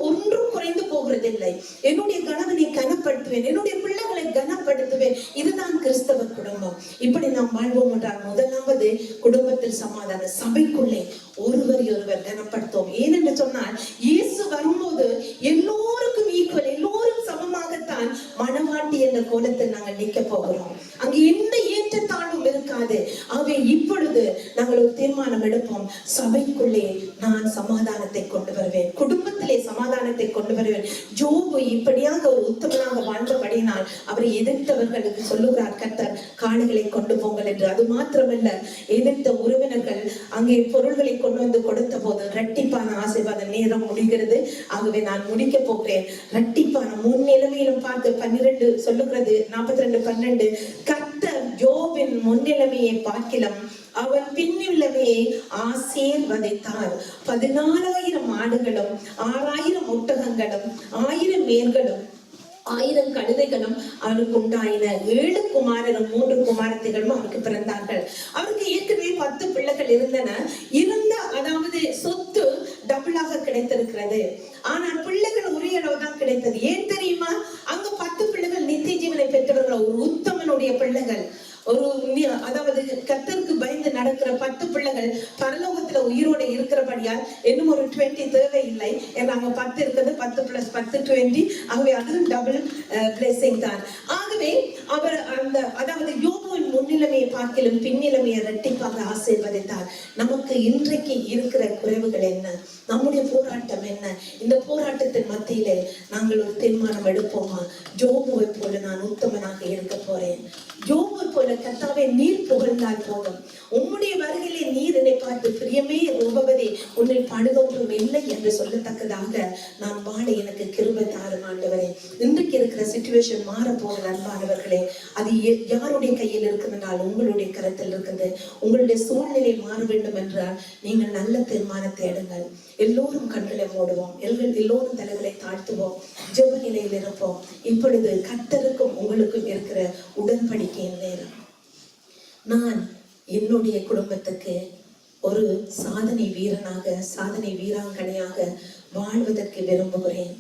Speaker 5: ஒன்றும் குறைந்து போகிறதில்லை. என்னுடைய கணவனை கனப்படுத்துவேன், என்னுடைய பிள்ளைகளை கனப்படுத்துவேன். இதுதான் கிறிஸ்தவ குடும்பம். இப்படி நாம் வாழ்வோம் என்றால் முதலாவது குடும்பத்தில் சமாதானம், சபைக்குள்ளே ஒருவரை ஒருவர் கனப்படுத்தும். ஏனென்று சொன்னால் இயேசு வரும்போது எல்லோருக்கும் ஈக்குவல், எல்லோரும் சமமாகத்தான் மனவாட்டி என்ற கோலத்தில் நாங்கள் நிற்க போகிறோம். அங்கு எந்த ஏற்றத்தாழ்வும் இருக்காது. ஆகவே இப்பொழுது நாங்கள் ஒரு தீர்மானம் எடுப்போம், சபைக்குள்ளே நான் சமாதானத்தை கொண்டு வருவேன், குடும்பத்திலே சமாதானத்தை கொண்டு வருவேன். ஜோபு இப்படியாக ஒரு உத்தமனாக வாழ்ந்தபடியினால் அவரை எதிர்த்தவர்களுக்கு சொல்லுகிறார் கர்த்தர், காணிகளை கொண்டு போங்கள் என்று. அது மாத்திரமல்ல, எதிர்த்த உறவினர்கள் அங்கே பொருள்களை கொண்டு வந்து கொடுத்த போது இரட்டிப்பான ஆசீர்வாத நேரம் முடிகிறது. ஆகவே நான் முடிக்க போகிறேன். இரட்டிப்பான முன்னிலைமையிலும் பார்த்து 12 சொல்லுகிறது, 42:12, கர்த்தர் ஜோபின் முன்னிலைமையை பார்க்கிலும் அவன் பின்னிலைமையை ஆசீர்வதித்தார். 14,000 ஆடுகளும் 6,000 ஒட்டகங்களும் 1000 மேர்களும் 1000 கழுதைகளும் அவனுக்கு உண்டாயின. 7 குமாரரும் 3 குமாரத்திகளும் அவருக்கு பிறந்தார்கள். அவருக்கு ஏற்கனவே 10 பிள்ளைகள் இருந்த அதாவது சொத்து டபுளாக கிடைத்திருக்கிறது. ஆனால் பிள்ளைகள் ஒரே அளவு தான் கிடைத்தது. ஏன் தெரியுமா? அங்க 10 பிள்ளைகள் நித்திய ஜீவனை பெற்றவர்கள், ஒரு உத்தமனுடைய பிள்ளைகள், அதாவது கர்த்தருக்கு பயந்து நடக்கிற 10 பிள்ளைகள் பரலோகத்துல உயிரோட இருக்கிறபடியால் இன்னும் ஒரு 20 தேவையில்லை. நாங்க 10 இருக்கிறது 10 + 10 20. ஆகவே அதுவும் டபுள் பிளெஸிங் தான். ஆகவே அவர் அந்த அதாவது யோபுவின் முன்னிலைமையை பார்க்கிலும் பின்னிலைமையை இரட்டிப்பாக ஆசீர்வதித்தார். நமக்கு இன்றைக்கு இருக்கிற குறைவுகள் என்ன? நம்முடைய போராட்டம் என்ன? இந்த போராட்டத்தின் மத்தியிலே நாங்கள் ஒரு தீர்மானம் எடுப்போமா? ஜோபுவை போல நான் உத்தமனாக இருக்க போறேன். ஜோபு போல கர்த்தாவே நீர் புகழ்ந்தால் போதும், உம்முடைய வருகையிலே நீர் என்னை பார்த்து பிரியமே உபவதே உன்னில் படுதொன்றும் இல்லை என்று சொல்லத்தக்கதாக நான் வாழ எனக்கு கிருபை தாரும் ஆண்டவரே. இன்றைக்கு இருக்கிற சிச்சுவேஷன் மாறப்போகிற அன்பானவர்களே, அது யாருடைய கையில் இருக்கிறதால் உங்களுடைய கருத்தில் இருக்குது. உங்களுடைய சூழ்நிலை மாற வேண்டும் என்றால் நீங்கள் நல்ல தீர்மானத்தை எடுங்கள். எல்லோரும் கண்களை மூடுவோம், எல்லோரும் தலைகளை தாழ்த்துவோம், ஜெப நிலையில் இருப்போம். இப்பொழுது கர்த்தருக்கும் உங்களுக்கும் இருக்கிற உடன்படிக்கையின் நேரம். நான் என்னுடைய குடும்பத்துக்கு ஒரு சாதனை வீரனாக, சாதனை வீராங்கனையாக வாழ்வதற்கு விரும்புகிறேன்.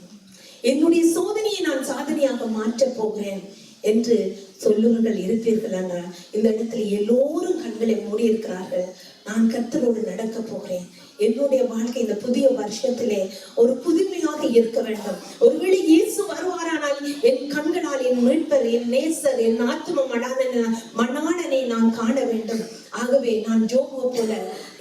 Speaker 5: என்னுடைய சோதனையை நான் சாதனையாக மாற்றப் போகிறேன் என்று சொல்லுவர்கள் இருப்பீர்கள். ஆனால் இந்த இடத்துல எல்லோரும் கண்களை மூடி இருக்கிறார்கள். நான் கர்த்தரோடு நடக்க போகிறேன். என்னுடைய வாழ்க்கை இந்த புதிய வருஷத்திலே ஒரு புதுமையாக இருக்க வேண்டும். ஒருவேளை இயேசு வருவாரானால் என் கண்களால் என் மீட்பர், என் நேசர், என் ஆத்தும மணாளனை நான் காண வேண்டும். ஆகவே நான் ஜோபு போல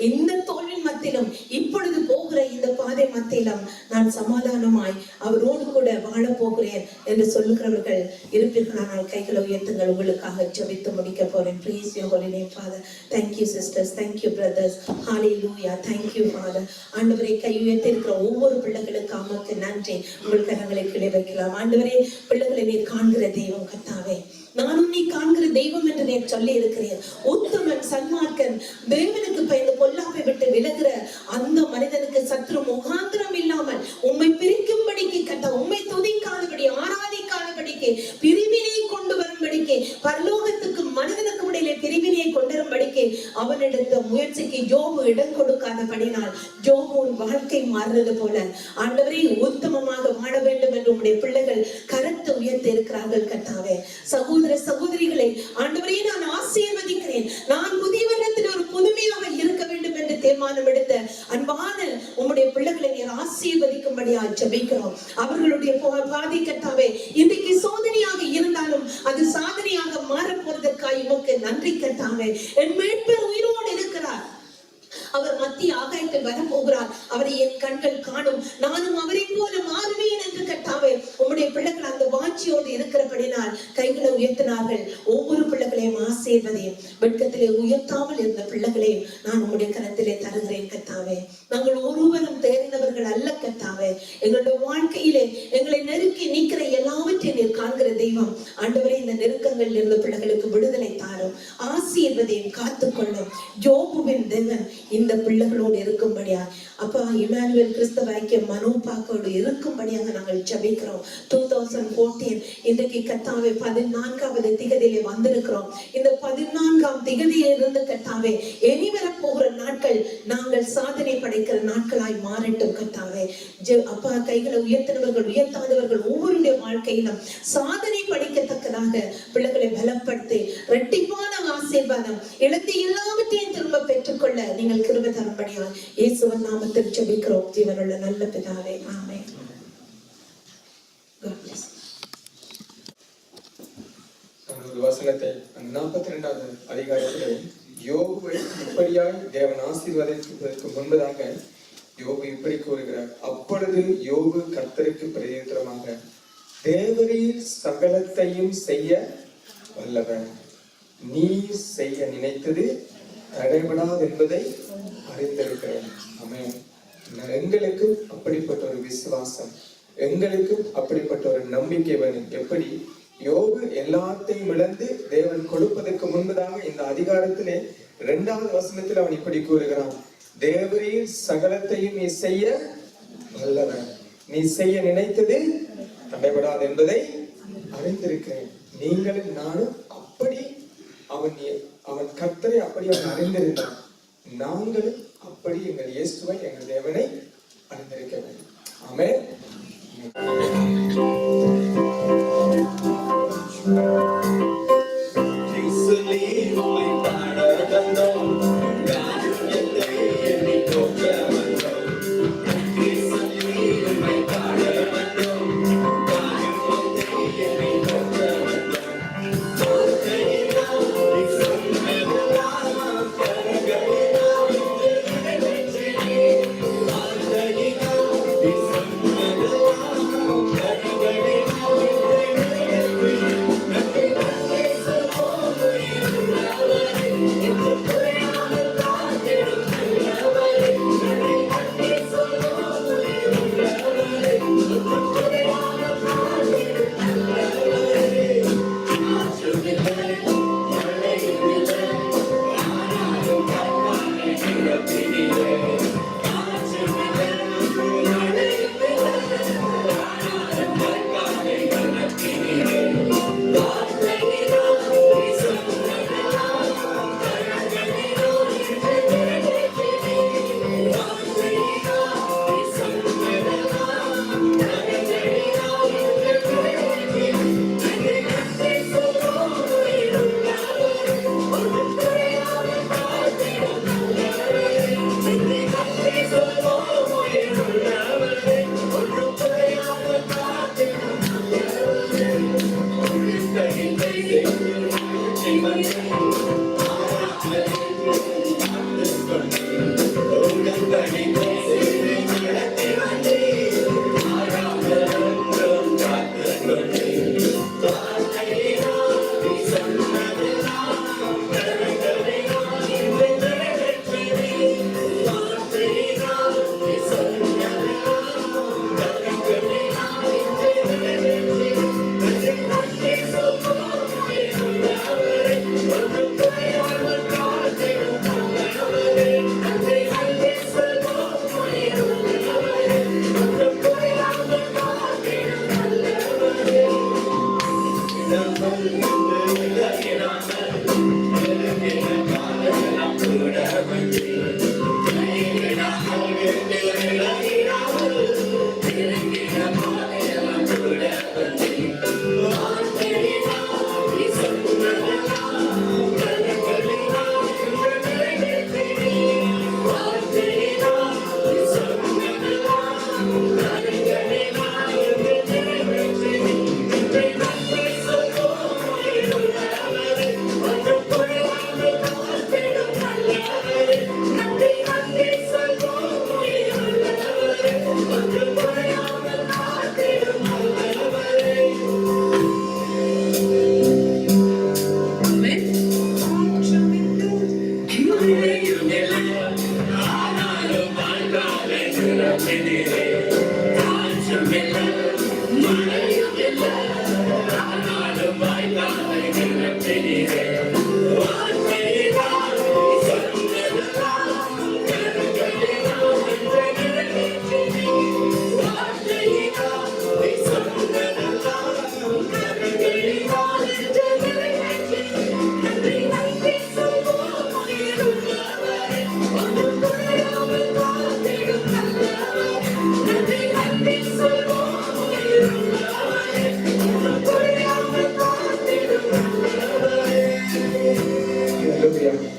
Speaker 5: இந்த தோல்வின் மத்தியிலும் இப்பொழுது போகிற இந்த பாதை மத்தியிலும் நான் சமாதானமாய் அவரோடு கூட வாழ போகிறேன் என்று சொல்லுகிறவர்கள் இருப்பீர்களானால் கைகளை உயர்த்துங்கள். உங்களுக்காக ஜெபித்து முடிக்க போறேன். Praise your holy name, Father. Thank you sisters, thank you brothers, hallelujah, thank you Father. ஆண்டவரே, கை உயர்த்தி இருக்கிற ஒவ்வொரு பிள்ளைகளுக்கு அம்மாக்கு நன்றி. உங்கள் கரங்களை கீழே வைக்கலாம். ஆண்டவரே, பிள்ளைகளை நீர் காண்கிற தெய்வம் கர்த்தாவே, நானும் நீ காண்கிற தெய்வம் என்று நீ சொல்லி இருக்கிறேன். உத்தமன் சன்மார்க்கன் தேவனுக்கு பயந்து பொல்லாப்பை விட்டு விலகுற அந்த மனிதனுக்கு சத்ரு முகாந்திரம் இல்லாமல் உம்மை பிரிக்கும்படிக்கு கட்ட உம்மை துதிக்காதபடி ஆராதிக்காதபடிக்கு பிரிவினை கொண்டு வரும்படிக்கு பரலோகத்துக்கு மனிதனுக்கு இடையிலே பிரிவினையை கொண்டு வரும்படிக்கு அவன் எடுத்த முயற்சிக்கு யோபு இடம் கொடுக்காதபடினால் யோபுவின் வாழ்க்கை மாறுறது போல ஆண்டவரே உத்தமமாக வாழ வேண்டும் என்று உம்முடைய பிள்ளைகள் கருத்து உயர்த்தி இருக்கிறார்கள் கர்த்தாவே. சகோதரிகளை ஆண்டவரே, நான் ஆசீர்வதிக்கிறேன். நான் புதிய வருடத்தில் ஒரு புதுமையாக இருக்க வேண்டும் என்று தீர்மானம் எடுத்த அன்பான உம்முடைய பிள்ளைகளை நீர் ஆசீர்வதிக்கும்படியா ஜெபிக்கிறோம். அவர்களுடைய பாதி கர்த்தாவே இன்றைக்கு சோதனையாக இருந்தாலும் அது சாதனையாக மாற போறதற்காக உமக்கு நன்றி கர்த்தாவே. என் மீட்பர் உயிரோடு இருக்கிறார். அவர் மத்திய ஆகாயத்தில் வரப்போகிறார். அவரை என் கண்கள் காணும். நானும் அவரை போல மாறுவேன் என்று கர்த்தாவே உம்முடைய பிள்ளைகள் அந்த வாஞ்சியோடு இருக்கிறபடினால் கைகளை உயர்த்தினார்கள். ஒவ்வொரு பிள்ளைகளையும் ஆசீர்வதியும். வெட்கத்திலே உயர்த்தாமல் இருந்த பிள்ளைகளையும் நான் உம்முடைய கரத்திலே தருகிறேன் கர்த்தாவே. நாங்கள் ஒருவரும் தேர்ந்தவர்கள் அல்ல கர்த்தாவே. எங்களுடைய வாழ்க்கையிலே எங்களை நெருக்கி நிற்கிற எல்லாவற்றையும் நீர் காண்கிற தெய்வம். ஆண்டவரே, இந்த நெருக்கங்களில் இருந்த பிள்ளைகளுக்கு விடுதலை தாரும். ஆசீர்வதியும், காத்துக்கொள்ளும். யோபுவின் தேவன் இந்த பிள்ளைகளோடு இருக்கும்படியா அப்பா இமானுவேல் கிறிஸ்தவ ஐக்கிய மனோபாக்கோடு இருக்கும்படியாக நாங்கள் ஜெபிக்கிறோம். 2014 இன்றைக்கு கர்த்தாவே 14வது திகதியிலே வந்திருக்கிறோம். இந்த 14ஆம் திகதியிலிருந்து கர்த்தாவே இனி வரப்போகிற நாட்கள் நாங்கள் சாதனை படைக்கிற நாட்களாய் மாறட்டும் கர்த்தாவே. அப்பா, கைகளை உயர்த்தினவர்கள் உயர்த்தாதவர்கள் ஒவ்வொருடைய வாழ்க்கையிலும் சாதனை படைக்கத்தக்கதாக பிள்ளைகளை பலப்படுத்தி இரட்டிப்பான ஆசீர்வாதம் இழந்து எல்லாவற்றையும் திரும்ப பெற்றுக்கொள்ள நீங்கள் கிருபை தரும்படியால் இயேசுவின் நாமத்தில் ஜெபிக்கிறோம் ஜீவனுள்ள நல்ல பிதாவே, ஆமென். God bless.
Speaker 1: ஒரு வசனத்தை 42வது அதிகாரத்திலே யோபுவை இப்படியாய் தேவன் ஆசீர்வதிப்பதற்கு முன்பதாக யோபு இப்படி கூறுகிறார். அப்பொழுது யோபு கர்த்தருக்கு பிரதியுத்தரமாக, தேவரீர் சகலத்தையும் செய்ய வல்லவர், நீ செய்ய நினைத்தது தடைபடாது என்பதை அறிந்திருக்கிறேன். ஆமென். எங்களுக்கும் அப்படிப்பட்ட ஒரு விசுவாசம், எங்களுக்கும் அப்படிப்பட்ட ஒரு நம்பிக்கை வேணும். எப்படி யோபு எல்லாத்தையும் இழந்து தேவன் கொடுப்பதற்கு முன்பதாக இந்த அதிகாரத்திலே 2வது வசனத்தில் அவன் இப்படி கூறுகிறான், தேவரீர் சகலத்தையும் நீ செய்ய வல்லவர், நீ செய்ய நினைத்தது தடைபடாது என்பதை அறிந்திருக்கிறேன். நீங்களும் நானும் அப்படி அவன் கர்த்தரை அப்படி அவன் அறிந்திருந்தான். நாங்களும் அப்படி எங்கள் இயேசுவை எங்கள் தேவனை அறிந்திருக்க வேண்டும். ஆமென்.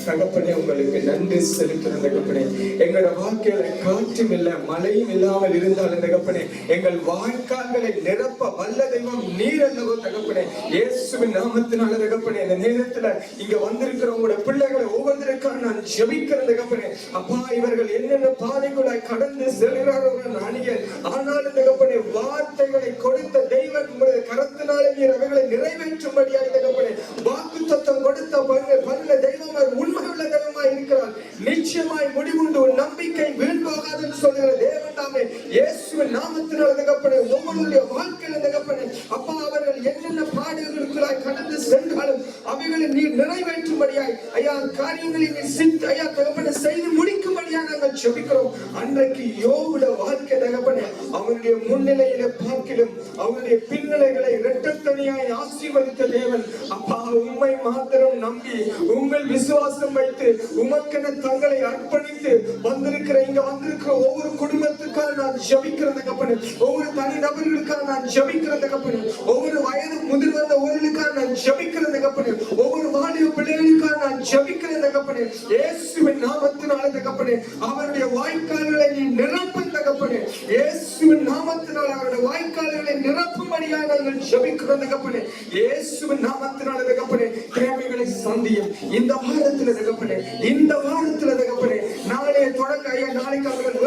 Speaker 1: தகப்பனே உங்களுக்கு நன்றி செலுத்துற தகப்பனே. எங்களோட வாழ்க்கையில காற்றும் இல்ல மழையும் இல்லாமல் இருந்தாலும் தகப்பனே எங்கள் வாய்க்கால்களை நிரப்ப வல்ல தெய்வம் நீர் அல்லவோ தகப்பனே. இயேசுவின் நாமத்தினால தகப்பனே இந்த நேரத்துல இங்க வந்திருக்கிறவங்களோட பிள்ளைகளை ஒவ்வொருத்தருக்காக நான் ஜெபிக்கிறேன் தகப்பனே. அப்பா இவர்கள் என்னென்ன பாதைகளாய் கடந்து செல்கிறார்கள் நாணிகள், ஆனாலும் தகப்பனே வார்த்தைகளை கொடுத்த தெய்வன் உங்களுடைய கரத்தினாலே நீர் அவைகளை நிறைவேற்றும்படியாக தகப்பனே வாக்கு தத்தம் கொடுத்த பல்ல தெய்வம் உண்மையுள்ள தெய்வமாய் இருக்கிறார். நிச்சயமாய் முடிவுண்டு ஒரு நம்பிக்கை வீண் போகாது என்று சொல்லுகிற தேவன் தாமே இயேசுவின் நாமத்தினால் தகப்பனே ஒவ்வொருடைய வாழ்க்கையில தகப்பனே அப்பா அவர்கள் என்னென்ன பாடுகளுக்குள்ளாய் கடந்து சென்றாலும் அவைகளை நீர் நிறைவேற்றும்படியாய் ஐயா காரியங்களை நீர் ஐயா தகப்பனை செய்து முடிக்கும்படியாக நாங்கள் ஜெபிக்கிறோம். அன்றைக்கு யோபுட வாழ்க்கை தகப்பனே அவனுடைய முன்னிலையில பார்க்கிலும் அவனுடைய பின்னலைகளை இரட்டத்தனியாய் ஆசீர்வதித்த தேவன். அப்பா உம்மை மாத்திரம் நம்பி உங்கள் விசுவாசம் வைத்து உமக்கென தங்களை அர்ப்பணித்து வந்திருக்கிற இங்க வந்திருக்கிற ஒவ்வொரு குடும்பத்துக்காக நான் ஜெபிக்கிறேன் தகப்பனே. ஒவ்வொரு தனி நபர்களுக்காக நான் ஜெபிக்கிறேன் தகப்பனே. ஒவ்வொரு வயது முதிர் வந்த ஊர்களுக்காக நான் ஜெபிக்கிறேன் தகப்பனே. ஒவ்வொரு வாலிப பிள்ளைகளுக்காக நான் ஜெபிக்கிறேன் தகப்பனே. இயேசுவின் நாமத்தினால தகப்பனே அவருடைய வாய்க்கால்களை நீ நிரப்பும் தகப்பனே. இயேசுவின் நாமத்தினால அவருடைய வாய்க்கால்களை நிரப்பும்படியாக நாங்கள் ஜெபிக்கிறோம் தகப்பனே. இயேசுவின் நாமத்தினால தகப்பனே தேவைகளை சந்தியும் இந்த வாரத்துல தகப்பனே. இந்த வாரத்துல தகப்பனே நாளைய தொடங்க ஐயா நாளைக்கு அவர்கள்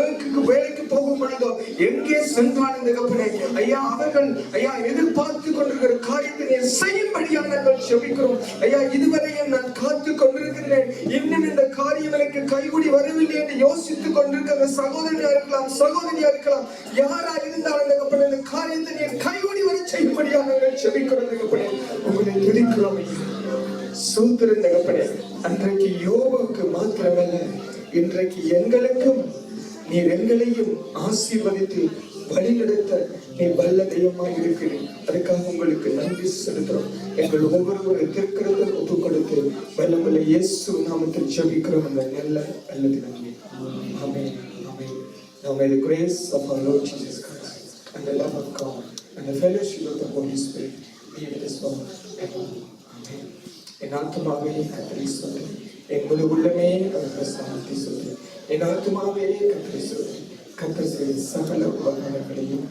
Speaker 1: வேலைக்கு போகும் பொழுதோ எங்கே சென்றாலும் தகப்பனே ஐயா அவர்கள் ஐயா எதிர்பார்த்து கொண்டிருக்கிற காரியத்தை நீ செய்யும்படியாக நாங்கள் ஜெபிக்கிறோம் ஐயா. இதுவரையும் நான் காத்து கொண்டிருக்கிறேன், இன்னும் இந்த காரியம் எனக்கு கைகூடி வரவில்லை என்று யோசித்துக் கொண்டிருக்கிற சகோதரியா இருக்கலாம் சகோதரியா இருக்கலாம் யாரா இருந்தாலும் தகப்பனே இந்த காரியத்தை நீ கைகூடி வர செய்யும்படியாக நாங்கள் ஜெபிக்கிறோம் தகப்பனே. உங்களை துதிக்கிறோம் சூத்திரம் தகப்பனே. அன்றைக்கு யோபுக்கு மாத்திரமல்ல இன்றைக்கு எங்களுக்கும் நீர் எங்களையும் ஆசீர்வதித்து வழிநடத்த நீ வல்ல தெய்வமாய் இருக்கிறேன். அதுக்காக உங்களுக்கு நன்றி செலுத்துறோம். எங்கள் ஒவ்வொருவரும் திருக்கிறதை ஒப்புக் கொடுத்து வல்லமுள்ள இயேசு நாமத்தில் ஜெபிக்கிறோம் அந்த நல்ல அல்லது நன்றி. ஆமென். ஆமென். Now may the grace of our Lord Jesus Christ and the love of God and the fellowship of the Holy Spirit be with us all. Amen. என் ஆத்துமாவே கர்த்தரை சொல்லு, என் முழு உள்ளமே அவருடைய சாமத்தை சொல்லு. என் ஆத்துமாவே கர்த்தரை சொல்லு, கர்த்தர் செய்த சகல உபகாரங்களையும்